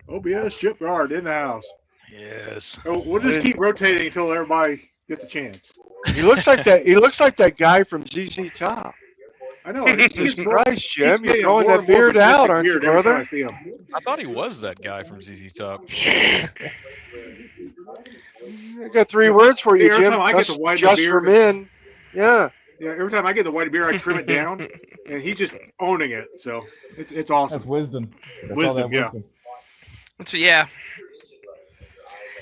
OBS Shipyard in the house. Yes. So we'll just keep rotating until everybody gets a chance. He looks like that. He looks like that guy from ZZ Top. I know. Jesus Christ, Jim, you're getting growing more that and more beard out, majestic aren't you, beard every time brother? I see him. I thought he was that guy from ZZ Top. I got three words for you, Every Jim. time I get the white Just for beard, men. Yeah. yeah. Every time I get the white beard, I trim it down, and he's just owning it. So it's awesome. That's wisdom. That's all Wisdom, that yeah. wisdom. So yeah.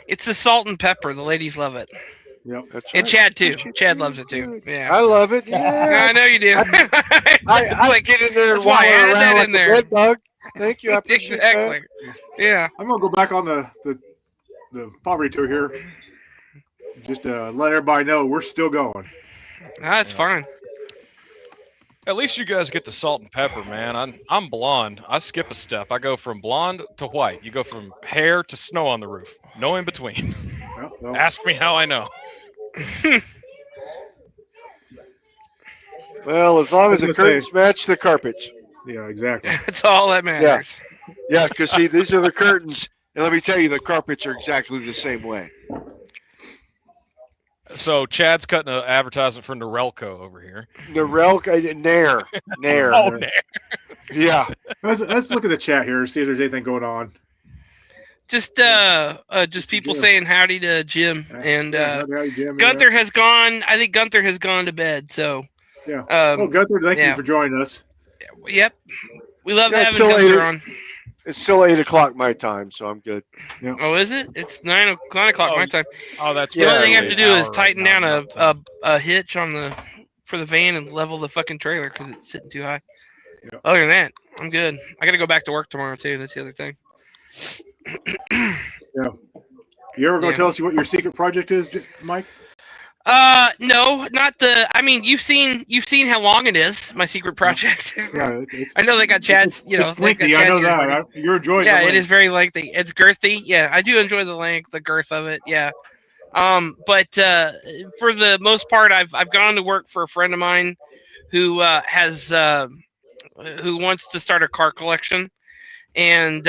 It's the salt and pepper. The ladies love it. Yep. That's And right. Chad too. Chad loves it too. Yeah. I love it. Yeah. I know you do. I get in there and That's why I wallow added around that like in a there. bed bug. Thank you. I appreciate Exactly. Yeah. I'm gonna go back on the poverty tour here. Just to let everybody know we're still going. That's fine. At least you guys get the salt and pepper, man. I'm blonde. I skip a step. I go from blonde to white. You go from hair to snow on the roof. No in between. Well, Ask me how I know. Well, as long as the I was gonna curtains match the carpets. yeah, exactly. That's all that matters. Yeah, because see, these are the curtains, and let me tell you, the carpets are exactly the same way. So Chad's cutting an advertisement for Norelco over here. Nair. Oh, Nair. Yeah. Let's look at the chat here and see if there's anything going on. Just people Jim. saying howdy to Jim and Howdy, Jim, Gunther has gone. I think Gunther has gone to bed. So Yeah. Well, Gunther, thank you for joining us. Yep, we love Yeah, having still Gunther on. It's still 8 o'clock my time, so I'm good. Yeah. Oh, is it? It's 9 o'clock Oh, my time. Oh, that's The only thing I really have to do an is hour tighten right down now, not 10. a hitch on for the van and level the fucking trailer because it's sitting too high. Yeah. Other than that, I'm good. I got to go back to work tomorrow too. That's the other thing. Yeah. You ever going to tell us what your secret project is, Mike? No, not the. I mean, you've seen how long it is. My secret project. Yeah, I know they got Chad's. It's lengthy. I know that. You're enjoying. Yeah, the it length. is very lengthy. It's girthy. Yeah, I do enjoy the length, the girth of it. Yeah. But for the most part, I've gone to work for a friend of mine who who wants to start a car collection, and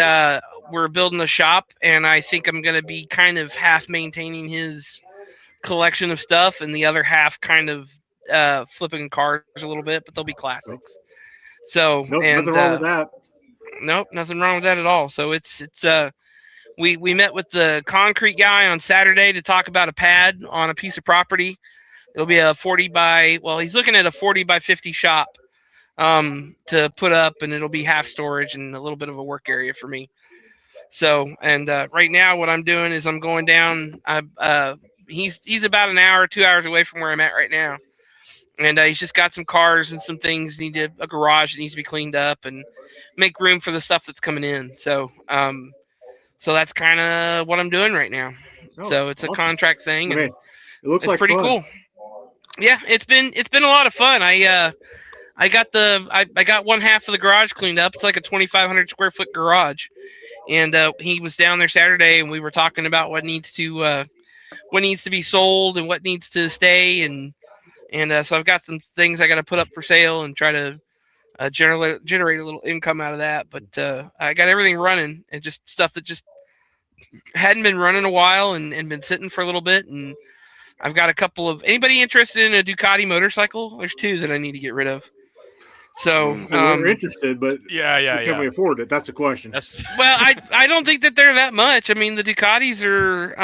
we're building a shop, and I think I'm gonna be kind of half maintaining his collection of stuff, and the other half kind of flipping cars a little bit, but they'll be classics. So nothing wrong with that. Nope, nothing wrong with that at all. So it's we met with the concrete guy on Saturday to talk about a pad on a piece of property. It'll be a 40 by, well, he's looking at a 40 by 50 shop to put up, and it'll be half storage and a little bit of a work area for me. So, and right now what I'm doing is I'm going down, he's about an hour, 2 hours away from where I'm at right now. And he's just got some cars and some things a garage that needs to be cleaned up and make room for the stuff that's coming in. So so that's kind of what I'm doing right now. So it's a contract thing, and it looks it's like pretty fun. cool. Yeah, it's been a lot of fun. I got one half of the garage cleaned up. It's like a 2,500 square foot garage, and he was down there Saturday, and we were talking about what needs to be sold and what needs to stay, and so I've got some things I got to put up for sale and try to generate a little income out of that. But I got everything running, and just stuff that just hadn't been running a while and been sitting for a little bit. And I've got a couple of anybody interested in a Ducati motorcycle. There's 2 that I need to get rid of. So we're interested, but can we afford it? That's the question. Well, I don't think that they're that much. I mean, the Ducatis are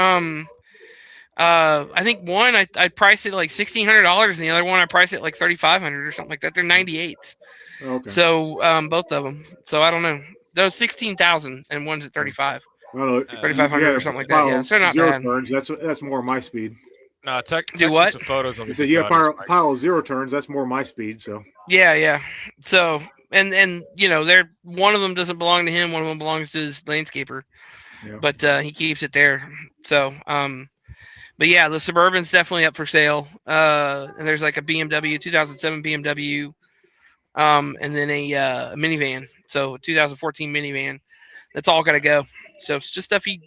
I think one I priced it like $1,600, and the other one I priced it like $3,500 or something like that. They're 98s. Okay. So both of them. So I don't know. Those 16,000 and one's at 35. Well, 3,500 or something like that. Yeah, so they're not bad. Turns. That's more my speed. No, text do what? Some photos on. So you have pile of 0 turns. That's more my speed. So yeah. So and they're one of them doesn't belong to him. One of them belongs to his landscaper. Yeah. But he keeps it there. So but yeah, the Suburban's definitely up for sale. And there's like a BMW 2007 BMW, and then a minivan. So 2014 minivan. That's all got to go. So it's just stuff he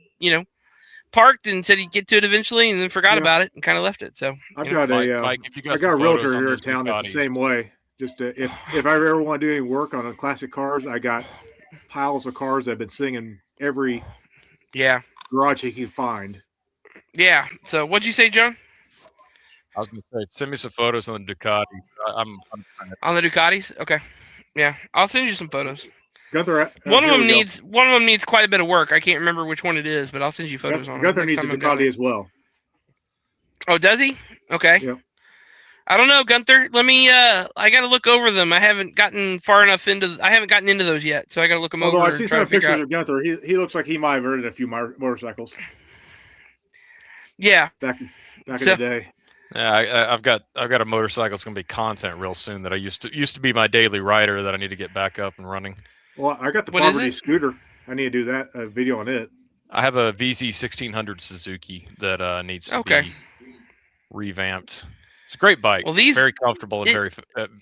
parked and said he'd get to it eventually, and then forgot about it and kind of left it. So I've got I got a realtor here in town that's the same way. Just if I ever want to do any work on classic cars, I got piles of cars that have been sitting in every garage he can find. Yeah. So what'd you say, John? I was going to say, send me some photos on the Ducatis. I'm on the Ducatis. Okay. Yeah, I'll send you some photos. Gunther, one of them needs quite a bit of work. I can't remember which one it is, but I'll send you photos on it. Gunther needs a Ducati as well. Oh, does he? Okay. Yep. I don't know, Gunther. Let me. I got to look over them. I haven't gotten far enough into. I haven't gotten into those yet, so I got to look them over. Although I see some pictures of Gunther, he looks like he might have ridden a few motorcycles. Yeah. Back in the day. Yeah, I've got a motorcycle. It's going to be content real soon that I used to be my daily rider that I need to get back up and running. Well, I got the Poverty scooter. I need to do that video on it. I have a VZ 1600 Suzuki that needs to be revamped. It's a great bike. Well, very comfortable and very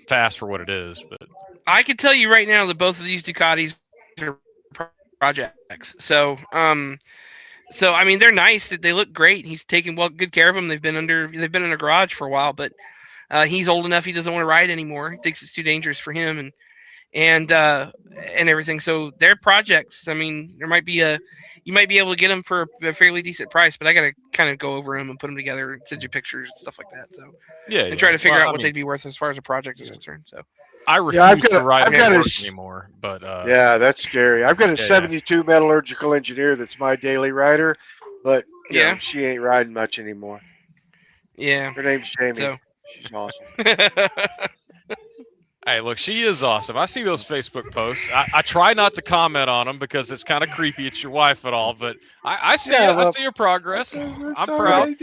fast for what it is. But I can tell you right now that both of these Ducatis are projects. So I mean, they're nice. They look great. He's taking good care of them. They've been in a garage for a while, but he's old enough. He doesn't want to ride anymore. He thinks it's too dangerous for him and everything. So they're projects. I mean, you might be able to get them for a fairly decent price, but I got to kind of go over them and put them together and send you pictures and stuff like that. So and try to figure out what they'd be worth as far as a project is concerned. So I refuse to ride anymore, but yeah, that's scary. I've got a 72 metallurgical engineer that's my daily rider, but you know, she ain't riding much anymore. Yeah, her name's Jamie. So. She's awesome. Hey, look, she is awesome. I see those Facebook posts. I try not to comment on them because it's kind of creepy. It's your wife and all, but I see it. I see your progress. I'm proud.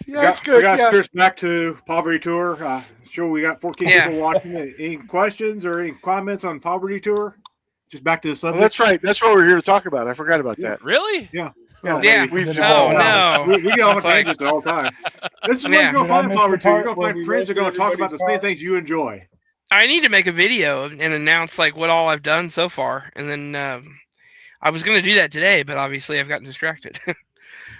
That's good. We got Spears back to Poverty Tour. Sure, we got 14 people watching. Any questions or any comments on Poverty Tour? Just back to the subject. Well, that's right. That's what we're here to talk about. I forgot about that. Really? Yeah. No. We get off tangents all the time. This is where you're going to find Poverty Tour. You're going to find friends that are going to talk about the same things you enjoy. I need to make a video and announce like what all I've done so far, and then I was going to do that today, but obviously I've gotten distracted.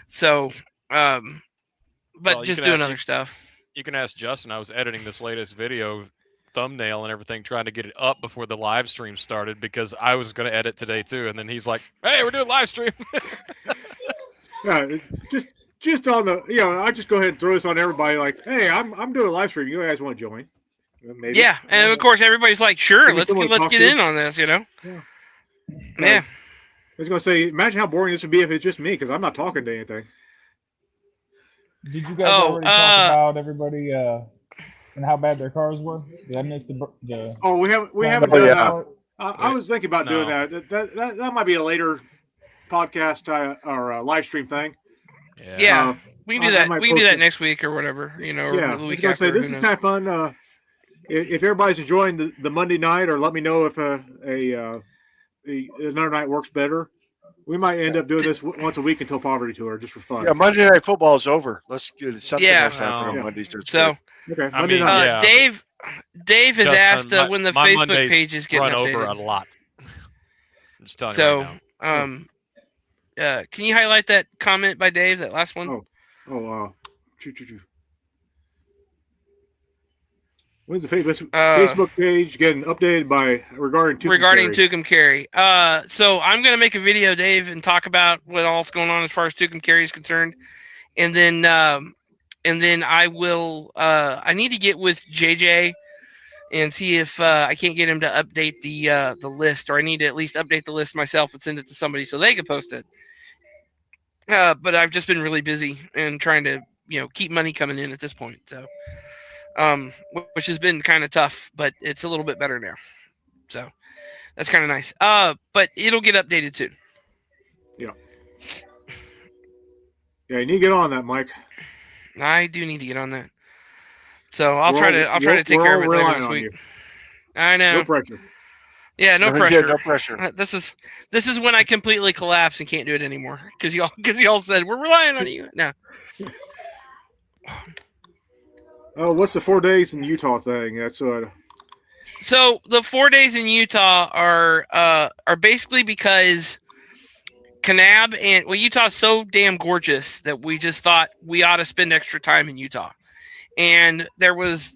So, but just doing other stuff. You can ask Justin. I was editing this latest video thumbnail and everything, trying to get it up before the live stream started because I was going to edit today too, and then he's like, "Hey, we're doing live stream." Yeah, just on the I just go ahead and throw this on everybody. Like, hey, I'm doing a live stream. You guys want to join? Maybe. Yeah, and of course everybody's like, sure, let's get in on this, Yeah. I was gonna say, imagine how boring this would be if it's just me, because I'm not talking to anything. Did you guys already talk about everybody and how bad their cars were? Did I miss the? Oh, we haven't done that. I was thinking about doing that. That might be a later podcast or live stream thing. Yeah, we can do that. We can do that next week or whatever. Or I was gonna say this is kind of fun. if everybody's enjoying the Monday night, or let me know if another night works better. We might end up doing this once a week until Poverty Tour, just for fun. Yeah, Monday Night Football is over. Let's get something else to happen on Yeah. Mondays. So, okay, I Monday mean, night. yeah. Dave has asked Justin, when the my Facebook Mondays page is getting run updated. over a lot. I'm just telling So, you right now. can you highlight that comment by Dave, that last one? Choo. When's the Facebook page getting updated regarding Tucum Carry? So I'm gonna make a video, Dave, and talk about what all's going on as far as Tucum Carry is concerned, and then I will. I need to get with JJ and see if I can't get him to update the list, or I need to at least update the list myself and send it to somebody so they can post it. But I've just been really busy and trying to keep money coming in at this point. So. Which has been kind of tough, but it's a little bit better now. So that's kind of nice. But it'll get updated too. Yeah. Yeah, you need to get on that, Mike. I do need to get on that. So I'll try to take care of it later this week. I know. No pressure. Yeah, no pressure. No pressure. This is when I completely collapse and can't do it anymore because y'all said we're relying on you. No. Oh, what's the 4 days in Utah thing? That's what. So the 4 days in Utah are basically because Kanab and Utah's so damn gorgeous that we just thought we ought to spend extra time in Utah. And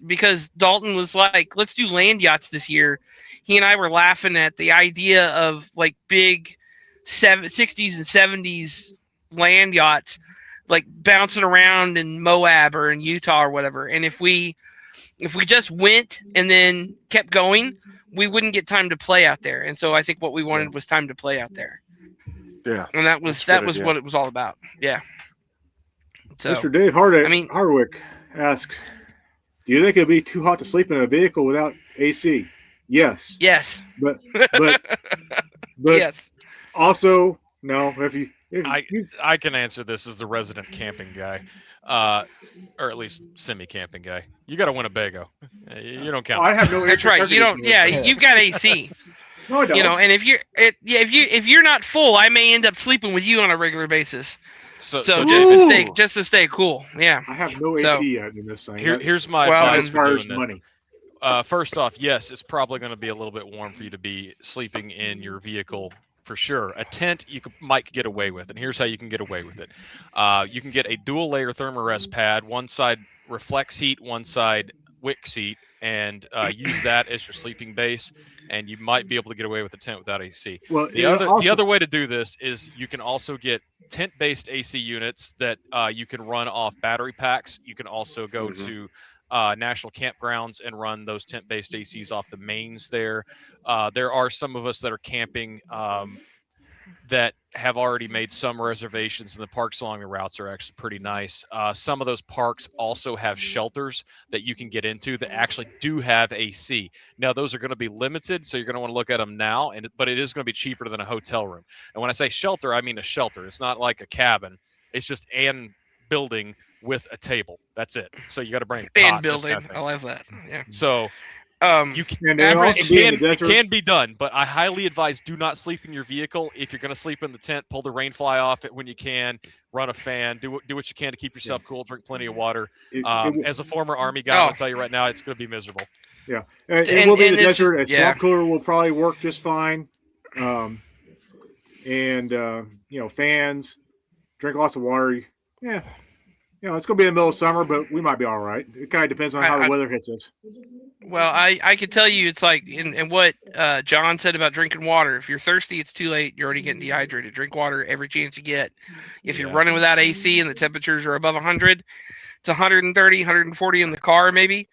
because Dalton was like, let's do land yachts this year. He and I were laughing at the idea of like big 60s and 70s land yachts, like bouncing around in Moab or in Utah or whatever. And if we just went and then kept going, we wouldn't get time to play out there. And so I think what we wanted was time to play out there. Yeah. And that was what it was all about. Yeah. So, Mr. Dave Hardwick asks, do you think it'd be too hot to sleep in a vehicle without AC? Yes. Yes. But yes. Also, no, I can answer this as the resident camping guy, or at least semi-camping guy. You got a Winnebago. You don't count. I have no. That's right. You don't. Yeah, you've got AC. No, I don't. And if you're not full, I may end up sleeping with you on a regular basis. So just to stay cool. Yeah. I have no AC yet in this thing. Here's my advice for doing money. First off, yes, it's probably going to be a little bit warm for you to be sleeping in your vehicle. For sure. A tent you might get away with, and here's how you can get away with it. You can get a dual layer thermarest pad. One side reflects heat, one side wicks heat, and use that as your sleeping base, and you might be able to get away with a tent without AC. Well, the other way to do this is you can also get tent-based AC units that you can run off battery packs. You can also go to national campgrounds and run those tent-based ACs off the mains there. There are some of us that are camping that have already made some reservations, and the parks along the routes are actually pretty nice. Some of those parks also have shelters that you can get into that actually do have AC. Now, those are going to be limited, so you're going to want to look at them now, but it is going to be cheaper than a hotel room. And when I say shelter, I mean a shelter. It's not like a cabin. It's just an building with a table. That's it. So you got to bring a cot, and building. I love that. Yeah. So you can, it can be done, but I highly advise do not sleep in your vehicle. If you're going to sleep in the tent, pull the rain fly off it when you can. Run a fan. Do what you can to keep yourself cool. Drink plenty of water. As a former Army guy, I'll tell you right now, it's going to be miserable. Yeah, it will be in the desert. A swamp cooler will probably work just fine. Fans. Drink lots of water. Yeah. It's going to be in the middle of summer, but we might be all right. It kind of depends on how the weather hits us. Well, I could tell you it's like, and what John said about drinking water. If you're thirsty, it's too late. You're already getting dehydrated. Drink water every chance you get. If you're running without AC and the temperatures are above 100, it's 130, 140 in the car maybe.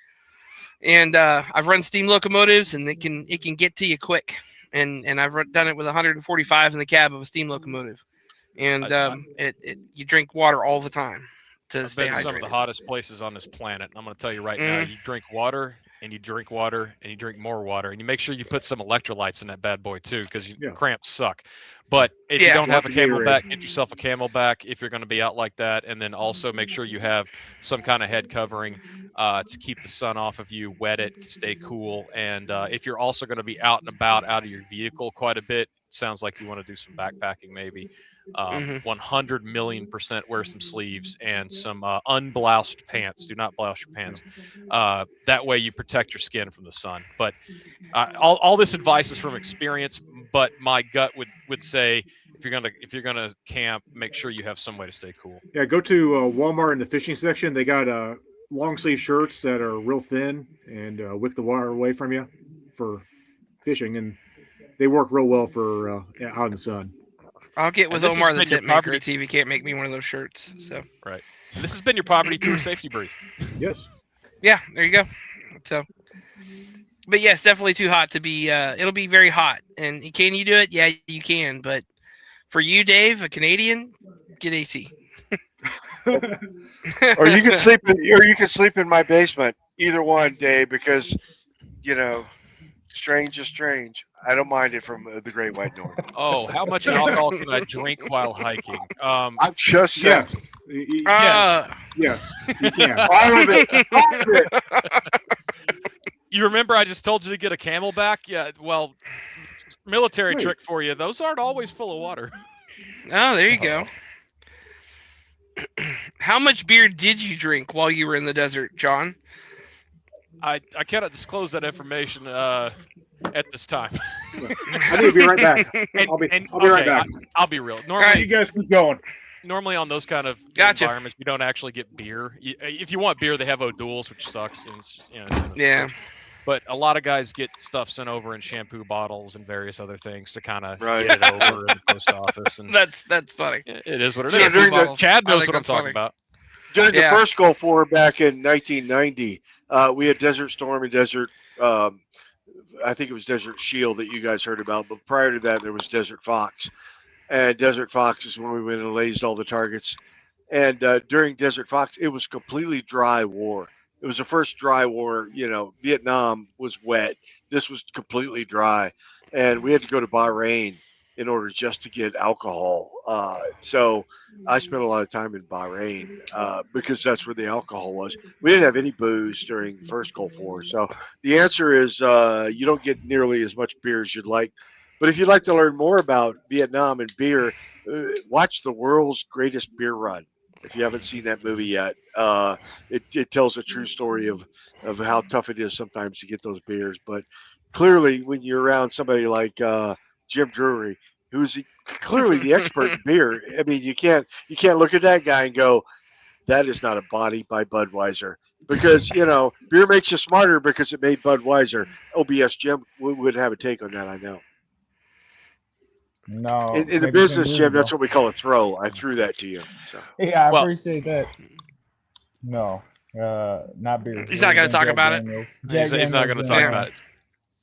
And I've run steam locomotives, and it can get to you quick. And I've done it with 145 in the cab of a steam locomotive. And you drink water all the time. I've been to some of the hottest places on this planet. I'm going to tell you right now, you drink water, and you drink water and you drink more water and you make sure you put some electrolytes in that bad boy too, because cramps suck. But if you don't have a Camelback, get yourself a Camelback if you're going to be out like that, and then also make sure you have some kind of head covering to keep the sun off of you, wet it, stay cool. And if you're also going to be out and about out of your vehicle quite a bit, sounds like you want to do some backpacking maybe. 100 million% wear some sleeves and some unbloused pants. Do not blouse your pants. That way you protect your skin from the sun. But all this advice is from experience, but my gut would say if you're gonna camp, make sure you have some way to stay cool. Yeah, go to Walmart in the fishing section. They got long sleeve shirts that are real thin and wick the water away from you for fishing, and they work real well for out in the sun. I'll get with Omar the tip maker and see if he can't make me one of those shirts. So right. And this has been your Poverty Tour Safety Brief. Yes. Yeah, there you go. So, but yes, definitely too hot to be. It'll be very hot. And can you do it? Yeah, you can. But for you, Dave, a Canadian, get AC. Or you can sleep in my basement. Either one, Dave, because strange is strange. I don't mind it from the Great White North. Oh, how much alcohol can I drink while hiking? I'm just saying. Yes, you can. All of it. You remember I just told you to get a Camelback? Yeah, well, military trick for you. Those aren't always full of water. Oh, there you go. How much beer did you drink while you were in the desert, John? I cannot disclose that information at this time. I need to be right back. I'll be right back. I'll be real. Normally, you guys keep going. Normally on those kind of environments, you don't actually get beer. If you want beer, they have O'Doul's, which sucks. And yeah. But a lot of guys get stuff sent over in shampoo bottles and various other things to kind of get it over in the post office. And that's funny. It is what it is. Chad knows what I'm talking about. During the first Gulf War back in 1990, we had Desert Storm and Desert. I think it was Desert Shield that you guys heard about, but prior to that, there was Desert Fox. And Desert Fox is when we went and lased all the targets. And during Desert Fox, it was completely dry war. It was the first dry war. Vietnam was wet. This was completely dry. And we had to go to Bahrain in order just to get alcohol. So I spent a lot of time in Bahrain because that's where the alcohol was. We didn't have any booze during the first Gulf War. So the answer is you don't get nearly as much beer as you'd like. But if you'd like to learn more about Vietnam and beer, watch The World's Greatest Beer Run. If you haven't seen that movie yet, it tells a true story of how tough it is sometimes to get those beers. But clearly, when you're around somebody like Jim Drury, who's clearly the expert in beer, I mean, you can't look at that guy and go, that is not a body by Budweiser. Because, beer makes you smarter because it made Budweiser. OBS Jim would have a take on that, I know. No. In the business, Jim, that's what we call a throw. I threw that to you. So. Yeah, I appreciate that. No, not beer. He's not going to talk about it. He's not going to talk about it.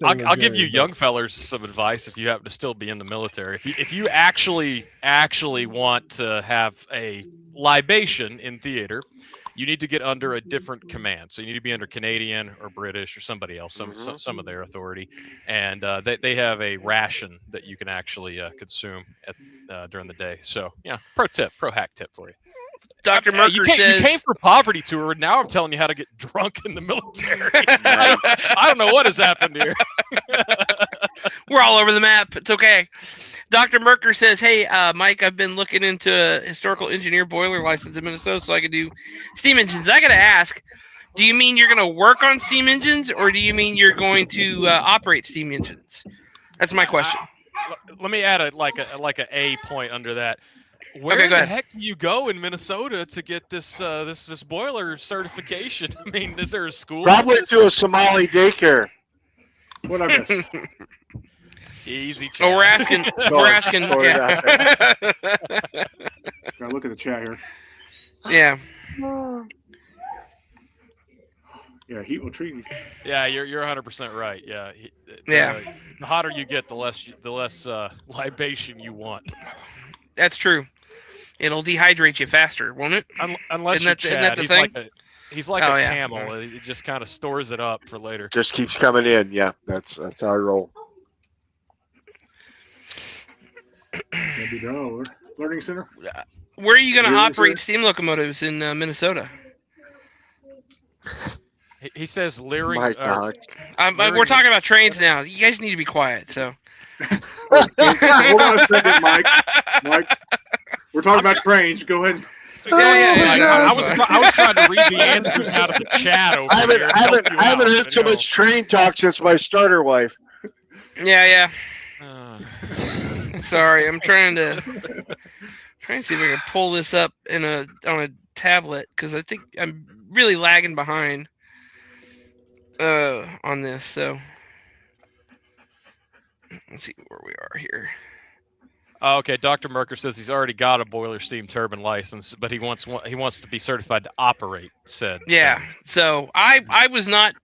I'll give you young fellers some advice if you happen to still be in the military. If you actually want to have a libation in theater, you need to get under a different command. So you need to be under Canadian or British or somebody else, some of their authority, and they have a ration that you can actually consume during the day. So yeah, pro hack tip for you. Dr. Merker says... You came for Poverty Tour, and now I'm telling you how to get drunk in the military. I don't know what has happened here. We're all over the map. It's okay. Dr. Merker says, hey, Mike, I've been looking into a historical engineer boiler license in Minnesota so I can do steam engines. I got to ask, do you mean you're going to work on steam engines, or do you mean you're going to operate steam engines? That's my question. Let me add a A point under that. Where the heck do you go in Minnesota to get this boiler certification? I mean, is there a school? Probably to a Somali daycare. What I miss? Easy. Oh, we're asking. Yeah. Gotta look at the chat here. Yeah. Yeah, heat will treat you. Yeah, you're 100% right. Yeah. The hotter you get, the less libation you want. That's true. It'll dehydrate you faster, won't it? Unless isn't that the thing? He's like Oh, a yeah. camel. He just kind of stores it up for later. Just keeps coming in. Yeah, that's how I roll. Can't be done over. Learning center. Where are you going to Learning operate center? steam locomotives in Minnesota? He says Leering. My God. We're talking about trains now. You guys need to be quiet. So. Hold on a second, Mike. Mike, we're talking about trains. Go ahead. Yeah. I was trying to read the answers out of the chat over here. I haven't heard so much train talk since my starter wife. Yeah. Sorry, I'm trying to see if I can pull this up on a tablet because I think I'm really lagging behind on this. So let's see where we are here. Oh, okay, Dr. Merker says he's already got a boiler steam turbine license, but he wants to be certified to operate said. Yeah. things. So I was not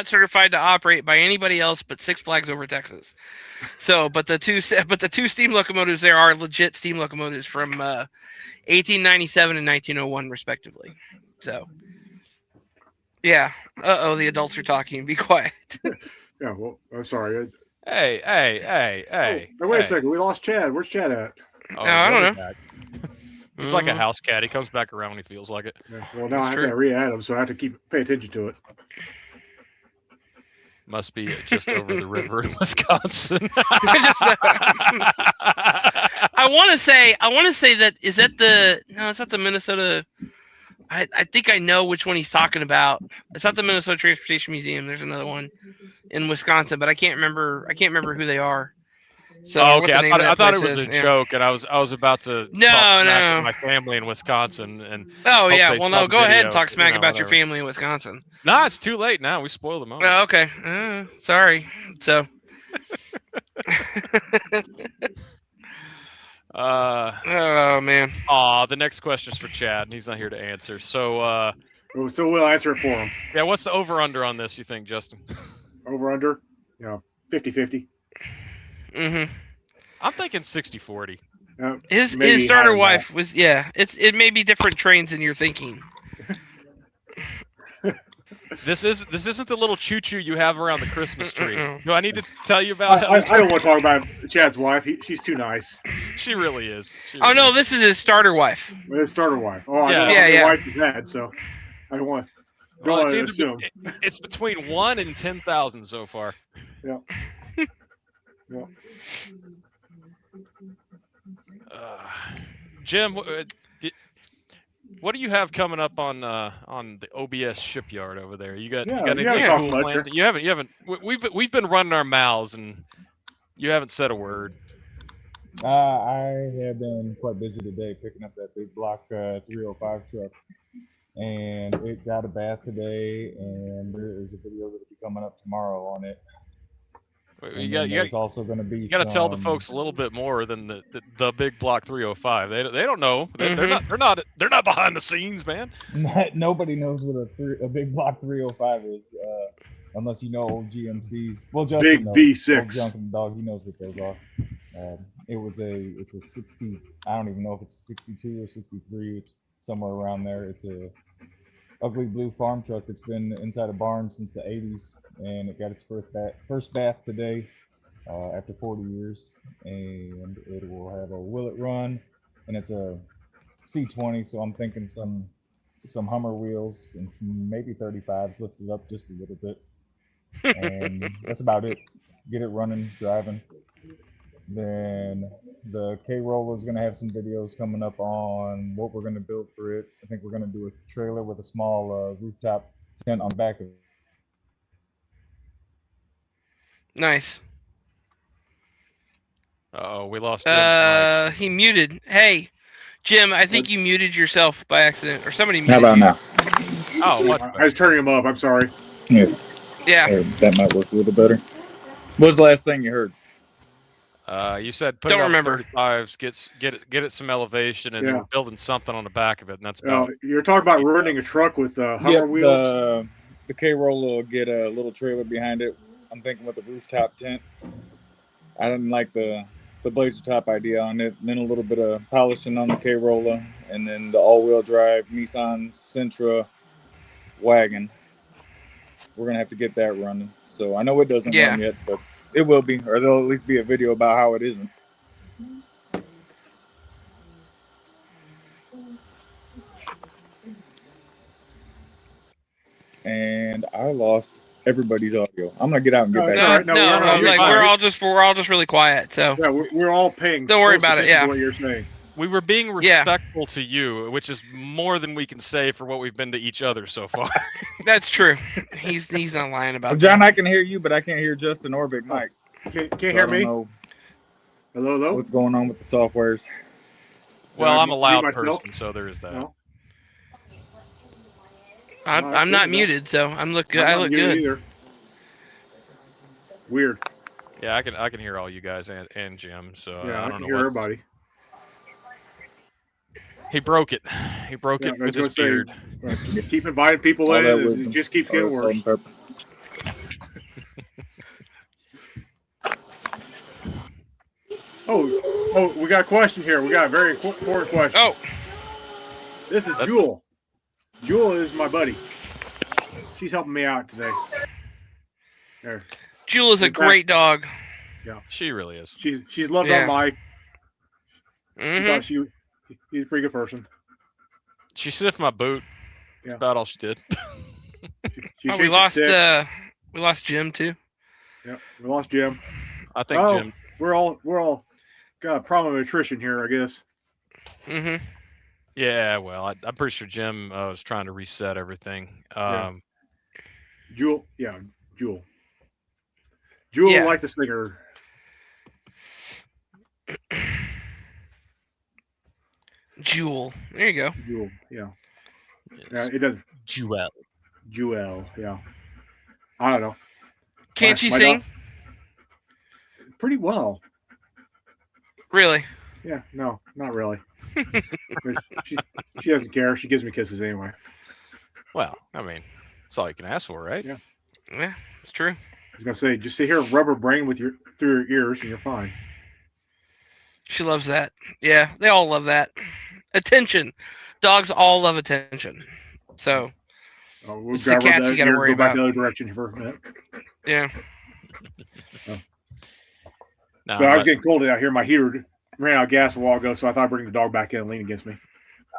certified to operate by anybody else but Six Flags Over Texas. So, but the two steam locomotives there are legit steam locomotives from 1897 and 1901 respectively. So, yeah. The adults are talking. Be quiet. Yeah. Well, I'm sorry. Hey. Wait a second. We lost Chad. Where's Chad at? Oh, I don't know. back. He's like a house cat. He comes back around when he feels like it. Yeah, well, now I have to re-add him, so I have to pay attention to it. Must be just over the river in Wisconsin. I want to say that is that the no, it's not the Minnesota. I think I know which one he's talking about. It's not the Minnesota Transportation Museum. There's another one in Wisconsin, but I can't remember who they are. So okay, I thought it was a joke, and I was about to talk smack with my family in Wisconsin. And well, no, go ahead and talk smack about your family in Wisconsin. No, it's too late now. We spoiled the moment. Oh, okay. Sorry. So. Oh man. The next question is for Chad, and he's not here to answer. So we'll answer it for him. Yeah, what's the over/under on this? You think, Justin? Over/under, 50-50. Mm-hmm. I'm thinking 60-40. His starter wife was it may be different trains than you're thinking. This isn't the little choo-choo you have around the Christmas tree. Do I need to tell you about it? I don't want to talk about Chad's wife. She's too nice. She really is. No, this is his starter wife. His starter wife. Oh, I know the wife he had, so I don't want to assume. It's between 1 and 10,000 so far. Yeah. Yeah. Jim, what do you have coming up on the OBS shipyard over there? You got anything cool planned? You haven't. We've been running our mouths and you haven't said a word. I have been quite busy today picking up that big block 305 truck, and it got a bath today, and there is a video that'll be coming up tomorrow on it. There's also going to be. You got to tell the folks a little bit more than the big block 305. They don't know. They're not behind the scenes, man. Nobody knows what a big block 305 is, unless you know old GMCs. Well, Justin knows. Big V6. Old Junk and Dog, he knows what those are. It's a 60. I don't even know if it's 62 or 63. It's somewhere around there. It's a ugly blue farm truck that's been inside a barn since the 80s. And it got its first bath today after 40 years, and it will have a Willet run, and it's a C20, so I'm thinking some Hummer wheels and some maybe 35s lifted up just a little bit, and that's about it. Get it running, driving. Then the K-Roller is going to have some videos coming up on what we're going to build for it. I think we're going to do a trailer with a small rooftop tent on the back of it. Nice. Uh-oh, we lost Jim's mic. He muted. Hey, Jim, I think you muted yourself by accident, or somebody muted How about you. now? Oh, what? I was turning him up. I'm sorry. Yeah. That might work a little better. What was the last thing you heard? You said put Don't it on remember. 35s, get it some elevation, and you're building something on the back of it, and that's about. You're talking about running a truck with Hummer wheels. The K-Roller will get a little trailer behind it. I'm thinking with a rooftop tent. I didn't like the blazer top idea on it. And then a little bit of polishing on the K-Roller, and then the all-wheel drive Nissan Sentra wagon. We're gonna have to get that running. So I know it doesn't run yet, but it will be, or there'll at least be a video about how it isn't. And I lost everybody's audio. I'm gonna get out and get back. We're all just really quiet. So yeah, we're all paying. Don't worry about it. Yeah, what you're saying. We were being respectful to you, which is more than we can say for what we've been to each other so far. That's true. He's not lying about that. John, that. I can hear you, but I can't hear Justin or Big Mike. Can't hear me? Hello? What's going on with the softwares? Well, I'm a loud person, so there is that. No. I'm not muted, so I look good. Either. Weird. Yeah, I can hear all you guys and Jim. So yeah, I don't can know hear everybody. He broke it. He broke it with his beard. Keep inviting people in, and it just keeps getting worse. Oh, we got a question here. We got a very important question. Oh. This is Jewel. Jewel is my buddy. She's helping me out today. There. Jewel is a great dog. Yeah, she really is. She's loved on Mike. She thought he's a pretty good person. She sniffed my boot. That's about all she did. We lost Jim too. Yeah, we lost Jim. I think Jim. We're all got a problem with attrition here, I guess. Mm-hmm. Yeah, well, I'm pretty sure Jim was trying to reset everything. Jewel. Jewel like the singer. Jewel. There you go. Jewel. Yeah. Yeah. It does. Jewel. Yeah. I don't know. Can't she sing? Pretty well. Really? Yeah. No, not really. she doesn't care. She gives me kisses anyway. Well, I mean, that's all you can ask for, right? Yeah. Yeah, it's true. I was gonna say, just sit here, rub her brain through your ears, and you're fine. She loves that. Yeah, they all love that. Attention. Dogs all love attention. So it's the cats you got to worry about. Go back the other direction for a minute. Yeah. But I was getting cold out here. My heater ran out of gas a while ago, so I thought I'd bring the dog back in and lean against me.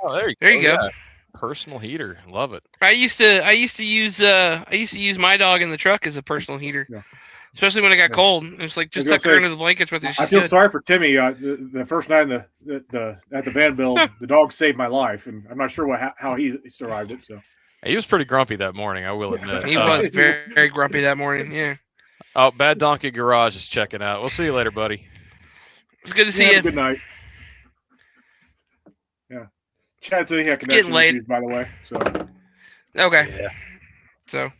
Oh, there you go. Yeah. Personal heater. Love it. I used to use my dog in the truck as a personal heater. Yeah. Especially when it got cold. It's like just tuck her under the blankets with her. I feel sorry for Timmy. The first night at the van build, the dog saved my life, and I'm not sure how he survived it. So he was pretty grumpy that morning, I will admit. He was very, very grumpy that morning. Yeah. Oh, Bad Donkey Garage is checking out. We'll see you later, buddy. It's good to see you. Good night. Yeah. Chad said he had connection issues, by the way. So. Okay. Yeah. So.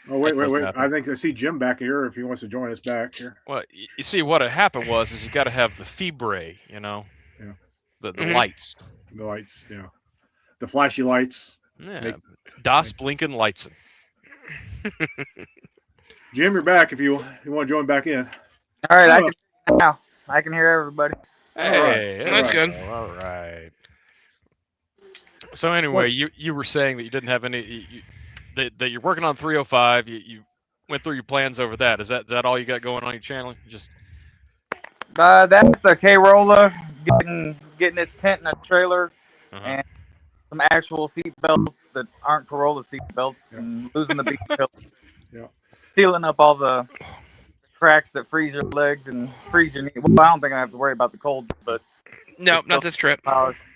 Oh, wait. I think I see Jim back here if he wants to join us back here. Well, you see, what had happened is you got to have the Fibre, the lights. The lights, yeah. The flashy lights. Yeah. Das Blinken Lights. Jim, you're back if you want to join back in. All right, I can hear everybody. Hey, that's good. All right. So anyway, you were saying that you didn't have any... That you're working on 305, you went through your plans over that. Is that all you got going on your channel? Just that's the K-Rolla getting its tent in a trailer, and some actual seat belts that aren't Corolla seat belts, and losing the beach belts. Yeah, sealing up all the cracks that freeze your legs and freeze your knee. Well, I don't think I have to worry about the cold, but no, not this trip.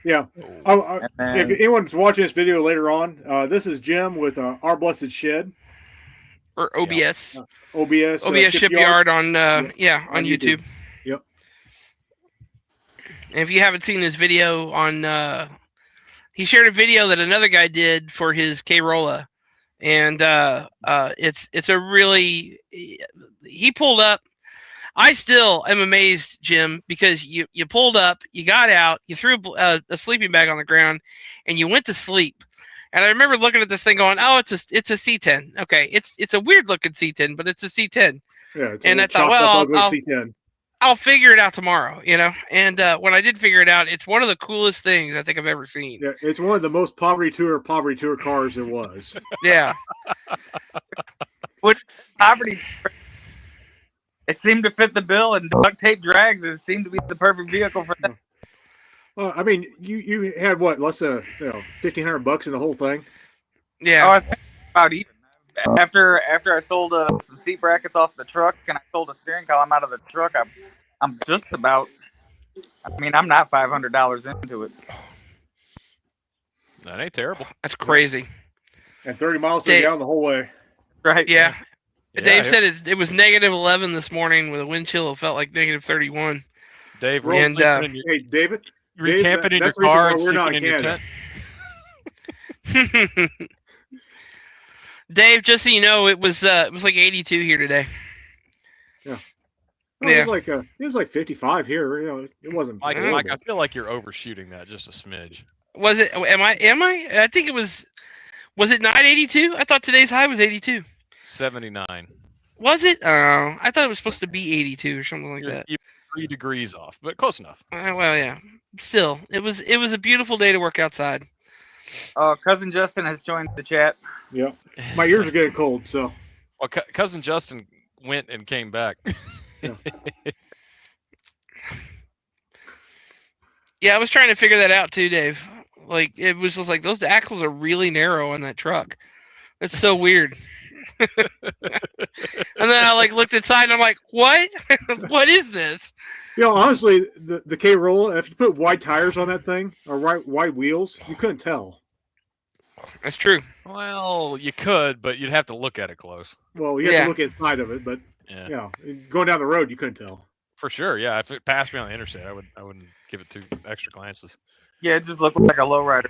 Yeah. If anyone's watching this video later on, this is Jim with Our Blessed Shed. Or OBS. OBS Shipyard on YouTube. Yep. And if you haven't seen this video he shared a video that another guy did for his K-Rolla. And it's a really... He pulled up. I still am amazed, Jim, because you pulled up, you got out, you threw a sleeping bag on the ground, and you went to sleep. And I remember looking at this thing going, "Oh, it's a C10. Okay, it's a weird looking C10, but it's a C10." Yeah, it's and I thought, well, C10. I'll figure it out tomorrow, And when I did figure it out, it's one of the coolest things I think I've ever seen. Yeah, it's one of the most poverty tour cars there was. Yeah. Which poverty? It seemed to fit the bill, and duct tape drags. It seemed to be the perfect vehicle for that. Well, I mean, you had what, less than $1,500 in the whole thing? Yeah. Oh, I think about even. After I sold some seat brackets off the truck and I sold a steering column out of the truck, I'm just about. I mean, I'm not $500 into it. That ain't terrible. That's crazy. And 30 miles to the gallon the whole way. Right. Yeah. Dave said it was -11 this morning with a wind chill. It felt like -31. Dave, hey, David. Were you camping in your car and sleeping in your tent? Dave, just so you know, it was like 82 here today. Yeah. Well, yeah. It was like 55 here. It wasn't. Mike, I feel like you're overshooting that just a smidge. Was it? Am I? I think it was. Was it not 82? I thought today's high was 82. 79. Was it? I thought it was supposed to be 82 or something like that. You're 3 degrees off, but close enough. Well, yeah. Still, it was a beautiful day to work outside. Cousin Justin has joined the chat. Yeah, my ears are getting cold, so. Well, Cousin Justin went and came back. Yeah. Yeah, I was trying to figure that out too, Dave. Like, it was just like, those axles are really narrow on that truck. It's so weird. And then I looked inside and I'm like, what? What is this? Honestly, the K-Rolla, if you put wide tires on that thing or wide wheels, you couldn't tell. That's true. Well, you could, but you'd have to look at it close. Well, you have to look inside of it, but going down the road, you couldn't tell. For sure, yeah. If it passed me on the interstate, I wouldn't give it 2 extra glances. Yeah, it just looked like a lowrider.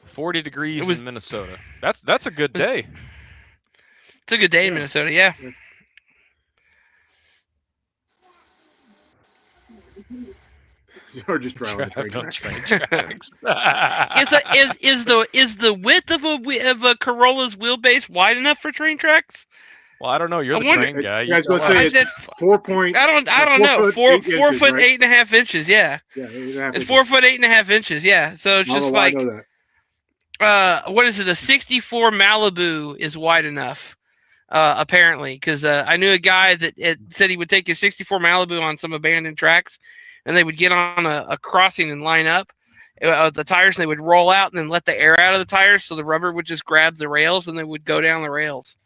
40 degrees in Minnesota. That's a good day. It's a good day in Minnesota, yeah. You're just driving on train tracks. Is the width of a Corolla's wheelbase wide enough for train tracks? Well, I don't know. You're the train guy. You guys gonna say it's 4 point? I don't know. 4 foot 8.5 inches. Yeah. Yeah, it's 4 foot 8.5 inches. Yeah. So it's just like, what is it? A 64 Malibu is wide enough, apparently, because I knew a guy that said he would take his 64 Malibu on some abandoned tracks, and they would get on a crossing and line up the tires, and they would roll out and then let the air out of the tires, so the rubber would just grab the rails, and they would go down the rails.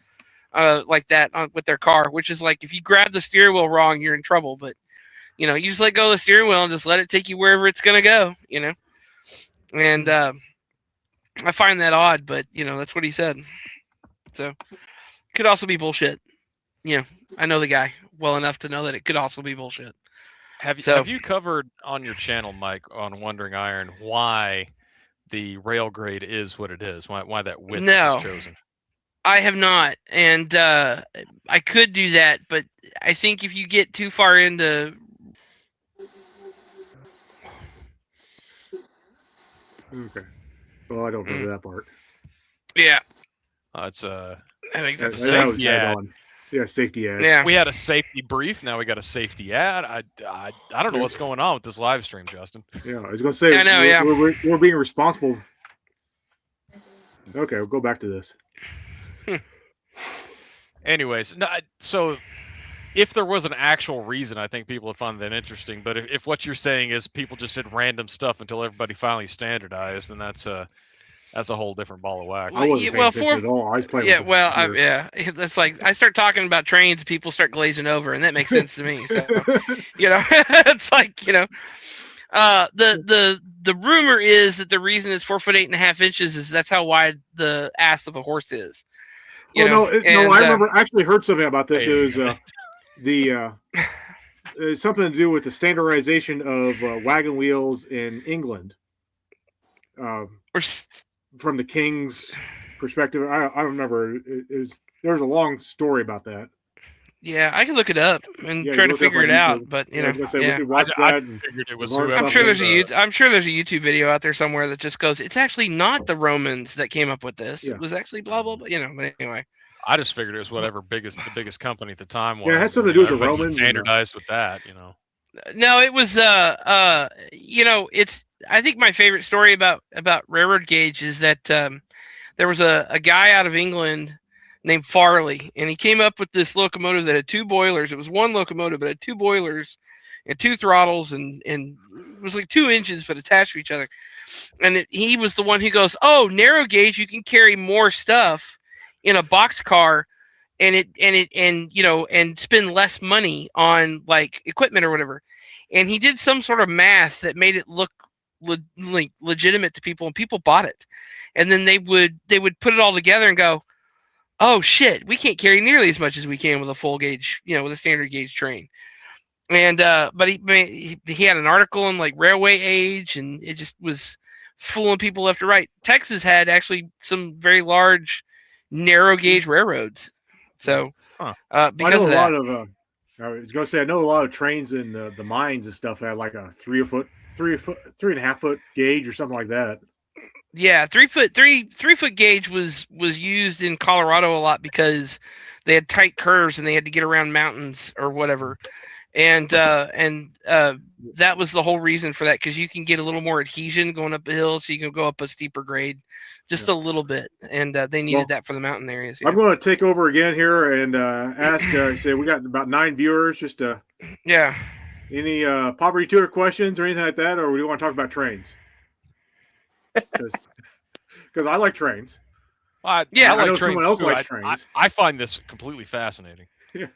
Like that with their car, which is like, if you grab the steering wheel wrong, you're in trouble. But you just let go of the steering wheel and just let it take you wherever it's gonna go. And I find that odd, but that's what he said. So could also be bullshit. I know the guy well enough to know that it could also be bullshit. Have you covered on your channel, Mike, on Wandering Iron, why the rail grade is what it is? Why that width is chosen? I have not, and I could do that, but I think if you get too far into okay, well, I don't remember that part. Yeah, I think that's a safety ad. Yeah, safety ad. Yeah, we had a safety brief. Now we got a safety ad. I don't know what's going on with this live stream, Justin. Yeah, I was gonna say. I know. We're being responsible. Okay, we'll go back to this. Anyways, so if there was an actual reason, I think people would find that interesting. But if what you're saying is people just did random stuff until everybody finally standardized, then that's a whole different ball of wax. I wasn't paying attention at all. I was playing. Yeah, It's like I start talking about trains, people start glazing over, and that makes sense to me. So it's like the rumor is that the reason it's 4 foot 8.5 inches is that's how wide the ass of a horse is. I remember. I actually heard something about this. It was something to do with the standardization of wagon wheels in England. From the king's perspective, I don't remember. There's a long story about that. Yeah, I can look it up and try to figure it out. But we could watch that. Figured it was. I'm sure there's a YouTube video out there somewhere that just goes, it's actually not the Romans that came up with this. Yeah. It was actually blah blah blah. But anyway. I just figured it was whatever the biggest company at the time was. Yeah, it had something to do with the everybody Romans. Standardized with that, No, it was it's. I think my favorite story about railroad gauge is that there was a guy out of England named Farley, and he came up with this locomotive that had 2 boilers. It was one locomotive, but it had 2 boilers and 2 throttles, and it was like 2 engines but attached to each other. And he was the one who goes, "Oh, narrow gauge, you can carry more stuff in a box car, and spend less money on like equipment or whatever." And he did some sort of math that made it look legitimate to people, and people bought it. And then they would put it all together and go, "Oh shit, we can't carry nearly as much as we can with a full gauge, with a standard gauge train." And but he had an article in like Railway Age, and it just was fooling people left and right. Texas had actually some very large narrow gauge railroads, so because of that. I was going to say, I know a lot of trains in the mines and stuff had like a 3.5 foot gauge or something like that. Yeah, 3 foot gauge was used in Colorado a lot because they had tight curves and they had to get around mountains or whatever, and that was the whole reason for that, because you can get a little more adhesion going up a hill, so you can go up a steeper grade just a little bit, and they needed that for the mountain areas. Yeah. I'm going to take over again here and ask. Say we got about 9 viewers. Just any poverty tour questions or anything like that, or do you want to talk about trains? Because I like trains. I like know trains someone else too. likes trains. I find this completely fascinating. Yeah.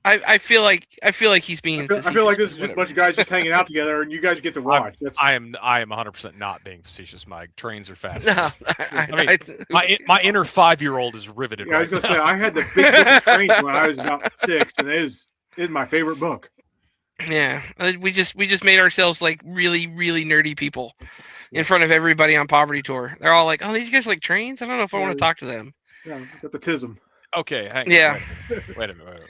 I feel like he's being. I feel like this is just a bunch of guys just hanging out together, and you guys get to watch. I am 100% not being facetious, Mike. Trains are fascinating. My inner 5-year-old is riveted. Yeah, I was gonna say I had the big book of trains when I was about 6, and it is my favorite book. Yeah, we just made ourselves like really really nerdy people in front of everybody on Poverty Tour. They're all like, "Oh, these guys like trains? I don't know if I want to talk to them." Yeah, got the tism. Okay, hang on. Yeah. Wait a minute.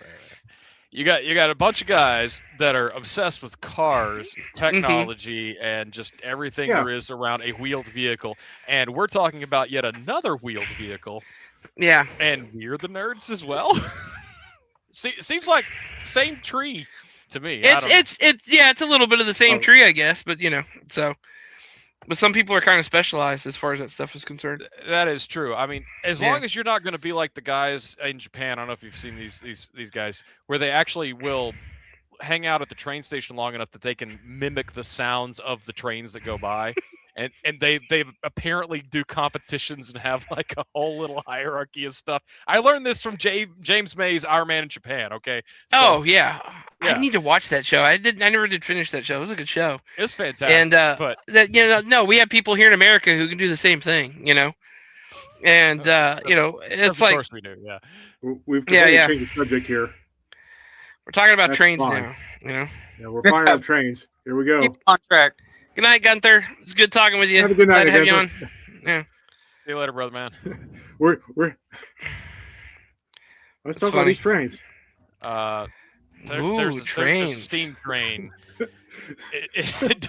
You got a bunch of guys that are obsessed with cars, technology, and just everything there is around a wheeled vehicle. And we're talking about yet another wheeled vehicle. Yeah. And we're the nerds as well. Seems like same tree to me. It's a little bit of the same tree, I guess, but but some people are kind of specialized as far as that stuff is concerned. That is true. I mean, as long as you're not going to be like the guys in Japan, I don't know if you've seen these guys, where they actually will hang out at the train station long enough that they can mimic the sounds of the trains that go by. And they apparently do competitions and have like a whole little hierarchy of stuff. I learned this from James May's Our Man in Japan. Okay. So, I need to watch that show. I never did finish that show. It was a good show. It was fantastic. And but we have people here in America who can do the same thing. And it's like, of course we do. Yeah. We've changed the subject here. We're talking about trains now. Yeah, we're firing up trains. Here we go. Keep on track. Good night, Gunther. It's good talking with you. Have a good night, Glad to have you on. Yeah. See you later, brother, man. Let's talk about these trains. There's a steam train.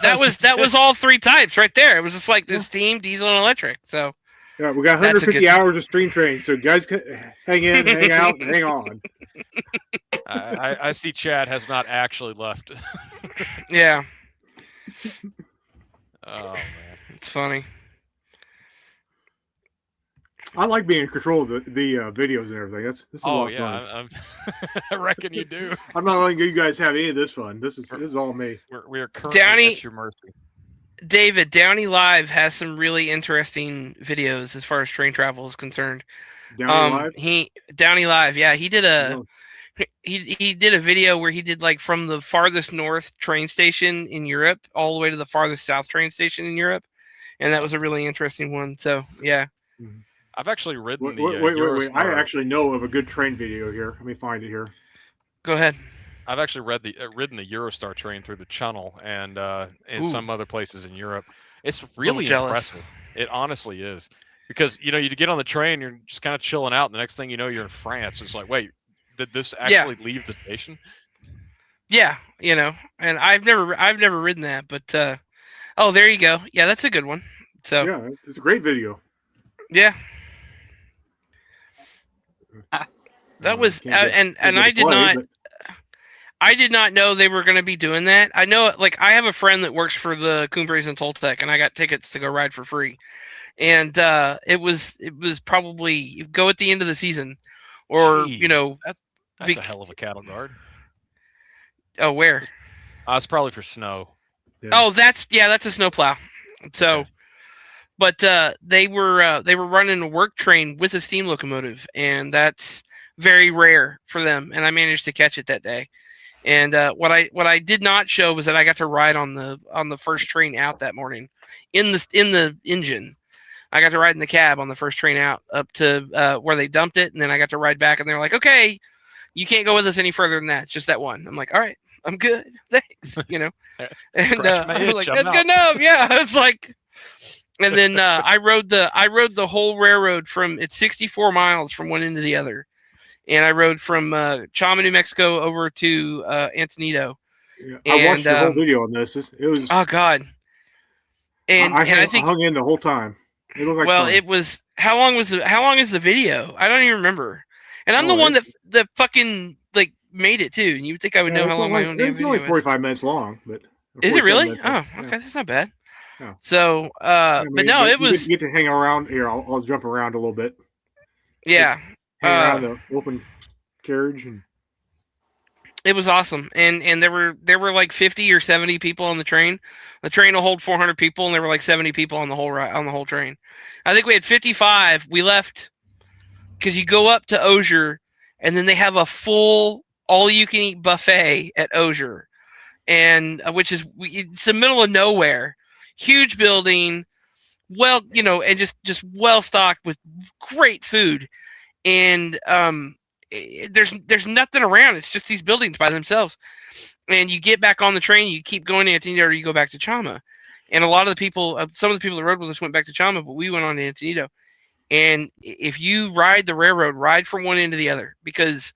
That was all 3 types right there. It was just like the steam, diesel, and electric. So yeah, we got 150 hours of steam trains. So guys, hang in, hang out, and hang on. I see Chad has not actually left. Yeah. Oh man, it's funny. I like being in control of the videos and everything. This is a lot of fun. I reckon you do. I'm not letting you guys have any of this fun. This is all me. We are currently at your mercy. David, Downey Live has some really interesting videos as far as train travel is concerned. Downey Live, yeah, he did a he did a video where he did like from the farthest north train station in Europe all the way to the farthest south train station in Europe, and that was a really interesting one. So yeah. I've actually ridden wait. I actually know of a good train video here. Let me find it here. Go ahead. I've actually ridden the Eurostar train through the Channel and in some other places in Europe. It's really impressive. It honestly is. Because, you get on the train, you're just kind of chilling out, and the next thing you know, you're in France. It's like, wait, did this actually leave the station? Yeah, and I've never ridden that, but there you go. Yeah, that's a good one. So yeah, it's a great video. Yeah. That was and I did not. I did not know they were going to be doing that. I know, like, I have a friend that works for the Coombres and Toltec, and I got tickets to go ride for free. And it was probably go at the end of the season, or Jeez, that's a hell of a cattle guard. Oh, where? It's probably for snow. Yeah. Oh, that's a snowplow. So, okay. But they were running a work train with a steam locomotive, and that's very rare for them. And I managed to catch it that day. And what I did not show was that I got to ride on the first train out that morning, in the engine. I got to ride in the cab on the first train out up to where they dumped it, and then I got to ride back, and they're like, "Okay, you can't go with us any further than that. It's just that one." I'm like, "All right, I'm good, thanks." And I'm like, "That's good enough." Yeah, it's like, and then I rode the whole railroad it's 64 miles from one end to the other. And I rode from Chama, New Mexico, over to Antonito. Yeah, I watched the whole video on this. It was. Oh God! And I think I hung in the whole time. It looked like fun. It was. How long is the video? I don't even remember. And I'm the one that fucking like made it too. And you would think I would know how long my own damn video is. It's only 45 minutes long, but. Is it really? Oh, okay, that's not bad. Yeah. So, but no, it was. You get to hang around here. I'll jump around a little bit. Yeah. Hang around the open carriage, and it was awesome. And there were like 50 or 70 people on the train. The train will hold 400 people, and there were like 70 people on the whole train. I think we had 55. We left because you go up to Osier, and then they have a full all-you-can-eat buffet at Osier, and which is it's the middle of nowhere, huge building, and just well stocked with great food. And there's nothing around. It's just these buildings by themselves. And you get back on the train, you keep going to Antonito, or you go back to Chama. And a lot of the people, some of the people that rode with us went back to Chama, but we went on to Antonito. And if you ride the railroad, ride from one end to the other, because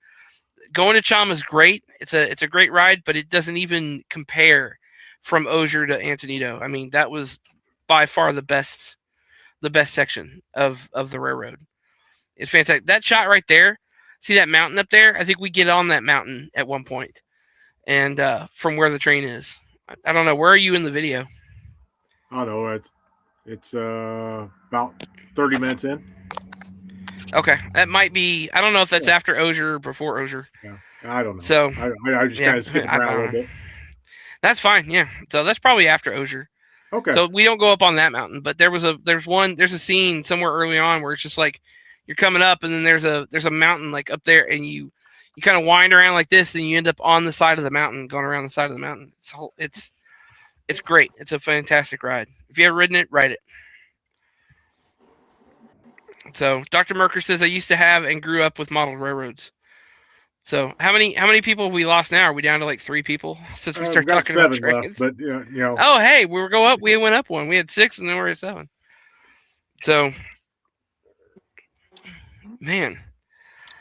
going to Chama is great. It's a great ride, but it doesn't even compare from Osier to Antonito. I mean, that was by far the best section of the railroad. It's fantastic. That shot right there, see that mountain up there? I think we get on that mountain at one point, and from where the train is. I don't know. Where are you in the video? I don't know. It's about 30 minutes in. Okay, that might be. I don't know if that's after Osier or before Osier. Yeah, I don't know. So I just kind of skipped around a little bit. That's fine. Yeah, so that's probably after Osier. Okay. So we don't go up on that mountain, but there's a scene somewhere early on where it's just like you're coming up, and then there's a mountain like up there, and you kind of wind around like this, and you end up on the side of the mountain, going around the side of the mountain. It's great. It's a fantastic ride. If you ever ridden it, ride it. So Dr. Merker says I used to have and grew up with model railroads. So how many people have we lost now? Are we down to like 3 people since we started talking about trains? Left, but you know. Oh, hey, we went up one. We had 6, and then we're at 7. So, man.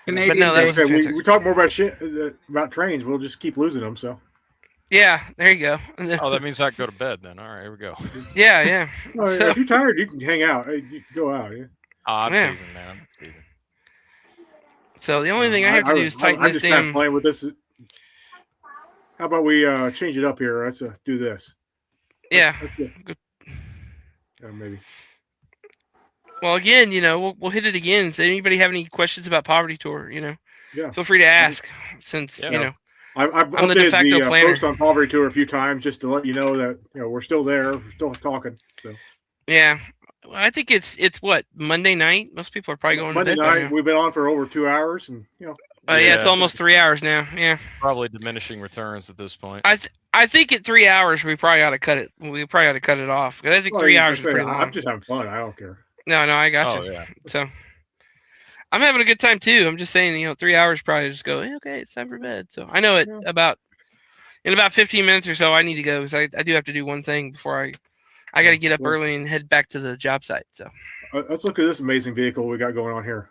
Canadian but no, that was we talk more about trains. We'll just keep losing them. So. Yeah, there you go. Oh, that means I can go to bed then. All right, here we go. Yeah. No, so, if you're tired, you can hang out. You can go out. Yeah. I'm teasing, man. I'm teasing. So the only thing I have to do is tighten this damn. I'm just kind of playing with this. How about we change it up here? Let's do this. Yeah. That's good. Maybe. Well, again, we'll hit it again. Does anybody have any questions about Poverty Tour? Yeah. Feel free to ask. Since I've updated the de facto planner. Post on Poverty Tour a few times just to let you know that we're still there, we're still talking. So. Yeah. I think it's what, Monday night? Most people are probably going Monday to bed night. We've been on for over 2 hours, and yeah, it's almost 3 hours now. Yeah, probably diminishing returns at this point. I think at 3 hours we probably ought to cut it. We probably ought to cut it off, because I think 3 hours is pretty long. I'm just having fun. I don't care. No, I got you. Yeah. So I'm having a good time too. I'm just saying, 3 hours probably just go. Hey, okay, it's time for bed. So I know in about 15 minutes or so I need to go, because I do have to do one thing before I got to get up early and head back to the job site. So let's look at this amazing vehicle we got going on here.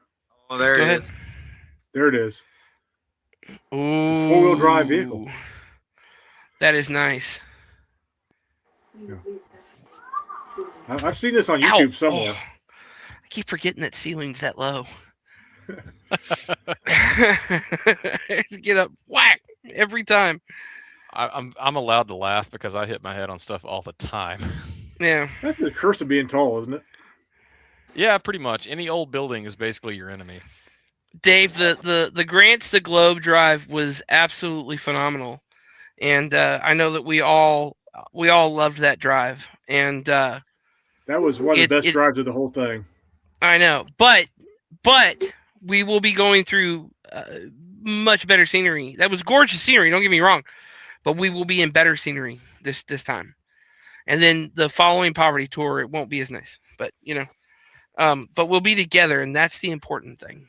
Oh, there it is. There it is. Ooh, it's a 4-wheel drive vehicle. That is nice. Yeah. I've seen this on YouTube somewhere. I keep forgetting that ceiling's that low. Get up, whack every time. I'm allowed to laugh because I hit my head on stuff all the time. Yeah, That's the curse of being tall, isn't it? Yeah, pretty much. Any old building is basically your enemy. Dave, the Grants the Globe drive was absolutely phenomenal, and I know that we all loved that drive, and that was one of the best drives of the whole thing. I know, but we will be going through much better scenery. That was gorgeous scenery. Don't get me wrong, but we will be in better scenery this time. And then the following poverty tour, it won't be as nice, but but we'll be together, and that's the important thing.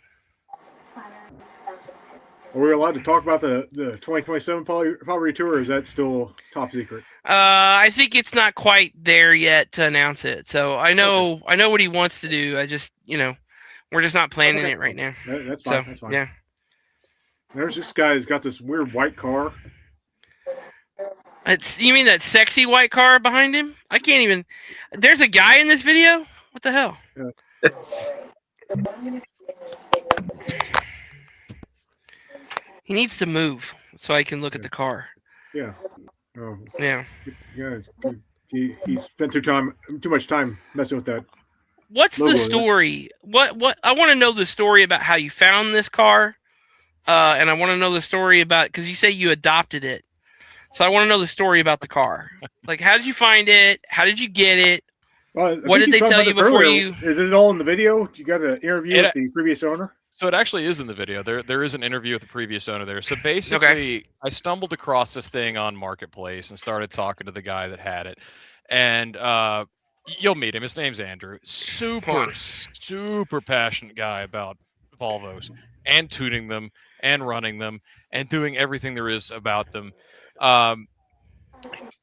Are we allowed to talk about the 2027 poverty tour, or is that still top secret? I think it's not quite there yet to announce it. So I know what he wants to do. I just we're just not planning it right now. That's fine. That's fine. Yeah. There's this guy who's got this weird white car. You mean that sexy white car behind him? I can't even. There's a guy in this video. What the hell? Yeah. He needs to move so I can look at the car. Yeah. Oh. Yeah. Yeah. He spent too much time messing with that. What's the story? What I want to know the story about how you found this car, and I want to know the story about because you say you adopted it. So I want to know the story about the car. Like, how did you find it? How did you get it? Well, what did they tell you before you? Is it all in the video? You got an interview with the previous owner? So it actually is in the video. There is an interview with the previous owner there. So basically, I stumbled across this thing on Marketplace and started talking to the guy that had it. And you'll meet him. His name's Andrew. Super passionate guy about Volvos and tuning them and running them and doing everything there is about them.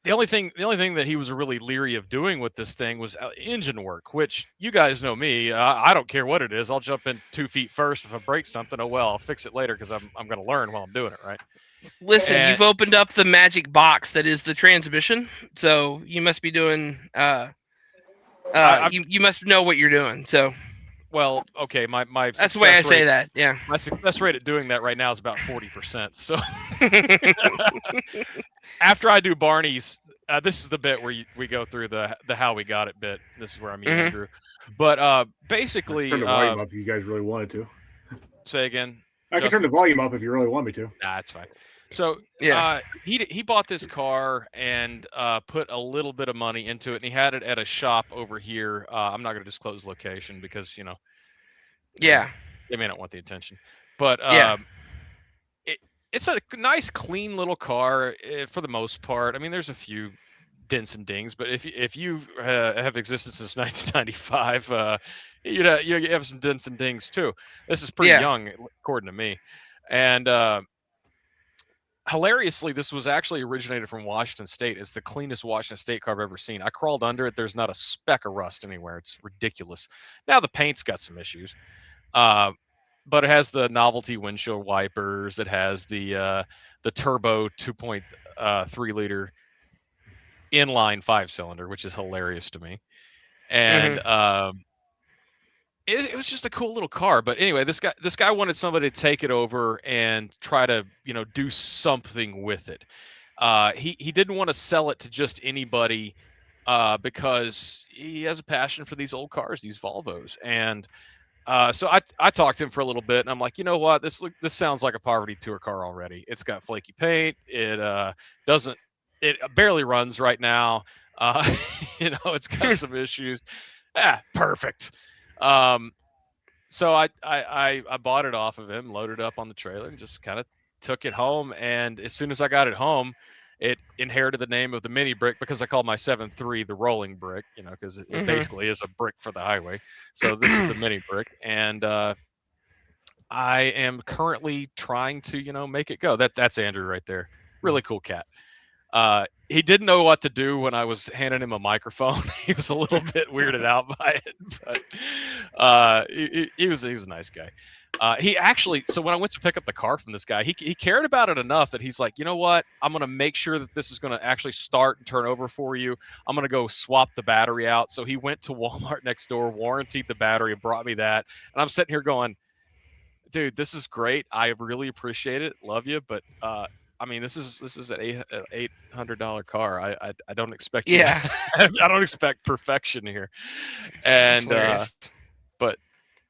The only thing that he was really leery of doing with this thing was engine work, which you guys know me. I don't care what it is. I'll jump in 2 feet first. If I break something, oh well, I'll fix it later because I'm going to learn while I'm doing it, right? Listen, you've opened up the magic box that is the transmission, so you must be doing. You must know what you're doing. So. Well, okay, my that's the way I say that. Yeah. My success rate at doing that right now is about 40%. So after I do Barney's, this is the bit where we go through the how we got it bit. This is where I meet Andrew. But basically, turn the volume up if you guys really wanted to. Say again. I can turn the volume up if you really want me to. Nah, it's fine. So yeah, he bought this car and put a little bit of money into it, and he had it at a shop over here. I'm not going to disclose location because yeah, they may not want the attention. But it's a nice, clean little car for the most part. I mean, there's a few dents and dings, but if you have existed since 1995, you have some dents and dings too. This is pretty young, according to me, and. Hilariously, this was actually originated from Washington State. It's the cleanest Washington State car I've ever seen. I crawled under it. There's not a speck of rust anywhere. It's ridiculous. Now the paint's got some issues, but it has the novelty windshield wipers. It has the turbo 2.3 liter inline 5-cylinder, which is hilarious to me. And it was just a cool little car. But anyway, this guy wanted somebody to take it over and try to do something with it. He didn't want to sell it to just anybody because he has a passion for these old cars, these Volvos. And so I talked to him for a little bit, and I'm like, you know what, this sounds like a poverty tour car already. It's got flaky paint. It barely runs right now. It's got some issues. Perfect. So I bought it off of him, loaded it up on the trailer, and just kind of took it home. And as soon as I got it home, it inherited the name of the mini brick because I called my 7.3 the rolling brick, because it basically is a brick for the highway. So this is the mini brick. And I am currently trying to, make it go. That's Andrew right there. Really cool cat. He didn't know what to do when I was handing him a microphone. He was a little bit weirded out by it, but he was a nice guy. He actually, so when I went to pick up the car from this guy, he cared about it enough that he's like, you know what? I'm going to make sure that this is going to actually start and turn over for you. I'm going to go swap the battery out. So he went to Walmart next door, warrantied the battery, and brought me that. And I'm sitting here going, dude, this is great. I really appreciate it. Love you, but I mean, this is an $800 car. I don't expect you. Yeah. I don't expect perfection here, and but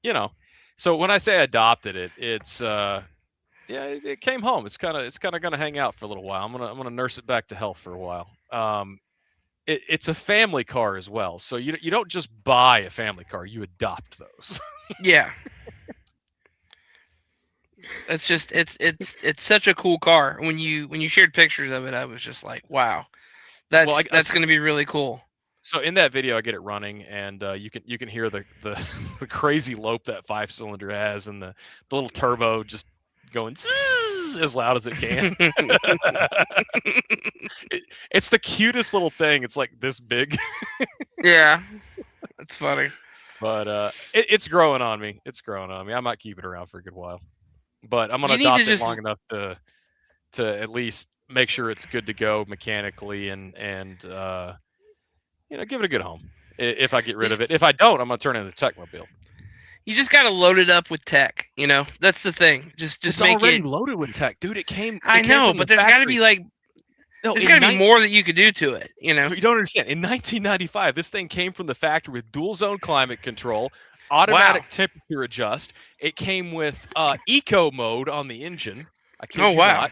you know, so when I say adopted it, it's it came home. It's kind of gonna hang out for a little while. I'm gonna nurse it back to health for a while. It's a family car as well, so you don't just buy a family car, you adopt those. Yeah. It's just it's such a cool car. When you shared pictures of it, I was just like, wow, that's going to be really cool. So in that video, I get it running, and you can hear the the crazy lope that 5-cylinder has, and the little turbo just going as loud as it can. It's the cutest little thing. It's like this big. Yeah, that's funny. But it's growing on me. It's growing on me. I might keep it around for a good while, but I'm gonna adopt it long enough to at least make sure it's good to go mechanically and give it a good home. If I get rid of it, if I don't, I'm gonna turn it into Techmobile. You just gotta load it up with tech. That's the thing. Just it's make already it loaded with tech, dude. I know, but there's got to be there's got to be more that you could do to it. You don't understand. In 1995, this thing came from the factory with dual zone climate control, automatic temperature adjust. It came with eco mode on the engine. I kid you not.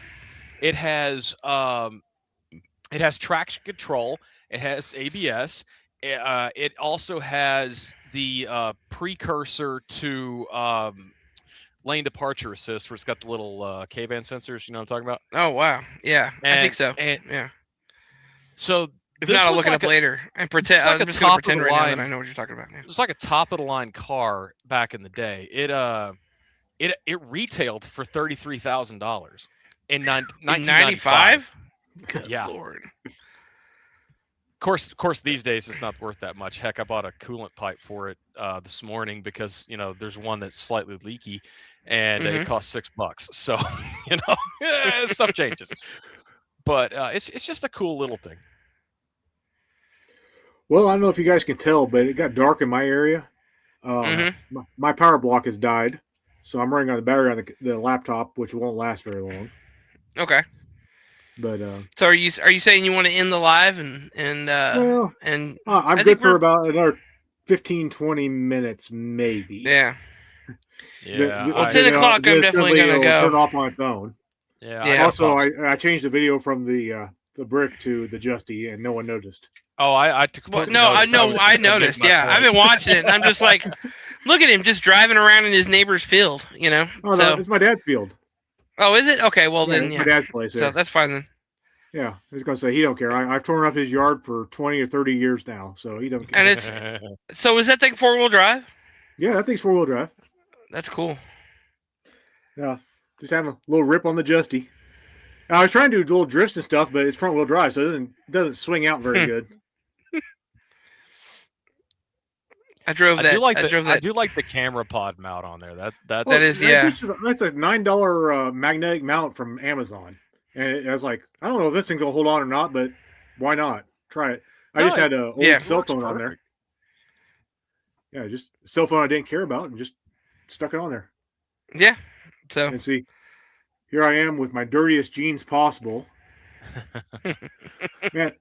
It has traction control. It has ABS. It also has the precursor to lane departure assist, where it's got the little K-band sensors. You know what I'm talking about? Oh wow, yeah, I think so. Yeah. So if not, I'll look it up later and pretend. I'm just gonna pretend right now that I know what you're talking about. It was like a top of the line car back in the day. It retailed for $33,000 in 1995. Yeah. Lord. Of course, these days it's not worth that much. Heck, I bought a coolant pipe for it this morning because there's one that's slightly leaky, and it costs $6. So stuff changes. But it's just a cool little thing. Well, I don't know if you guys can tell, but it got dark in my area. My power block has died, so I'm running on the battery on the laptop, which won't last very long. Okay. But so are you saying you want to end the live and I'm good for about another 15-20 minutes maybe. Yeah. Yeah. Well, 10 o'clock I'm definitely gonna go. Turn off on its own. Yeah. Also, I changed the video from the brick to the Justy, and no one noticed. Oh, I took. Well, no, I know. I noticed. Yeah, I've been watching it, and I'm just like, look at him just driving around in his neighbor's field. Oh no, it's my dad's field. Oh, is it? Okay, well then, it's my dad's place. So that's fine then. Yeah, I was gonna say he don't care. I've torn up his yard for 20 or 30 years now, so he don't care. And it's so is that thing 4-wheel drive? Yeah, that thing's 4-wheel drive. That's cool. Yeah, just having a little rip on the Justy. I was trying to do little drifts and stuff, but it's front-wheel drive, so it doesn't swing out very good. I drove that. I do like the camera pod mount on there. That's a $9 magnetic mount from Amazon, and I was like, I don't know if this thing gonna hold on or not, but why not try it? I just had an old cell phone on there. Yeah, just a cell phone I didn't care about, and just stuck it on there. Yeah. So and see, here I am with my dirtiest jeans possible. Man,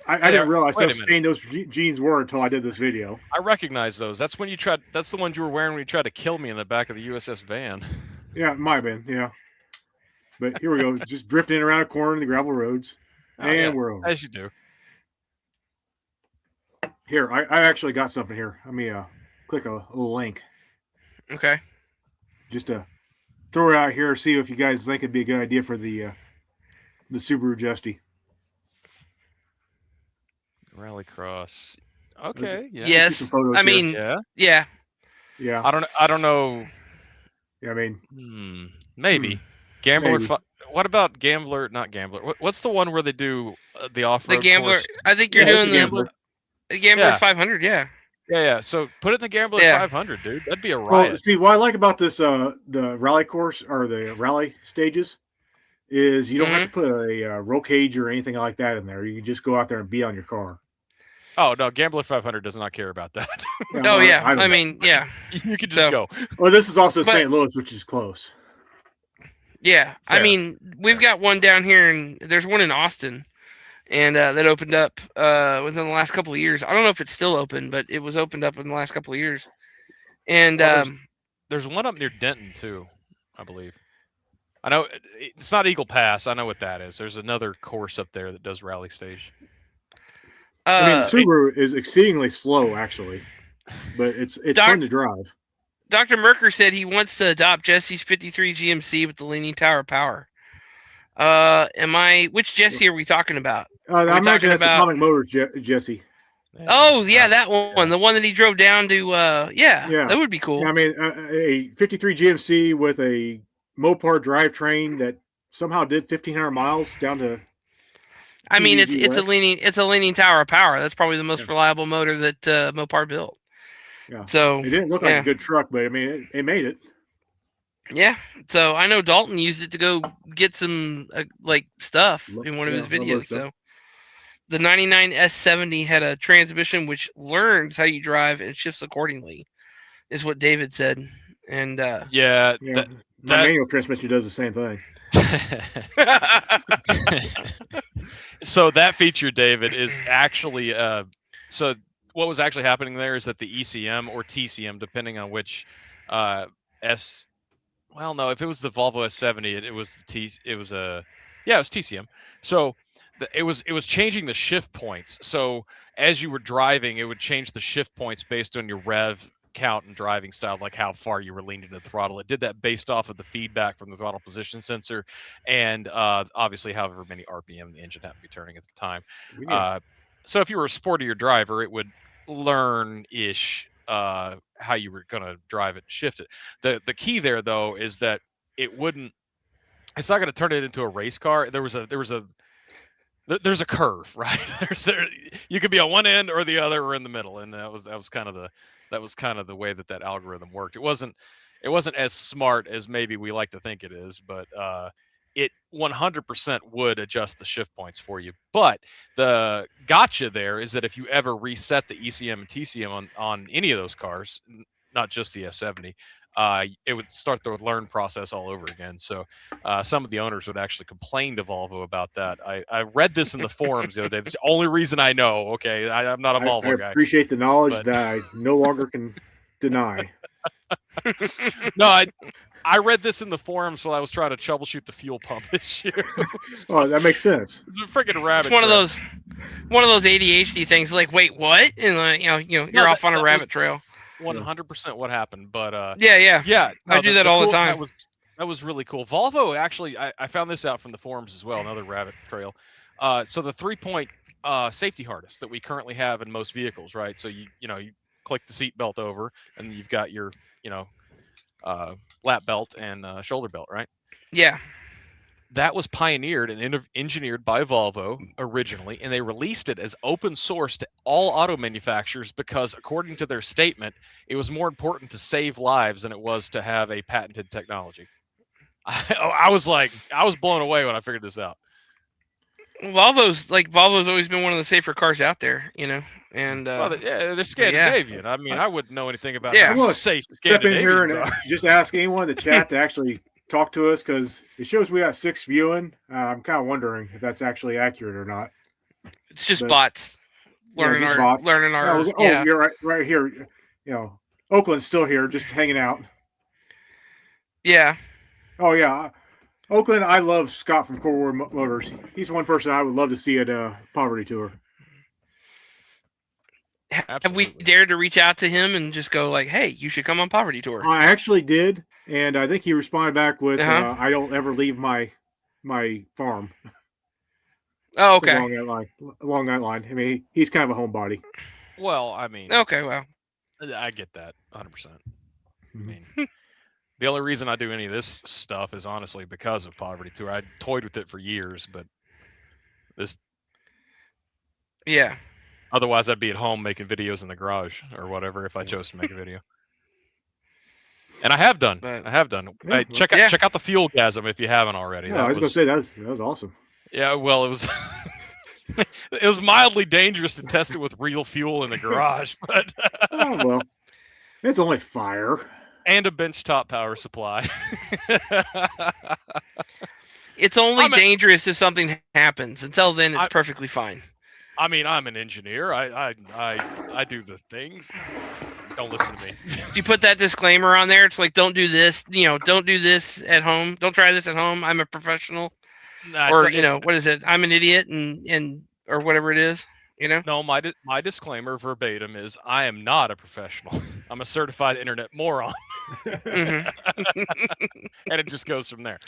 I didn't realize how stained those jeans were until I did this video. I recognize those. That's when you tried. That's the ones you were wearing when you tried to kill me in the back of the USS van. Yeah, it might have been. Yeah, but here we go, just drifting around a corner in the gravel roads, we're over. As you do. Here, I actually got something here. Let me click a little link. Okay. Just to throw it out here, see if you guys think it'd be a good idea for the Subaru Justy. Rallycross. Okay. Yeah. Yes. I mean, yeah. I don't know. Yeah, I mean, maybe. Gambler. Maybe. What about Gambler? Not Gambler. What's the one where they do the off-road? The Gambler. Course? I think you're doing the Gambler 500. Yeah. Yeah. So put it in the Gambler 500, dude. That'd be a riot. Well, see, what I like about this, the rally course or the rally stages, is you don't have to put a roll cage or anything like that in there. You can just go out there and be on your car. Oh no, Gambler 500 does not care about that. Oh yeah, I mean, yeah. You could just go. Well, this is also St. Louis, which is close. Yeah, Fair. I mean, we've got one down here, and there's one in Austin, and that opened up within the last couple of years. I don't know if it's still open, but it was opened up in the last couple of years. And there's one up near Denton too, I believe. I know it's not Eagle Pass. I know what that is. There's another course up there that does rally stage. I mean, the Subaru is exceedingly slow, actually, but it's fun to drive. Dr. Merker said he wants to adopt Jesse's 53 GMC with the leaning tower power. Which Jesse are we talking about? I imagine that's Atomic Motors Jesse. Oh yeah, that one, the one that he drove down to. Yeah, that would be cool. I mean, a 53 GMC with a Mopar drivetrain that somehow did 1,500 miles down to. I mean, it's a leaning tower of power. That's probably the most reliable motor that Mopar built. Yeah. So it didn't look like a good truck, but I mean, it made it. Yeah. So I know Dalton used it to go get some stuff in one of his videos. So the 99 S70 had a transmission which learns how you drive and shifts accordingly, is what David said. And my manual transmission does the same thing. So that feature, David, is actually so what was actually happening there is that the ECM or TCM, depending on which if it was the Volvo S70, it was TCM. So it was changing the shift points. So as you were driving, it would change the shift points based on your rev count and driving style, like how far you were leaning into the throttle. It did that based off of the feedback from the throttle position sensor, and obviously however many RPM the engine had to be turning at the time. So if you were a sportier driver, it would learn-ish how you were going to drive it and shift it. The key there, though, is that it's not going to turn it into a race car. There's a curve, right? You could be on one end or the other or in the middle, and that was kind of the way that algorithm worked. It wasn't as smart as maybe we like to think it is, but it 100% would adjust the shift points for you. But the gotcha there is that if you ever reset the ECM and TCM on any of those cars, not just the S70, it would start the learn process all over again. So some of the owners would actually complain to Volvo about that. I read this in the forums the other day. It's the only reason I know. Okay, I'm not a Volvo guy. I appreciate the knowledge that I no longer can deny. No, I read this in the forums while I was trying to troubleshoot the fuel pump issue. Oh, that makes sense. It's a freaking rabbit. It's one of those ADHD things. Like, wait, what? And you're off on a rabbit trail. 100% what happened, but yeah. No, I do that all the time. That was really cool. Volvo actually, I found this out from the forums as well. Another rabbit trail. So the 3-point safety harness that we currently have in most vehicles, right? So you click the seat belt over, and you've got your lap belt and shoulder belt, right? Yeah. That was pioneered and engineered by Volvo originally, and they released it as open source to all auto manufacturers because, according to their statement, it was more important to save lives than it was to have a patented technology. I was blown away when I figured this out. Volvo's always been one of the safer cars out there, and they're Scandinavian. Yeah. I mean, I wouldn't know anything about how safe step in here and are. just ask anyone in the chat to actually talk to us, because it shows we got 6 viewing. I'm kind of wondering if that's actually accurate or not. It's just bots learning our. Oh, you're right here. Oakland's still here, just hanging out. Yeah. Oh yeah, Oakland. I love Scott from Core War Motors. He's one person I would love to see at a Poverty Tour. Have we dared to reach out to him and just go like, "Hey, you should come on Poverty Tour"? I actually did, and I think he responded back with, "I don't ever leave my farm." Oh, okay. Along that line. I mean, he's kind of a homebody. Well, I mean, okay, well, I get that 100%. I mean, the only reason I do any of this stuff is honestly because of Poverty Tour. I toyed with it for years, but this, yeah. Otherwise, I'd be at home making videos in the garage or whatever if I chose to make a video. And I have done. Yeah, check out the Fuelgasm if you haven't already. Yeah, I was going to say that was awesome. Yeah, well, it was It was mildly dangerous to test it with real fuel in the garage, but Oh well, it's only fire and a benchtop power supply. It's only dangerous if something happens. Until then, it's perfectly fine. I mean, I'm an engineer. I do the things. Don't listen to me. You put that disclaimer on there. It's like, don't do this. Don't do this at home. Don't try this at home. I'm a professional. Nah, or what is it? I'm an idiot and or whatever it is. No, my disclaimer verbatim is I am not a professional. I'm a certified internet moron. Mm-hmm. And it just goes from there.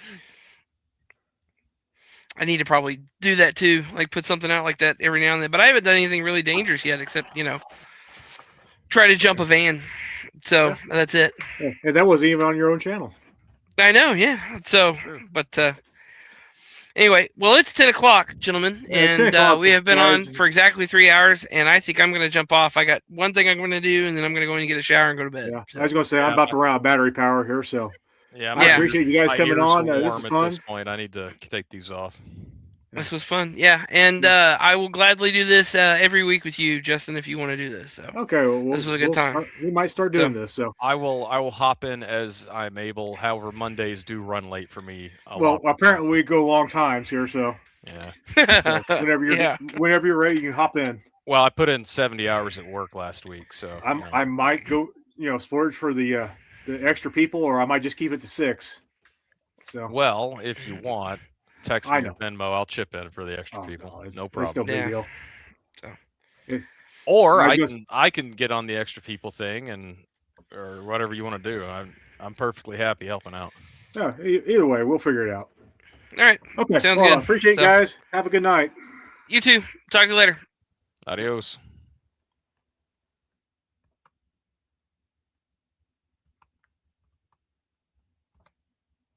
I need to probably do that too, like put something out like that every now and then. But I haven't done anything really dangerous yet, except try to jump a van. So that's it. Yeah, and that wasn't even on your own channel. I know, yeah. So, but anyway, well, it's 10 o'clock, gentlemen, and 10 o'clock, we have been guys. on for exactly 3 hours. And I think I'm going to jump off. I got one thing I'm going to do, and then I'm going to go in and get a shower and go to bed. Yeah, I was going to say I'm about to run out of battery power here, so. Yeah, I appreciate you guys coming on. This This is fun. At this point, I need to take these off. This was fun, yeah, and I will gladly do this every week with you, Justin, if you want to do this. So okay, well, this was a good time. We might start doing this. So I will hop in as I'm able. However, Mondays do run late for me. Well, apparently we go long times here, so yeah. So whenever you're ready, you can hop in. Well, I put in 70 hours at work last week, so I might go, splurge for the extra people, or I might just keep it to 6. So well, if you want, text me or Venmo. I'll chip in for the extra people. No problem. It's no big deal. So. Or I can get on the extra people thing or whatever you want to do. I'm perfectly happy helping out. Yeah, either way, we'll figure it out. All right. Okay. Sounds good. good. Appreciate it, guys. Have a good night. You too. Talk to you later. Adios.